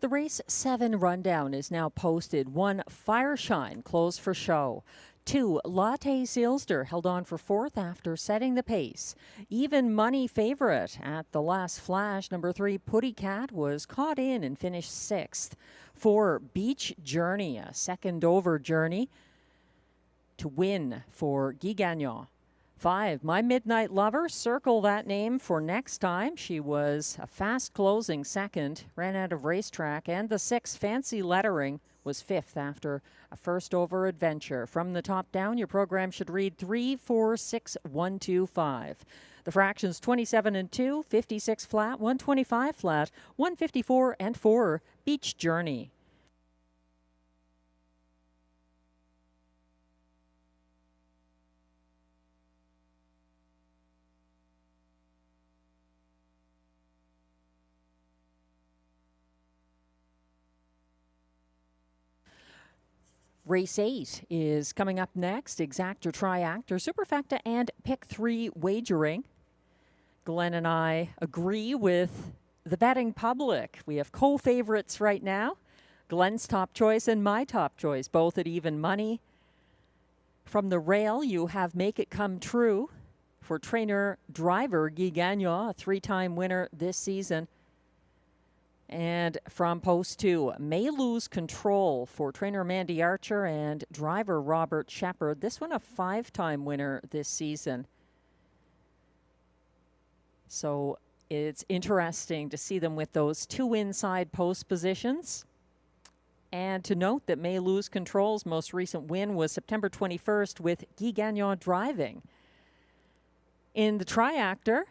The race 7 rundown is now posted. 1, Fireshine, closed for show. 2, Latte Sealster, held on for 4th after setting the pace. Even money favorite at the last flash. Number 3, Putty Cat, was caught in and finished 6th. 4, Beach Journey, a second over journey to win for Guy Gagnon. 5, My Midnight Lover, circle that name for next time. She was a fast closing second, ran out of racetrack. And the 6, Fancy Lettering, was 5th after a first over adventure. From the top down, your program should read 3, 4, 6, 1, 2, 5. The fractions 27 and 2, 56 flat, 125 flat, 154 and 4, Beach Journey. Race 8 is coming up next. Exactor, Triactor, Superfecta, and Pick 3 wagering. Glenn and I agree with the betting public. We have co-favorites right now. Glenn's top choice and my top choice, both at even money. From the rail, you have Make It Come True for trainer-driver Guy Gagnon, a 3-time winner this season. And from post 2, May Lose Control for trainer Mandy Archer and driver Robert Shepard. This one a 5-time winner this season. So it's interesting to see them with those 2 inside post positions. And to note that May Lose Control's most recent win was September 21st with Guy Gagnon driving. In the Triactor,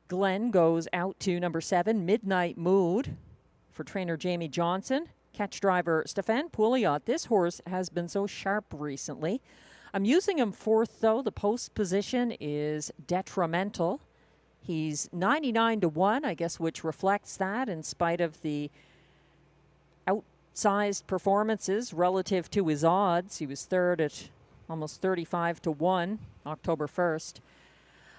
Glenn goes out to number 7, Midnight Mood, for trainer Jamie Johnson. Catch driver Stéphane Pouliot. This horse has been so sharp recently. I'm using him 4th, though. The post position is detrimental. He's 99 to 1, I guess, which reflects that in spite of the sized performances relative to his odds. He was third at almost 35 to 1, October 1st.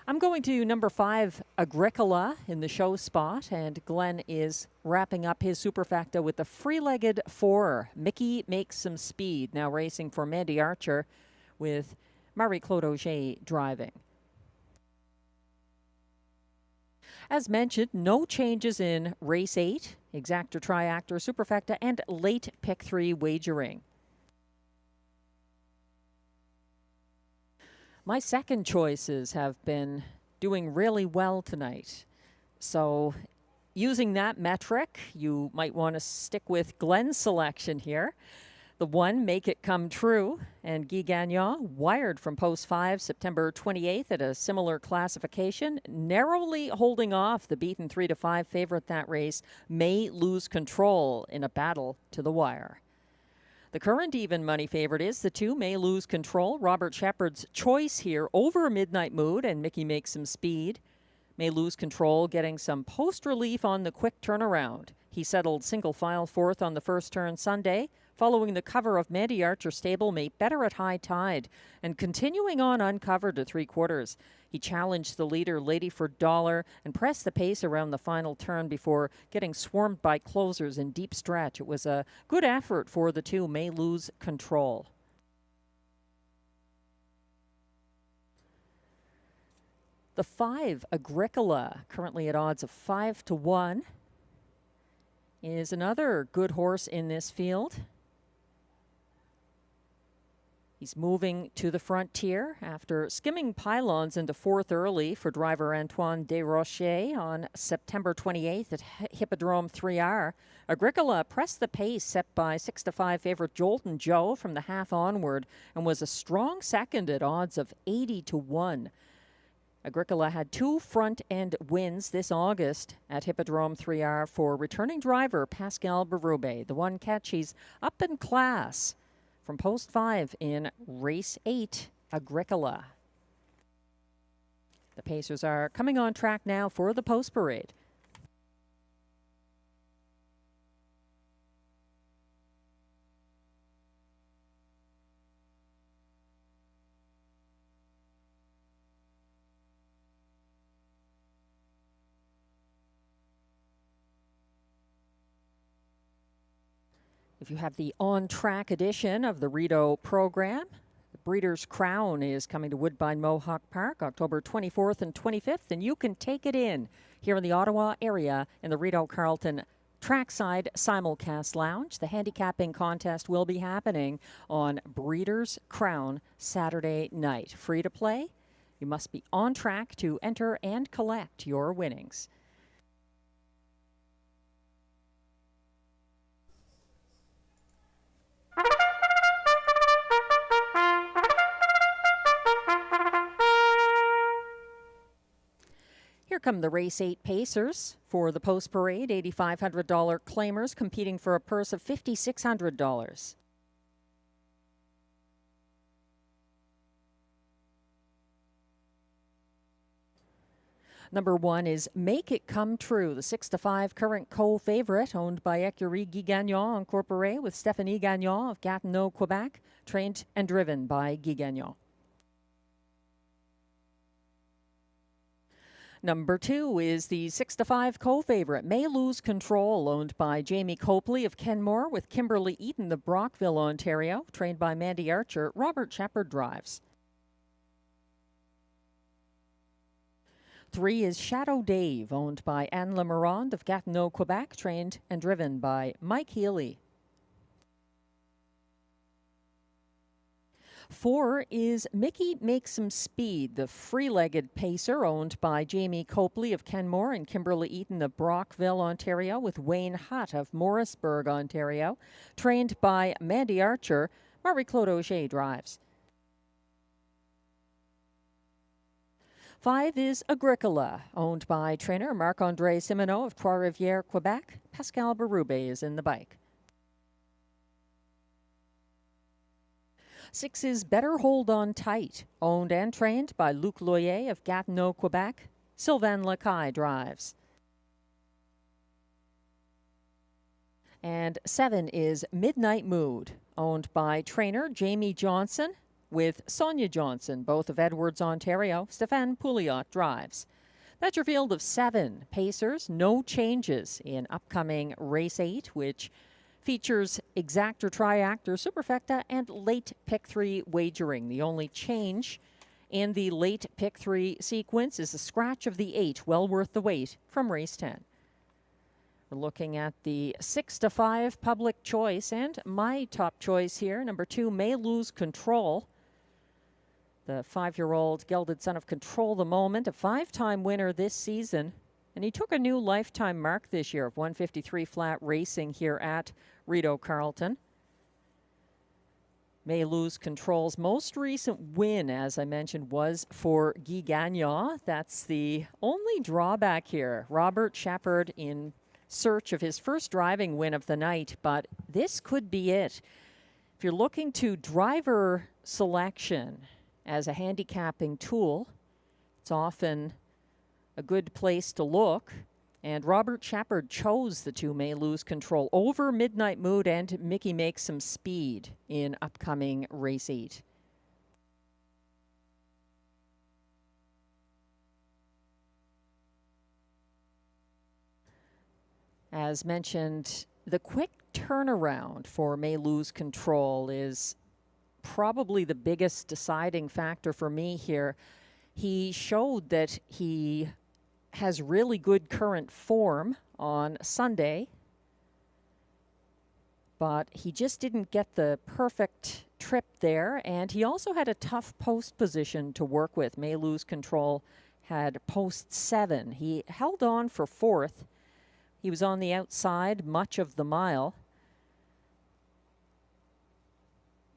I'm going to number 5, Agricola, in the show spot, and Glenn is wrapping up his superfecta with the free-legged 4, Mickey Makes Some Speed, now racing for Mandy Archer with Marie-Claude Auger driving. As mentioned, no changes in race 8, exactor, triactor, superfecta, and late pick 3 wagering. My second choices have been doing really well tonight. So using that metric, you might want to stick with Glenn's selection here. The 1, Make It Come True, and Guy Gagnon, wired from post 5, September 28th at a similar classification, narrowly holding off the beaten 3-5 favorite that race, May Lose Control, in a battle to the wire. The current even money favorite is the 2, May Lose Control. Robert Shepard's choice here over Midnight Mood and Mickey Makes Some Speed. May Lose Control getting some post relief on the quick turnaround. He settled single file 4th on the first turn Sunday, following the cover of Mandy Archer stablemate Better at High Tide, and continuing on uncovered to 3/4. He challenged the leader, Lady for Dollar, and pressed the pace around the final turn before getting swarmed by closers in deep stretch. It was a good effort for the 2, May Lose Control. The 5, Agricola, currently at odds of 5 to 1, is another good horse in this field. He's moving to the frontier after skimming pylons into 4th early for driver Antoine Desrochers on September 28th at Hippodrome 3R. Agricola pressed the pace set by 6-5 favorite Jolton Joe from the half onward and was a strong second at odds of 80 to 1. Agricola had 2 front-end wins this August at Hippodrome 3R for returning driver Pascal Berube. The 1 catch, he's up in class. From post 5 in race 8, Agricola. The Pacers are coming on track now for the post parade. If you have the on-track edition of the Rideau program, the Breeders' Crown is coming to Woodbine Mohawk Park October 24th and 25th, and you can take it in here in the Ottawa area in the Rideau Carleton Trackside Simulcast Lounge. The handicapping contest will be happening on Breeders' Crown Saturday night. Free to play. You must be on track to enter and collect your winnings. Here come the Race 8 Pacers for the post parade. $8,500 claimers competing for a purse of $5,600. Number 1 is Make It Come True, the 6-5 current co-favorite, owned by Écurie Guy Gagnon Incorporé with Stéphanie Gagnon of Gatineau, Quebec, trained and driven by Guy Gagnon. Number 2 is the 6-5 co-favorite, May Lose Control, owned by Jamie Copley of Kenmore with Kimberly Eaton of Brockville, Ontario, trained by Mandy Archer. Robert Shepard drives. 3 is Shadow Dave, owned by Anne Lemarand of Gatineau, Quebec, trained and driven by Mike Healy. 4 is Mickey Makes Some Speed, the free-legged pacer owned by Jamie Copley of Kenmore and Kimberly Eaton of Brockville, Ontario, with Wayne Hutt of Morrisburg, Ontario, trained by Mandy Archer. Marie-Claude Auger drives. 5 is Agricola, owned by trainer Marc-André Simoneau of Trois-Rivières, Quebec. Pascal Berube is in the bike. 6 is Better Hold On Tight, owned and trained by Luc Loyer of Gatineau, Quebec. Sylvain Lacaille drives. And 7 is Midnight Mood, owned by trainer Jamie Johnson with Sonia Johnson, both of Edwards, Ontario. Stéphane Pouliot drives. That's your field of 7 pacers. No changes in upcoming race 8, which features exactor, triactor, superfecta, and late pick 3 wagering. The only change in the late pick 3 sequence is a scratch of the 8, well worth the wait, from race 10. We're looking at the 6 to 5 public choice, and my top choice here, number 2, May Lose Control. The 5-year-old gelded son of Control the Moment, a 5-time winner this season. And he took a new lifetime mark this year of 153 flat racing here at Rideau Carleton. May Lose Control's most recent win, as I mentioned, was for Guy Gagnon. That's the only drawback here. Robert Shepard in search of his first driving win of the night, but this could be it. If you're looking to driver selection as a handicapping tool, it's often a good place to look. And Robert Shepard chose the 2 May Lose Control over Midnight Mood and Mickey Makes Some Speed in upcoming race 8. As mentioned, the quick turnaround for May Lose Control is probably the biggest deciding factor for me here. He showed that he has really good current form on Sunday, but he just didn't get the perfect trip there, and he also had a tough post position to work with. May Lose Control had post 7. He held on for 4th. He was on the outside much of the mile.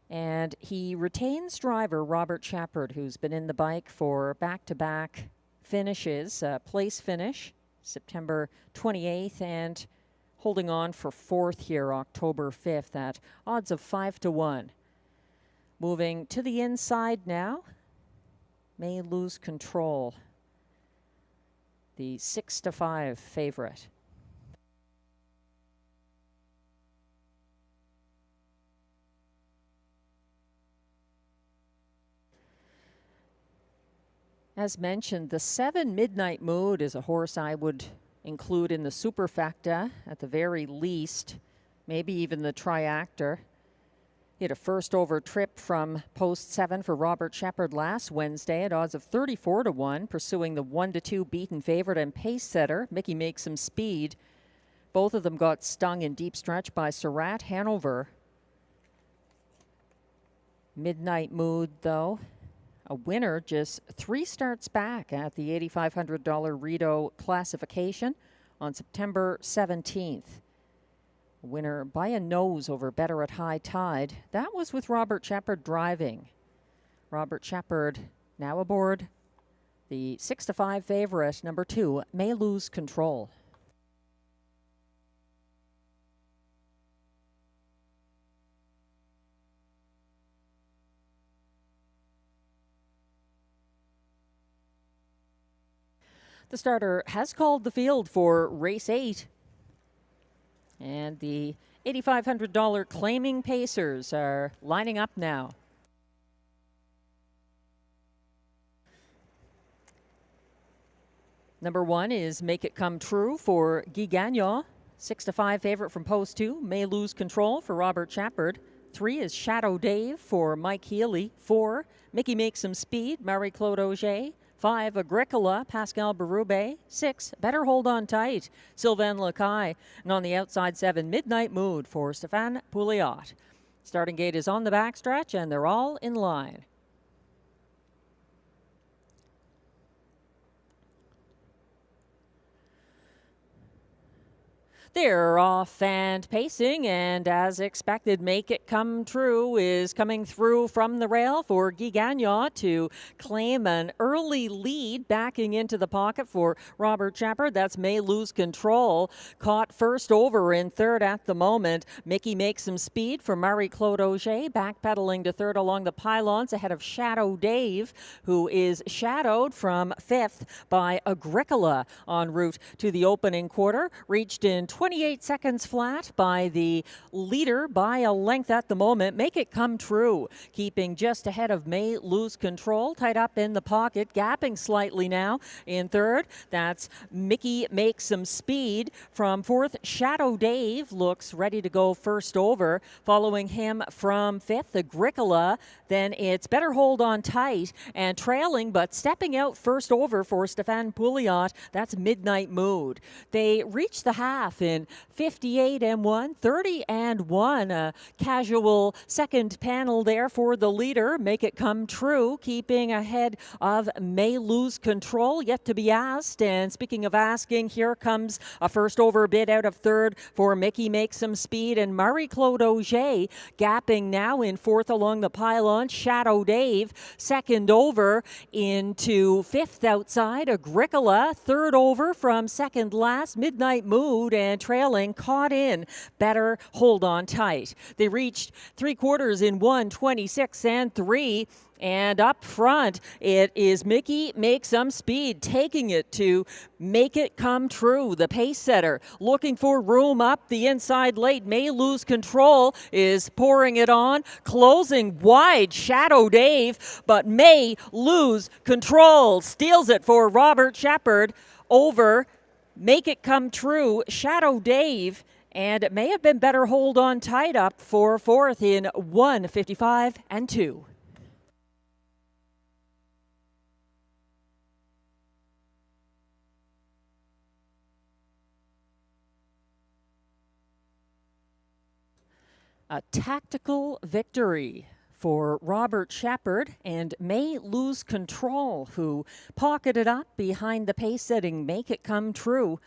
And he retains driver Robert Shepard, who's been in the bike for back-to-back finishes. Place finish, September 28th, and holding on for 4th here, October 5th, at odds of 5 to 1. Moving to the inside now, May Lose Control, the 6 to 5 favorite. As mentioned, the 7 Midnight Mood is a horse I would include in the superfecta at the very least, maybe even the triactor. He had a first over trip from post 7 for Robert Shepard last Wednesday at odds of 34 to 1, pursuing the 1 to 2 beaten favorite and pace setter, Mickey Makes Some Speed. Both of them got stung in deep stretch by Surratt Hanover. Midnight Mood, though, a winner just 3 starts back at the $8,500 Rideau classification on September 17th. A winner by a nose over Better at High Tide. That was with Robert Shepard driving. Robert Shepard now aboard the 6 to 5 favorite, number 2, May Lose Control. The starter has called the field for race 8. And the $8,500 claiming pacers are lining up now. Number 1 is Make It Come True for Guy Gagnon. 6 to 5 favorite from post 2. May Lose Control for Robert Shepard. 3 is Shadow Dave for Mike Healy. 4, Mickey Makes Some Speed, Marie-Claude Auger. 5, Agricola, Pascal Berube. 6, Better Hold On Tight, Sylvain Lacaille. And on the outside, 7, Midnight Mood for Stéphane Pouliot. Starting gate is on the backstretch, and they're all in line. They're off and pacing, and as expected, Make It Come True is coming through from the rail for Guy Gagnon to claim an early lead, backing into the pocket for Robert Shepard. That's May Lose Control, caught first over in 3rd at the moment. Mickey Makes Some Speed for Marie-Claude Auger, backpedaling to 3rd along the pylons ahead of Shadow Dave, who is shadowed from 5th by Agricola en route to the opening quarter. Reached in 28 seconds flat by the leader by a length at the moment. Make It Come True, keeping just ahead of May Lose Control, tied up in the pocket, gapping slightly now in third. That's Mickey Make Some Speed. From fourth, Shadow Dave looks ready to go first over. Following him from fifth, Agricola. Then it's Better Hold On Tight, and trailing but stepping out first over for Stefan Pouliot. That's Midnight Mood. They reached the half in 58 and 1, 30 and 1. A casual second panel there for the leader. Make It Come True, keeping ahead of May Lose Control, yet to be asked. And speaking of asking, here comes a first over bid out of third for Mickey Make Some Speed, and Marie-Claude Auger gapping now in fourth along the pylon. Shadow Dave second over into fifth outside. Agricola third over from second last. Midnight Mood, and trailing, caught in Better Hold On Tight. They reached three quarters in 1:26 and 3. And up front, it is Mickey Make Some Speed, taking it to Make It Come True. The pace setter looking for room up the inside late. May Lose Control is pouring it on, closing wide. Shadow Dave, but May Lose Control steals it for Robert Shepard over Make It Come True. Shadow Dave, and it may have been Better Hold On Tight up for fourth in 1:55 and 2. A tactical victory for Robert Shepard and May Lose Control, who pocketed up behind the pace-setting Make It Come True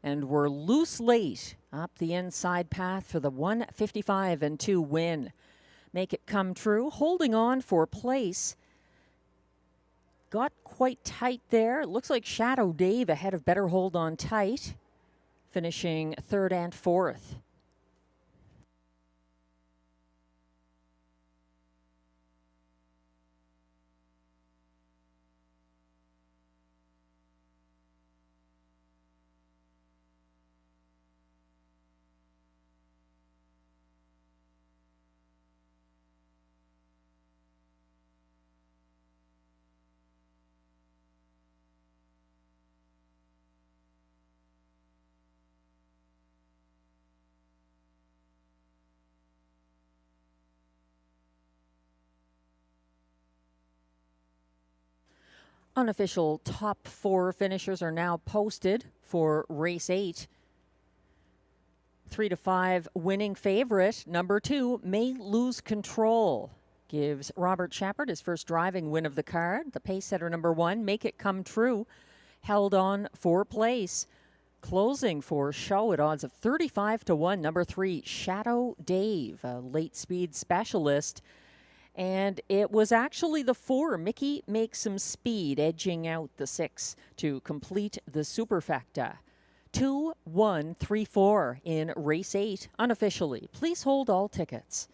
and were loose late up the inside path for the 1:55 and 2 win. Make It Come True holding on for place. Got quite tight there. It looks like Shadow Dave ahead of Better Hold On Tight, finishing third and fourth. Unofficial top four finishers are now posted for race 8. 3 to 5 winning favorite. Number 2, May Lose Control, gives Robert Shepard his first driving win of the card. The pace setter number 1, Make It Come True, held on for place. Closing for show at odds of 35 to 1. Number 3, Shadow Dave, a late speed specialist. And it was actually the 4, Mickey Make Some Speed, edging out the 6 to complete the superfecta. 2, 1, 3, 4 in race 8 unofficially. Please hold all tickets.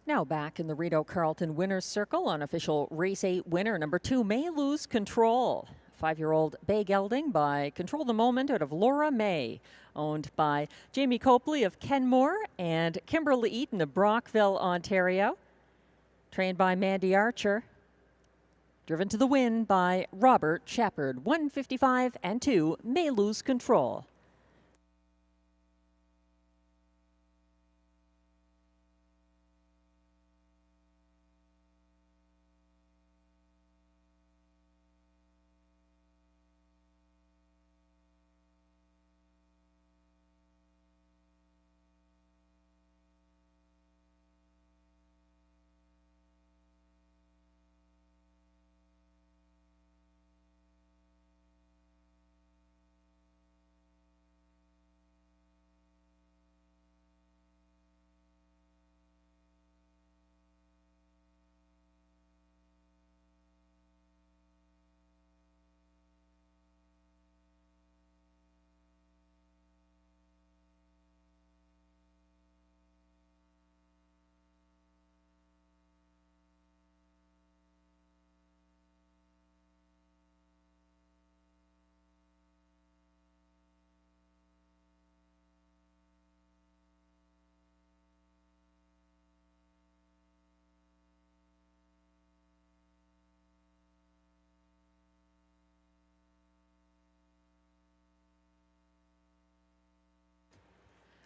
Now back in the Rideau Carleton Winners Circle, unofficial race 8 winner, number 2, May Lose Control. 5-year-old Bay Gelding by Control the Moment out of Laura May, owned by Jamie Copley of Kenmore and Kimberly Eaton of Brockville, Ontario. Trained by Mandy Archer. Driven to the win by Robert Shepard. 1:55 and 2, May Lose Control.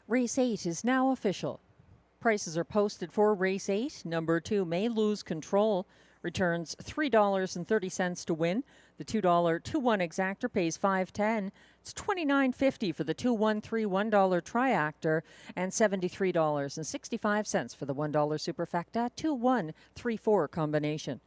Race 8 is now official. Prices are posted for Race 8. Number 2, May Lose Control, returns $3.30 to win. The $2 2-1 exactor pays $5.10. It's $29.50 for the 2-1-3 $1 triactor and $73.65 for the $1 superfecta 2-1-3-4 combination.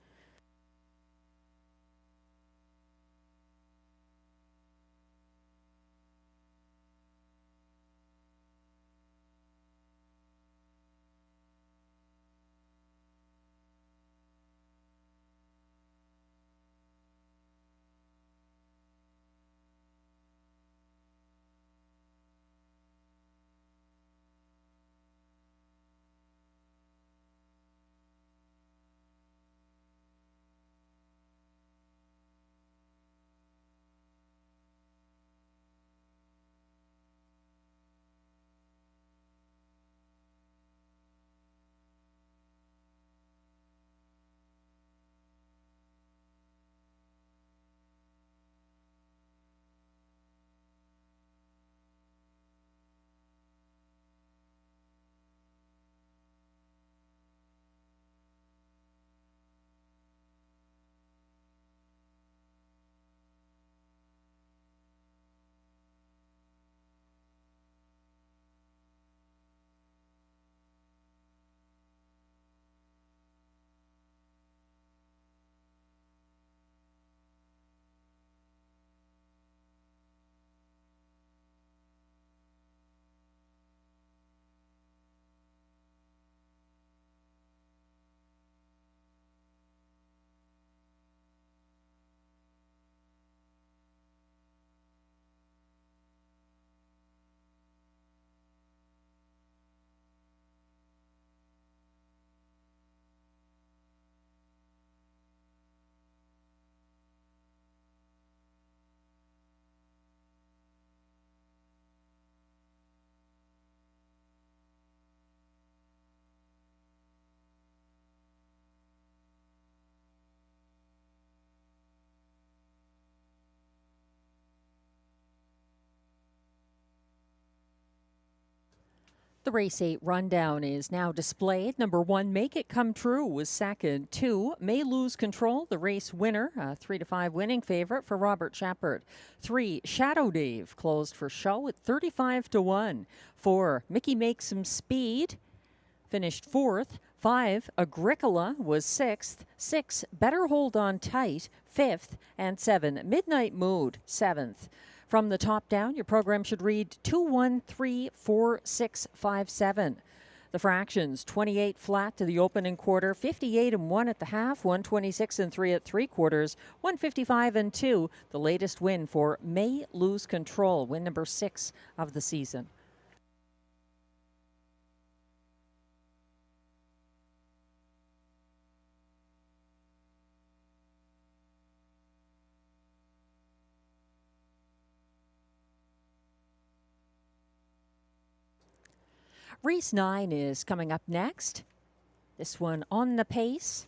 The Race 8 rundown is now displayed. Number 1, Make It Come True was second. 2, May Lose Control, the race winner, a 3-5 winning favorite for Robert Shepard. 3, Shadow Dave closed for show at 35-1. 4, Mickey Makes Some Speed finished 4th. 5, Agricola was 6th. 6, Better Hold On Tight, 5th. And 7, Midnight Mood, 7th. From the top down, your program should read 2-1-3-4-6-5-7. The fractions, 28 flat to the opening quarter, 58-1 at the half, 126-3 at 3/4, 155-2. The latest win for May Lose Control, win number 6 of the season. Race 9 is coming up next. This one on the pace,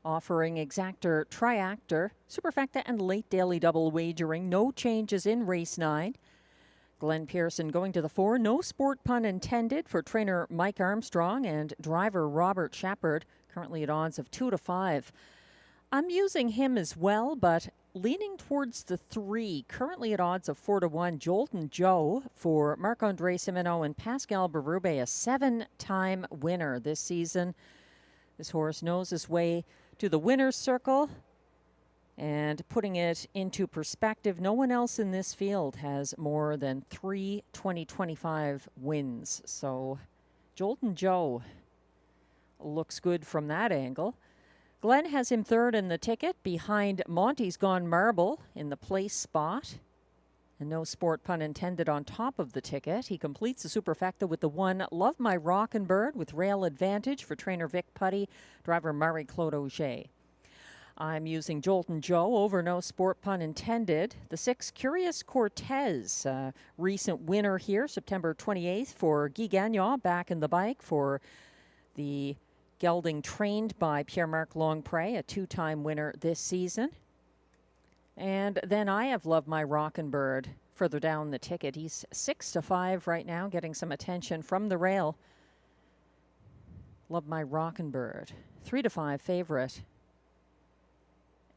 offering exactor, triactor, superfecta, and late daily double wagering. No changes in Race 9. Glenn Pearson going to the 4. No sport pun intended for trainer Mike Armstrong and driver Robert Shepard, currently at odds of 2-5. I'm using him as well, but leaning towards the 3, currently at odds of 4-1, Jolton Joe for Marc-Andre Simino and Pascal Berube, a 7-time winner this season. This horse knows his way to the winner's circle. And putting it into perspective, no one else in this field has more than 3 2025 wins. So Jolton Joe looks good from that angle. Glenn has him 3rd in the ticket, behind Monty's Gone Marble in the place spot. And no sport pun intended on top of the ticket. He completes the superfecta with the 1, Love My Rockin' Bird, with rail advantage for trainer Vic Putty, driver Marie-Claude Auger. I'm using Jolton Joe over no sport pun intended. The 6, Curious Cortez, recent winner here, September 28th for Guy Gagnon, back in the bike for the gelding trained by Pierre-Marc Longpré, a 2-time winner this season. And then I have Love My Rockin' Bird further down the ticket. He's 6-5 right now, getting some attention from the rail. Love My Rockin' Bird, 3-5 favorite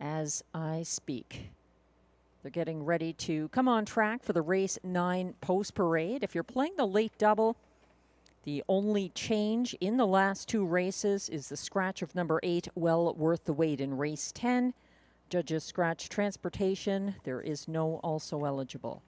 as I speak. They're getting ready to come on track for the race 9 post parade. If you're playing the late double, the only change in the last 2 races is the scratch of number 8, Well Worth the Wait in race 10. Judges scratch transportation. There is no also eligible.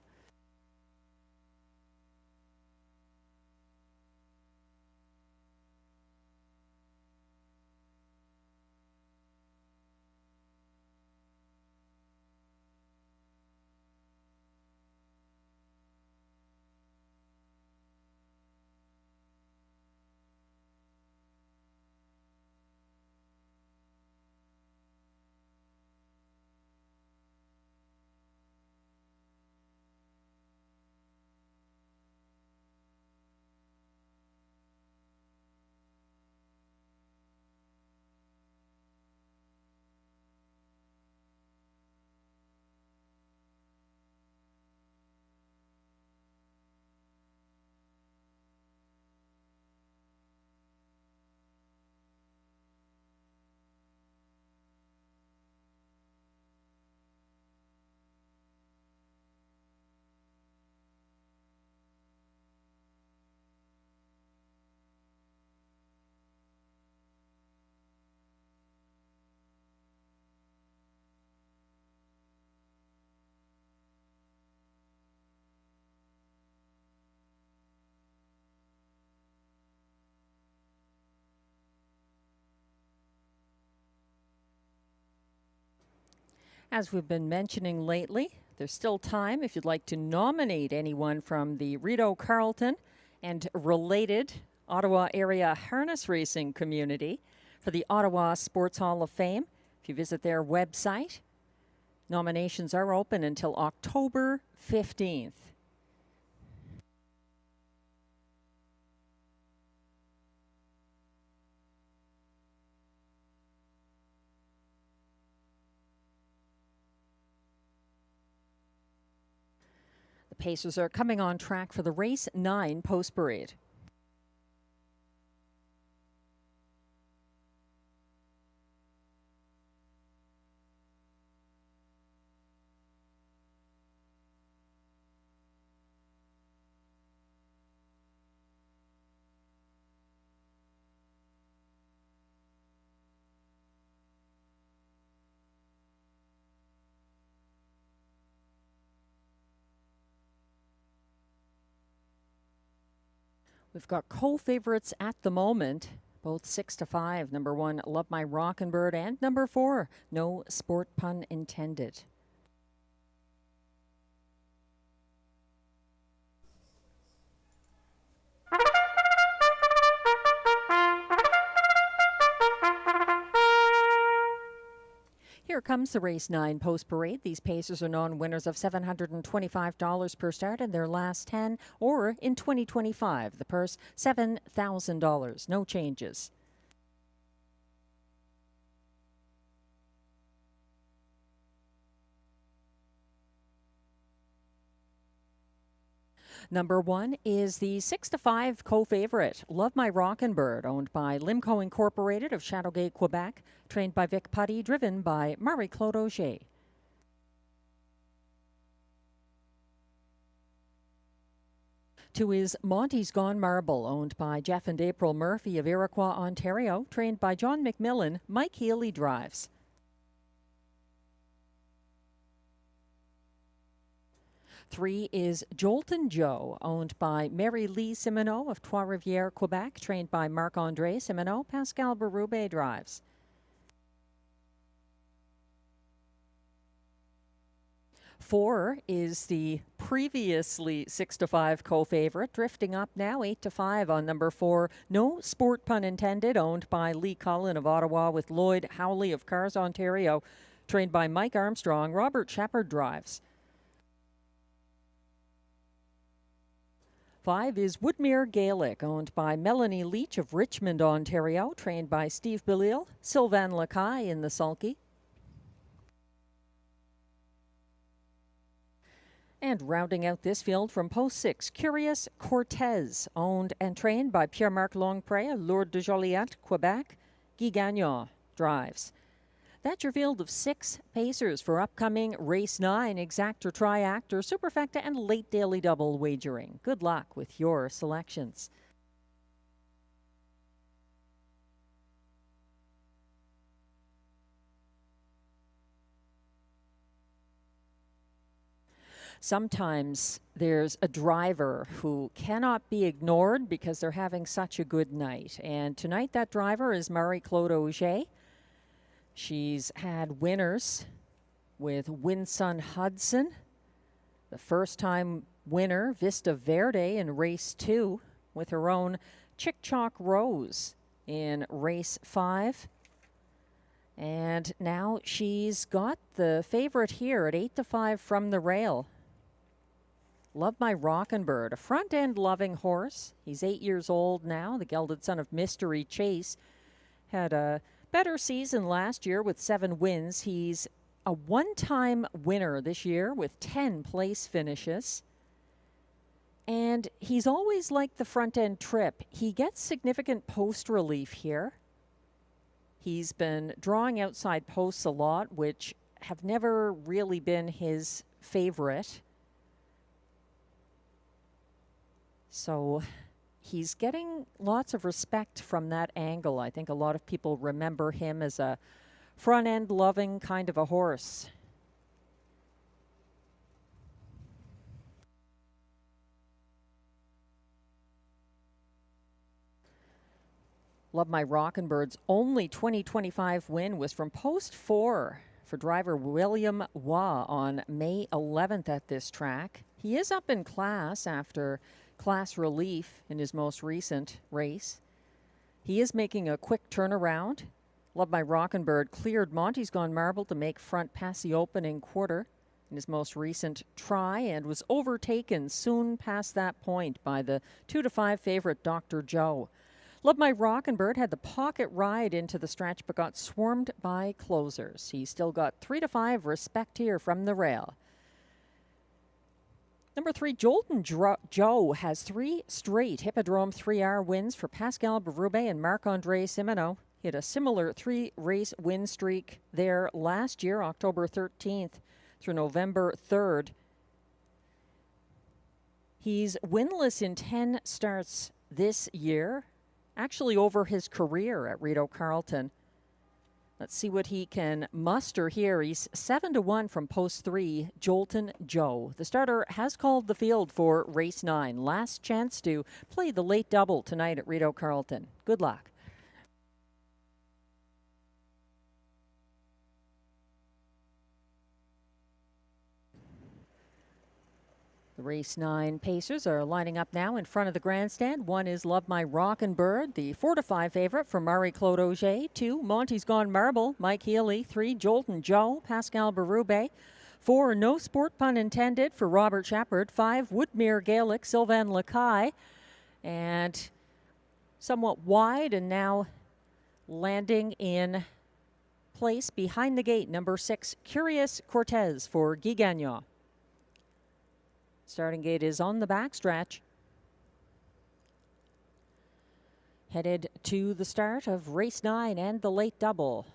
As we've been mentioning lately, there's still time if you'd like to nominate anyone from the Rideau Carleton and related Ottawa area harness racing community for the Ottawa Sports Hall of Fame. If you visit their website, nominations are open until October 15th. Pacers are coming on track for the race 9 post parade. We've got co-favorites at the moment, both 6-5. Number 1, Love My Rockin' Bird, and number 4, No Sport Pun Intended. Here comes the race 9 post parade. These pacers are known winners of $725 per start in their last 10, or in 2025, the purse $7,000. No changes. Number 1 is the 6-5 co-favorite, Love My Rockin' Bird, owned by Limco Incorporated of Châteauguay, Quebec, trained by Vic Putty, driven by Marie-Claude Auger. Two is Monty's Gone Marble, owned by Jeff and April Murphy of Iroquois, Ontario, trained by John McMillan. Mike Healy drives. 3 is Jolton Joe, owned by Mary Lee Simoneau of Trois-Rivières, Quebec, trained by Marc-André Simoneau. Pascal Berube drives. 4 is the previously 6-5 co-favorite, drifting up now 8-5 on number 4, No Sport Pun Intended, owned by Lee Cullen of Ottawa with Lloyd Howley of Cars, Ontario, trained by Mike Armstrong. Robert Shepard drives. 5 is Woodmere Gaelic, owned by Melanie Leach of Richmond, Ontario, trained by Steve Belil. Sylvain Lacaille in the sulky. And rounding out this field from post 6, Curious Cortez, owned and trained by Pierre-Marc Longpré of Lourdes de Joliette, Quebec. Guy Gagnon drives. That's your field of 6 pacers for upcoming Race 9, Exactor, Triactor, Superfecta, and Late Daily Double wagering. Good luck with your selections. Sometimes there's a driver who cannot be ignored because they're having such a good night. And tonight that driver is Marie-Claude Auger. She's had winners with Winsun Hudson, the first-time winner, Vista Verde, in race 2, with her own Chick Chalk Rose in race 5. And now she's got the favorite here at 8-5 from the rail. Love My Rockin' Bird, a front-end loving horse. He's 8 years old now, the gelded son of Mystery Chase. Had a better season last year with 7 wins. He's a one-time winner this year with 10 place finishes. And he's always liked the front-end trip. He gets significant post relief here. He's been drawing outside posts a lot, which have never really been his favorite. So he's getting lots of respect from that angle. I think a lot of people remember him as a front-end loving kind of a horse. Love My Rockin' Bird's only 2025 win was from post 4 for driver William Waugh on May 11th at this track. He is up in class after class relief in his most recent race. He is making a quick turnaround. Love My Rockin' Bird cleared Monty's Gone Marble to make front past the opening quarter in his most recent try and was overtaken soon past that point by the 2-5 favorite Dr. Joe. Love My Rockin' Bird had the pocket ride into the stretch but got swarmed by closers. He still got 3-5 respect here from the rail. Number 3, Jolton Joe has 3 straight Hippodrome 3R wins for Pascal Berube and Marc-Andre Simoneau. He had a similar 3-race win streak there last year, October 13th through November 3rd. He's winless in 10 starts this year, actually over his career at Rideau Carleton. Let's see what he can muster here. He's 7-1 from post 3, Jolton Joe. The starter has called the field for race 9. Last chance to play the late double tonight at Rideau Carleton. Good luck. The race 9 pacers are lining up now in front of the grandstand. 1 is Love My Rockin' Bird, the 4-5 favorite from Marie-Claude Auger. 2, Monty's Gone Marble, Mike Healy. 3, Jolton Joe, Pascal Berube. 4, No Sport Pun Intended for Robert Shepard. 5, Woodmere Gaelic, Sylvain Lacaille. And somewhat wide and now landing in place behind the gate. Number 6, Curious Cortez for Guy Gagnon. Starting gate is on the backstretch. Headed to the start of race 9 and the late double.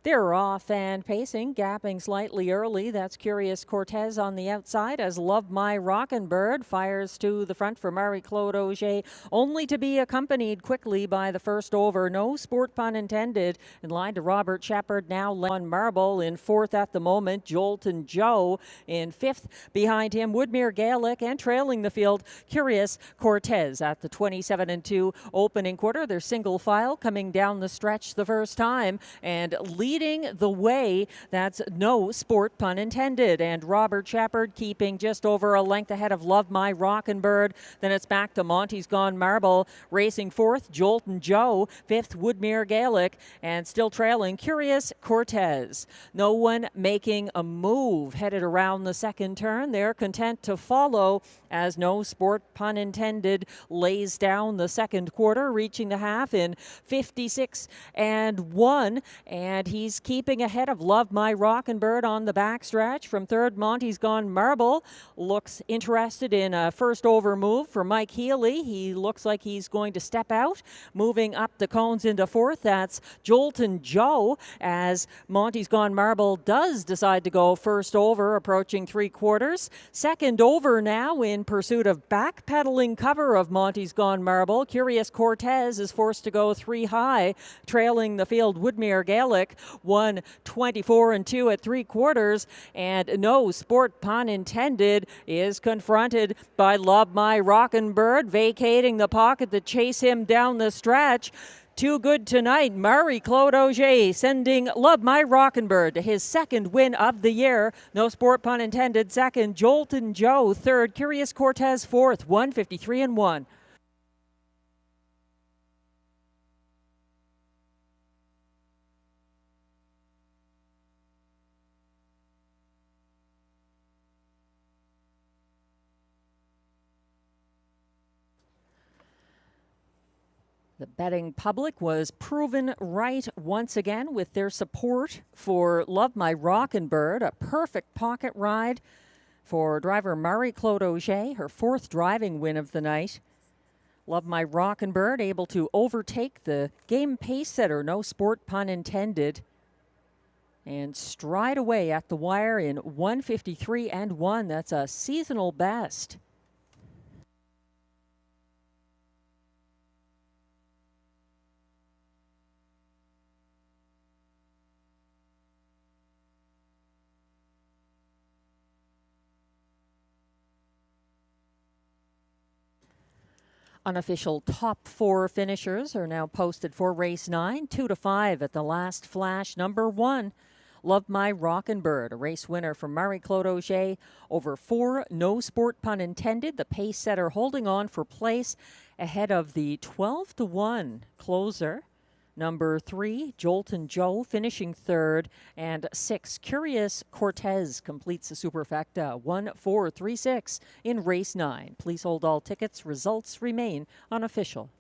They're off and pacing, gapping slightly early. That's Curious Cortez on the outside as Love My Rockin' Bird fires to the front for Marie-Claude Auger, only to be accompanied quickly by the first over. No Sport Pun Intended in line to Robert Shepard, now on Marble in 4th at the moment. Jolton Joe in 5th behind him. Woodmere Gaelic and trailing the field, Curious Cortez at the 27-2 opening quarter. They're single file coming down the stretch the first time and leading the way. That's No Sport Pun Intended. And Robert Shepard keeping just over a length ahead of Love My Rockin' Bird. Then it's back to Monty's Gone Marble. Racing 4th, Jolton Joe. 5th, Woodmere Gaelic. And still trailing, Curious Cortez. No one making a move. Headed around the second turn. They're content to follow as No Sport Pun Intended lays down the second quarter, reaching the half in 56-1. And and he's keeping ahead of Love My Rockin' Bird on the backstretch. From third, Monty's Gone Marble looks interested in a first over move for Mike Healy. He looks like he's going to step out. Moving up the cones into fourth, that's Jolton Joe, as Monty's Gone Marble does decide to go first over, approaching three-quarters. Second over now in pursuit of backpedaling cover of Monty's Gone Marble. Curious Cortez is forced to go three high, trailing the field Woodmere Gaelic 1:24 and 2 at three-quarters, and no sport pun intended is confronted by Love My Rockin' Bird, vacating the pocket to chase him down the stretch. Too good tonight. Marie-Claude Auger sending Love My Rockin' Bird to his second win of the year. No sport pun intended. Second, Jolton Joe. Third, Curious Cortez. Fourth, 1:53 and 1. The betting public was proven right once again with their support for Love My Rockin' Bird, a perfect pocket ride for driver Marie-Claude Auger, her fourth driving win of the night. Love My Rockin' Bird able to overtake the game pace setter, no sport pun intended, and stride away at the wire in 1:53 and 1. That's a seasonal best. Unofficial top four finishers are now posted for race 9, 2 to 5 at the last flash. Number 1, Love My Rockin' Bird, a race winner from Marie-Claude Auger over 4, no sport pun intended. The pace setter holding on for place ahead of the 12 to 1 closer. Number 3, Jolton Joe finishing third, and 6, Curious Cortez completes the superfecta 1-4-3-6 in race 9. Please hold all tickets. Results remain unofficial.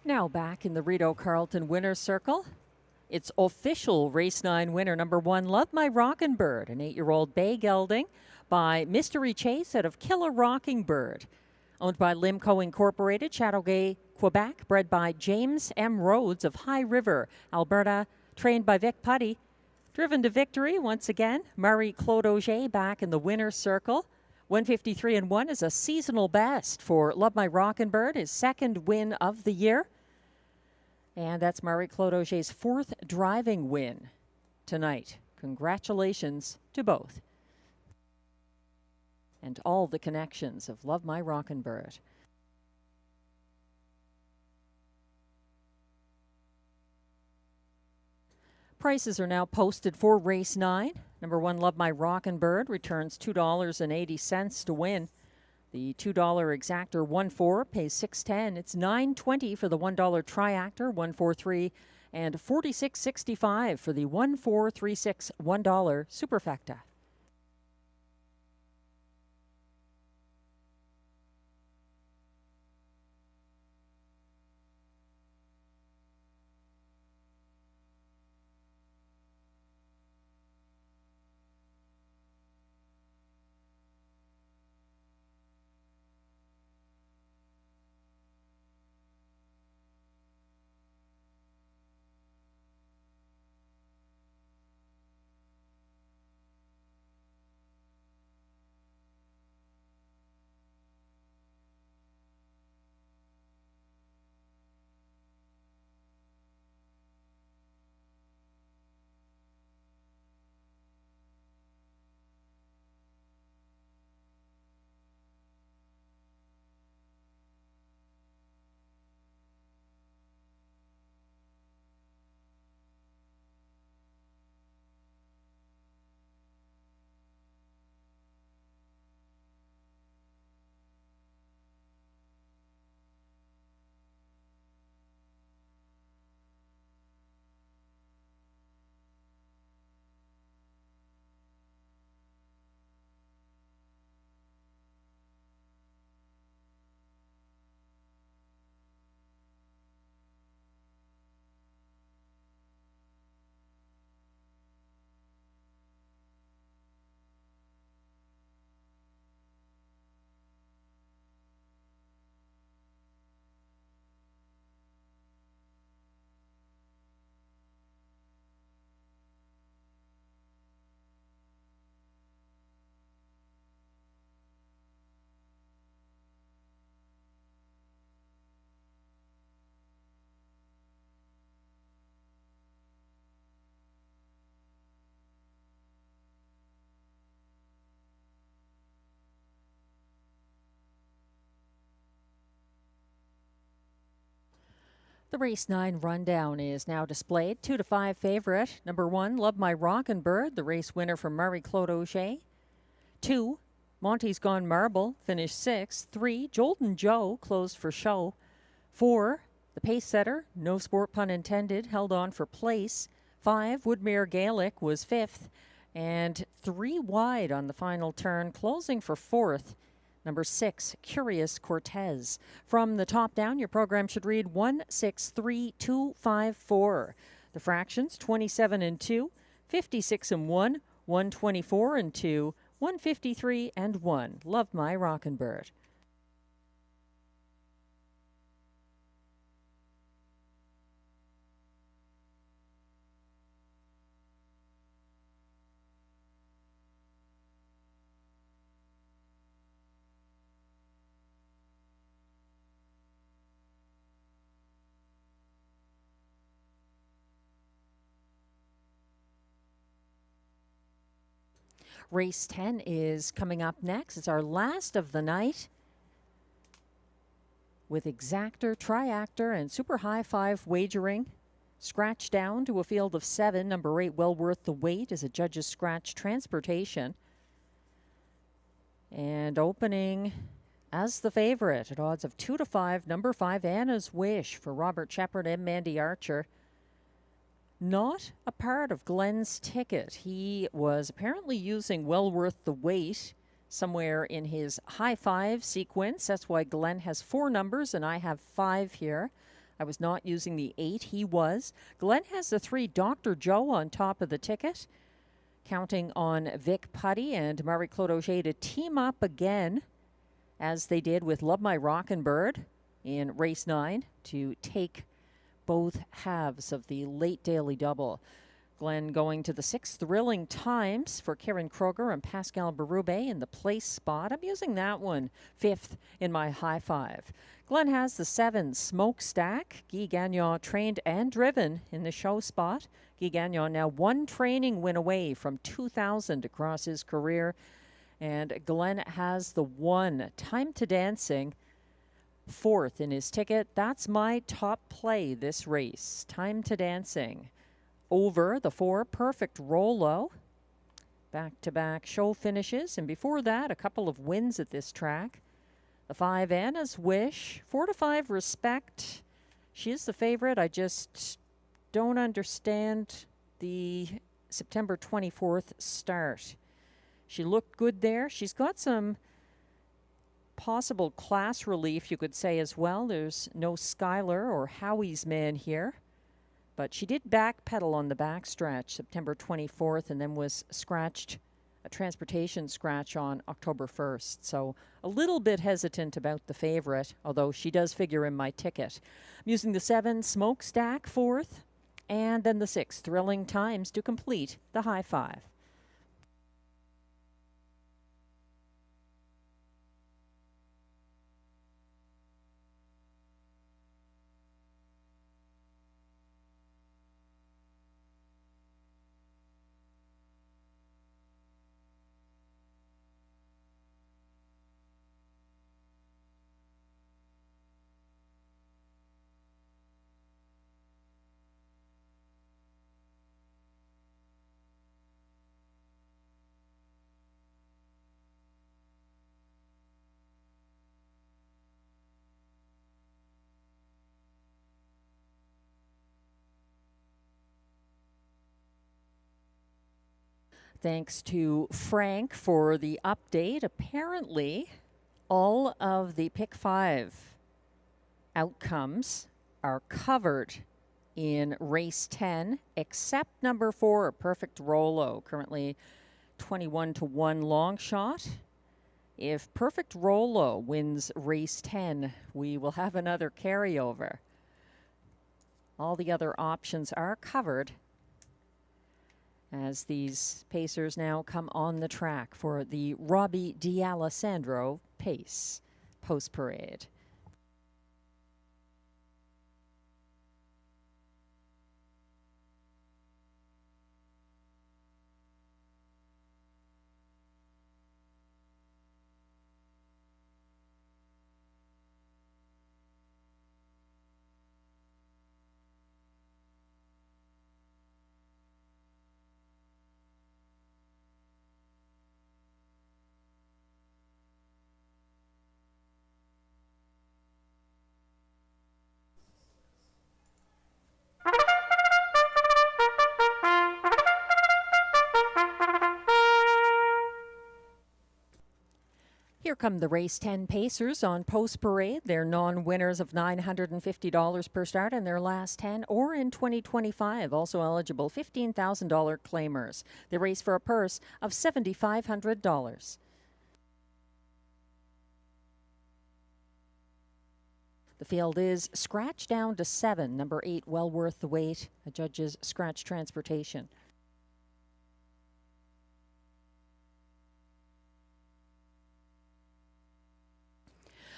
Now back in the Rideau Carleton winner's circle. It's official race 9 winner, number 1, Love My Rockin' Bird, an 8-year-old bay gelding by Mystery Chase out of Killa Rocking Bird. Owned by Limco Incorporated, Chateauguay, Quebec, bred by James M. Rhodes of High River, Alberta, trained by Vic Putty. Driven to victory once again, Marie-Claude Auger back in the winner's circle. 1:53 and 1 is a seasonal best for Love My Rockin' Bird, his second win of the year. And that's Marie-Claude Auger's fourth driving win tonight. Congratulations to both. And all the connections of Love My Rockin' Bird. Prices are now posted for race 9. Number 1, Love My Rockin' Bird, returns $2.80 to win. The $2 exactor 1-4 pays $6.10. It's $9.20 for the $1 triactor 1-4-3, and $46.65 for the 1-4-3-6 $1 superfecta. The race 9 rundown is now displayed. 2 to 5 favorite. Number 1, Love My Rockin' Bird, the race winner from Murray Claude Auger. 2, Monty's Gone Marble, finished 6th. 3, Jolton Joe, closed for show. 4, The Pace Setter, no sport pun intended, held on for place. 5, Woodmere Gaelic was 5th. And 3 wide on the final turn, closing for 4th. Number 6, Curious Cortez. From the top down, your program should read 163254. The fractions 27 and 2, 56 and 1, 124 and 2, 153 and 1. Love My Rockin' Bird. Race 10 is coming up next. It's our last of the night with exactor, triactor, and super high 5 wagering. Scratch down to a field of 7. Number 8, Well Worth the Wait, is a judge's scratch transportation. And opening as the favorite at odds of 2 to 5, number 5, Anna's Wish for Robert Shepard and Mandy Archer. Not a part of Glenn's ticket. He was apparently using Well Worth the Wait somewhere in his high 5 sequence. That's why Glenn has 4 numbers and I have 5 here. I was not using the 8. He was. Glenn has the 3, Dr. Joe, on top of the ticket, counting on Vic Putty and Murray Claude Auger to team up again, as they did with Love My Rockin' Bird in race 9, to take both halves of the late daily double. Glenn going to the 6 Thrilling Times for Karen Kroger and Pascal Berube in the place spot. I'm using that one 5th in my high 5. Glenn has the 7 Smokestack. Guy Gagnon trained and driven in the show spot. Guy Gagnon now 1 training win away from 2,000 across his career. And Glenn has the 1 Time to Dancing, 4th in his ticket. That's my top play this race. Time to Dancing. Over the 4 Perfect Rolo. Back-to-back show finishes. And before that, a couple of wins at this track. The 5 Anna's Wish. 4 to 5 Respect. She is the favorite. I just don't understand the September 24th start. She looked good there. She's got some possible class relief, you could say, as well. There's no Skylar or Howie's man here. But she did backpedal on the backstretch September 24th and then was scratched, a transportation scratch on October 1st. So a little bit hesitant about the favorite, although she does figure in my ticket. I'm using the 7 Smokestack 4th and then the 6 Thrilling Times to complete the high 5. Thanks to Frank for the update. Apparently, all of the Pick 5 outcomes are covered in race 10, except number 4, Perfect Rolo, currently 21 to 1 long shot. If Perfect Rolo wins race 10, we will have another carryover. All the other options are covered as these pacers now come on the track for the Robbie D'Alessandro Pace post-parade. come the race 10 Pacers on Post Parade. They're non-winners of $950 per start in their last 10 or in 2025. Also eligible $15,000 claimers. They race for a purse of $7,500. The field is scratch down to 7. Number 8, well worth the wait. A judge's scratch transportation.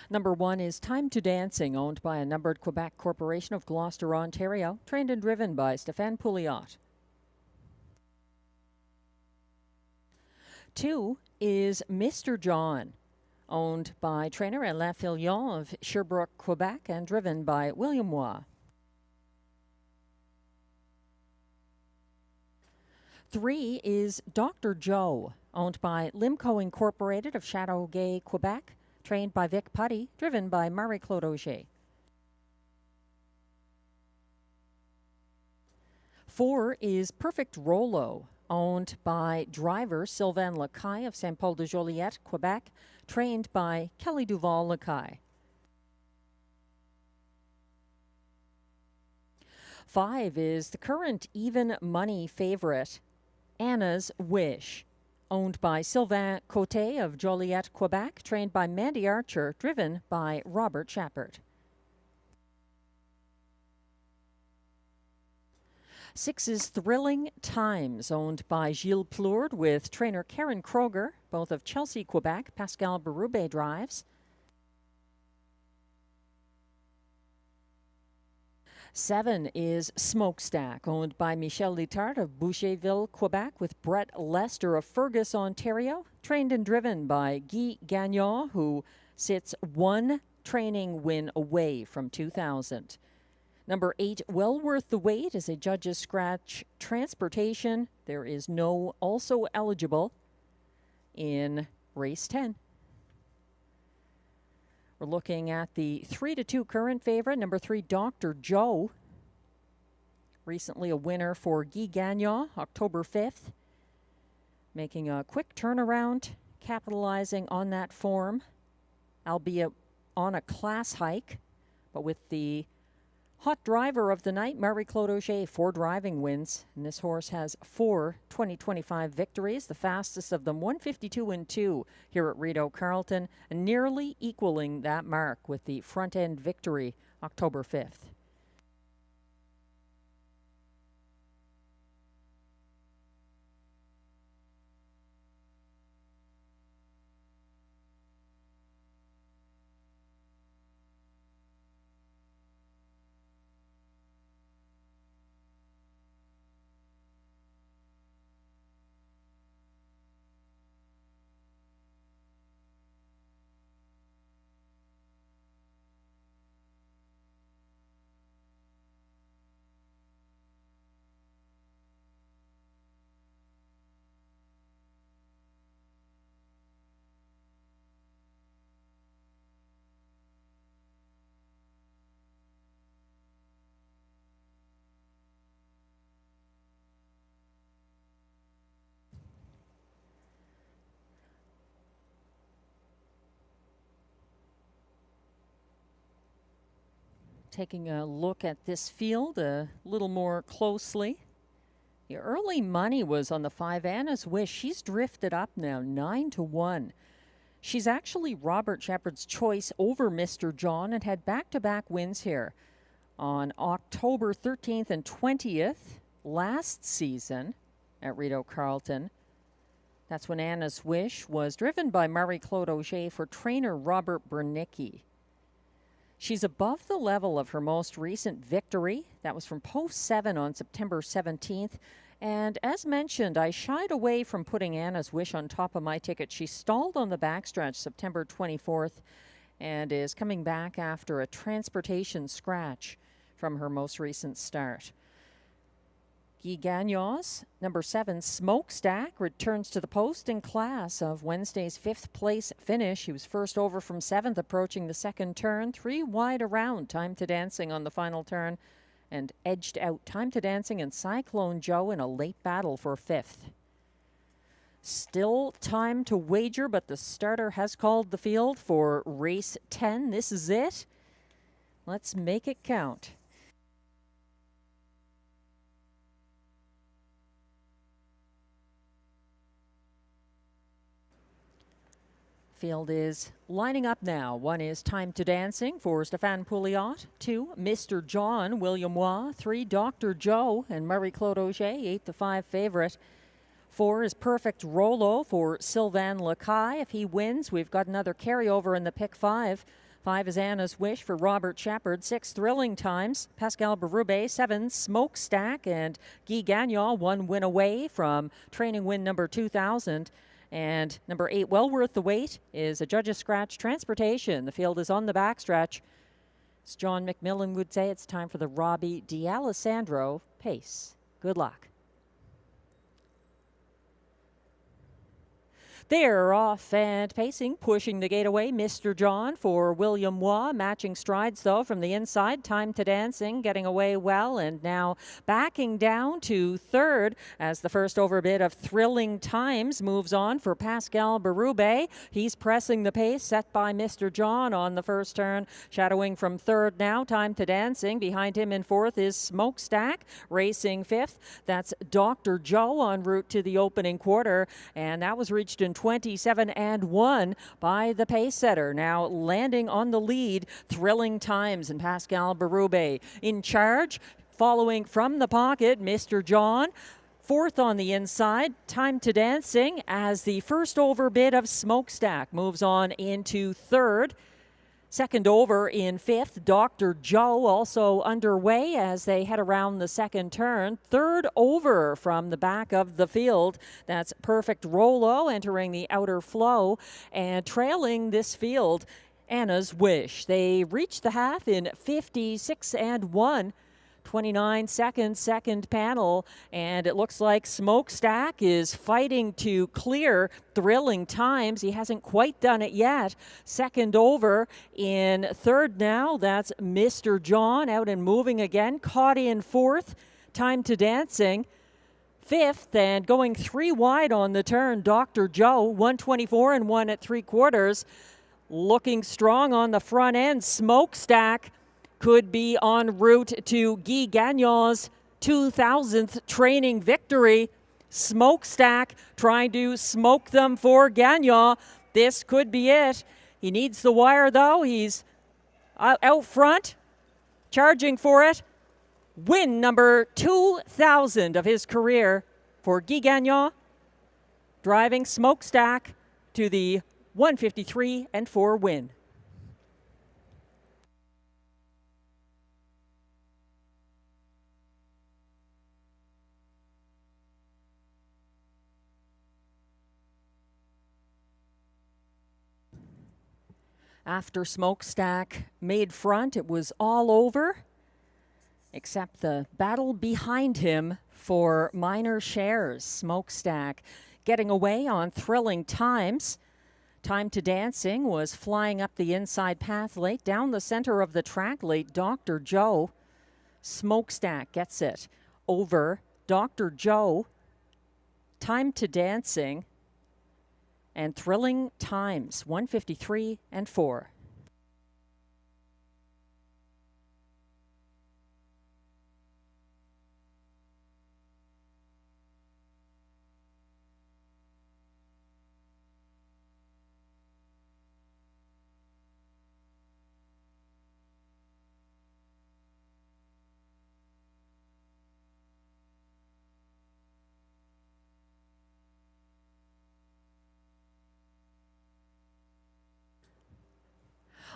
Number 1 is Time to Dancing, owned by a numbered Quebec corporation of Gloucester, Ontario, trained and driven by Stéphane Pouliot. 2 is Mr. John, owned by trainer Alain Fillon of Sherbrooke, Quebec, and driven by William Waugh. 3 is Dr. Joe, owned by Limco Incorporated of Châteauguay, Quebec, trained by Vic Putty, driven by Marie-Claude Auger. 4 is Perfect Rollo, owned by driver Sylvain Lacaille of Saint-Paul-de-Joliette, Quebec, trained by Kelly Duval Lacaille. 5 is the current even money favorite, Anna's Wish, owned by Sylvain Côté of Joliette, Quebec, trained by Mandy Archer, driven by Robert Shepard. 6 is Thrilling Times, owned by Gilles Plourde with trainer Karen Kroger, both of Chelsea, Quebec. Pascal Berube drives. 7 is Smokestack, owned by Michel Litard of Boucherville, Quebec, with Brett Lester of Fergus, Ontario, trained and driven by Guy Gagnon, who sits 1 training win away from 2000. Number 8, well worth the wait, is a judge's scratch transportation. There is no also eligible in race 10. We're looking at the 3-2 current favorite, number 3, Dr. Joe. Recently a winner for Guy Gagnon, October 5th. Making a quick turnaround, capitalizing on that form, albeit on a class hike, but with the hot driver of the night, Marie-Claude Auger, 4 driving wins. And this horse has 4 2025 victories, the fastest of them 152-2 here at Rideau Carleton, and nearly equaling that mark with the front-end victory October 5th. Taking a look at this field a little more closely. The early money was on the 5, Anna's Wish. She's drifted up now, 9-1. She's actually Robert Shepard's choice over Mr. John and had back-to-back wins here on October 13th and 20th last season at Rideau Carleton. That's when Anna's Wish was driven by Marie-Claude Auger for trainer Robert Bernicki. She's above the level of her most recent victory. That was from Post 7 on September 17th. And as mentioned, I shied away from putting Anna's Wish on top of my ticket. She stalled on the backstretch September 24th and is coming back after a transportation scratch from her most recent start. Guy Gagnon's number 7, Smokestack, returns to the post in class of Wednesday's 5th place finish. He was first over from 7th, approaching the second turn. 3 wide around, Time to Dancing on the final turn, and edged out Time to Dancing and Cyclone Joe in a late battle for 5th. Still time to wager, but the starter has called the field for race 10. This is it. Let's make it count. Field is lining up now. 1 is Time to Dancing for Stéphane Pouliot. 2, Mr. John, William Waugh. 3, Dr. Joe and Marie-Claude Auger, 8-5 favorite. 4 is Perfect Rolo for Sylvain Lacaille. If he wins, we've got another carryover in the pick 5. 5 is Anna's Wish for Robert Shepard. 6, Thrilling Times, Pascal Berube. 7, Smokestack and Guy Gagnon, 1 win away from training win number 2000. And number 8, Well Worth the Wait, is a judge's scratch Transportation. The field is on the backstretch. As John McMillan would say, it's time for the Robbie D'Alessandro pace. Good luck. They're off and pacing, pushing the gate away. Mr. John for William Waugh. Matching strides, though, from the inside. Time to Dancing, getting away well. And now backing down to third as the first overbid of Thrilling Times moves on for Pascal Berube. He's pressing the pace set by Mr. John on the first turn. Shadowing from third now. Time to Dancing. Behind him in fourth is Smokestack. Racing fifth. That's Dr. Joe en route to the opening quarter. And that was reached in 27-1 by the pace setter. Now landing on the lead, Thrilling Times and Pascal Berube in charge. Following from the pocket, Mr. John. Fourth on the inside, Time to Dancing as the first overbid of Smokestack moves on into third. Second over in fifth, Dr. Joe also underway as they head around the second turn. Third over from the back of the field, that's Perfect Rolo entering the outer flow. And trailing this field, Anna's Wish. They reached the half in 56-1. 29 seconds, second panel, and it looks like Smokestack is fighting to clear Thrilling Times. He hasn't quite done it yet. Second over in third now, that's Mr. John out and moving again. Caught in fourth, Time to Dancing. Fifth and going 3 wide on the turn, Dr. Joe, 124-1 at 3/4. Looking strong on the front end, Smokestack could be en route to Guy Gagnon's 2000th training victory. Smokestack trying to smoke them for Gagnon. This could be it. He needs the wire, though. He's out front, charging for it. Win number 2000 of his career for Guy Gagnon, driving Smokestack to the 153-4 win. After Smokestack made front, it was all over, except the battle behind him for minor shares. Smokestack getting away on Thrilling Times. Time to Dancing was flying up the inside path late. Down the center of the track late, Dr. Joe. Smokestack gets it over Dr. Joe. Time to Dancing and Thrilling Times, 153-4.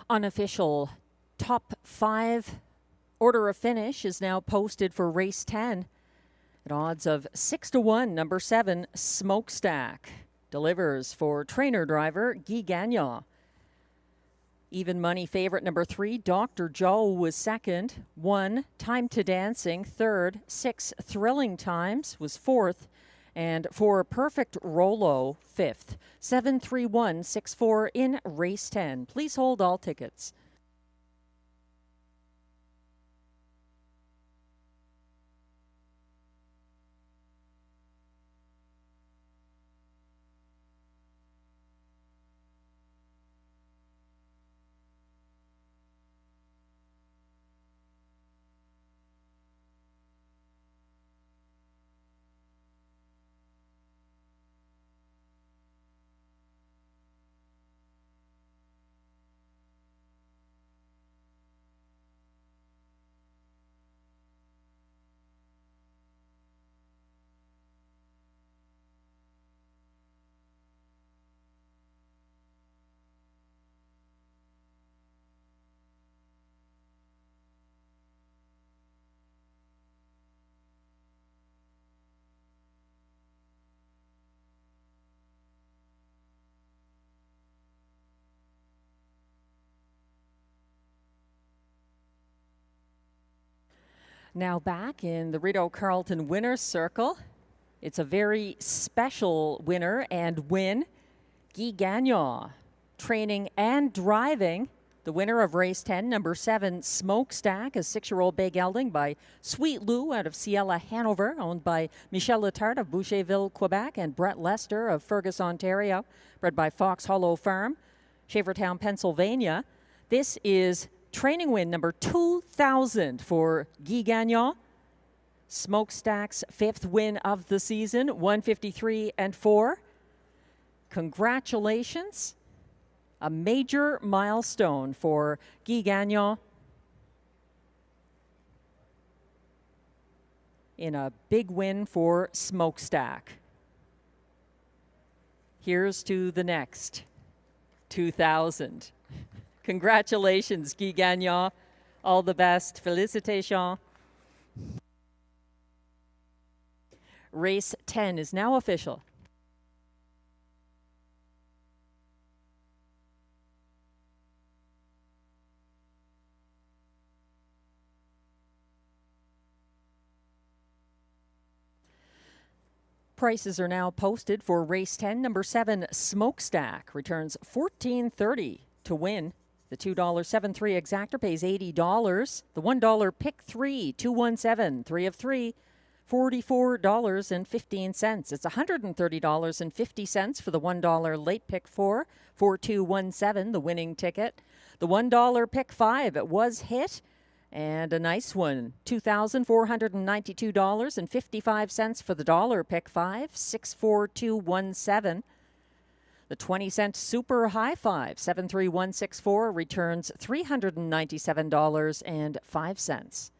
Unofficial top 5 order of finish is now posted for race 10. At odds of 6-1, number 7, Smokestack delivers for trainer driver Guy Gagnon. Even money favorite number 3, Dr. Joe was second. 1, Time to Dancing, third. 6, Thrilling Times was fourth. And for Perfect Rolo, fifth. 73164 in race 10. Please hold all tickets. Now back in the Rideau Carleton Winner's Circle, it's a very special winner and win. Guy Gagnon, training and driving. The winner of race 10, number 7, Smokestack, a 6-year-old bay gelding by Sweet Lou out of Ciela, Hanover, owned by Michel Letarte of Boucherville, Quebec, and Brett Lester of Fergus, Ontario, bred by Fox Hollow Farm, Shavertown, Pennsylvania. This is training win number 2,000 for Guy Gagnon. Smokestack's 5th win of the season, 153-4. Congratulations. A major milestone for Guy Gagnon in a big win for Smokestack. Here's to the next 2,000. Congratulations, Guy Gagnon. All the best. Félicitations. Race 10 is now official. Prices are now posted for race 10. Number 7, Smokestack, returns $14.30 to win. The $2.73 exactor pays $80. The $1 pick 3, 217, 3 of 3, $44.15. It's $130.50 for the $1 late pick 4, 4217, the winning ticket. The $1 pick 5, it was hit. And a nice one, $2,492.55 for the dollar pick 5, 64217. The 20-cent super high 5, 73164, returns $397.05.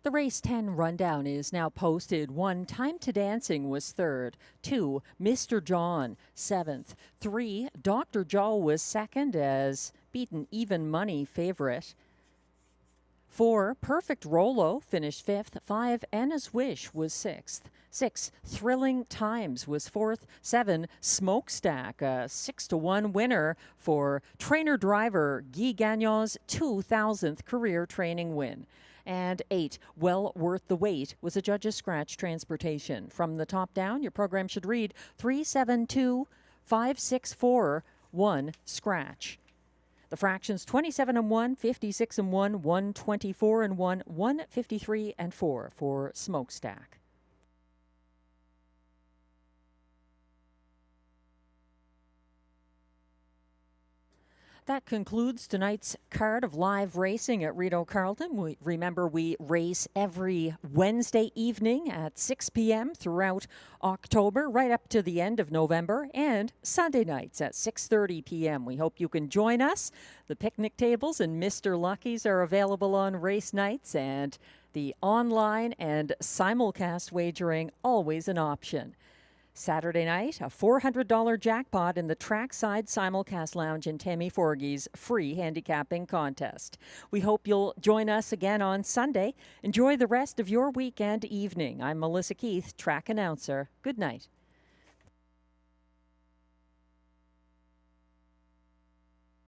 The race 10 rundown is now posted. 1, Time to Dancing was 3rd. 2, Mr. John, 7th. 3, Dr. Joe was 2nd as beaten Even Money favorite. 4, Perfect Rolo finished 5th. 5, Anna's Wish was 6th. 6, Thrilling Times was 4th. 7, Smokestack, a 6-1 winner for trainer-driver Guy Gagnon's 2,000th career training win. And 8, Well Worth the Wait was a judge's scratch transportation. From the top down, your program should read 372-564-1 scratch. The fractions 27 and 1, 56 and 1, 124 and 1, 153 and 4 for Smokestack. That concludes tonight's card of live racing at Rideau Carleton. Remember, we race every Wednesday evening at 6 p.m. throughout October, right up to the end of November, and Sunday nights at 6:30 p.m. We hope you can join us. The picnic tables and Mr. Lucky's are available on race nights, and the online and simulcast wagering always an option. Saturday night, a $400 jackpot in the Trackside Simulcast Lounge in Tammy Forgey's free handicapping contest. We hope you'll join us again on Sunday. Enjoy the rest of your weekend evening. I'm Melissa Keith, track announcer. Good night.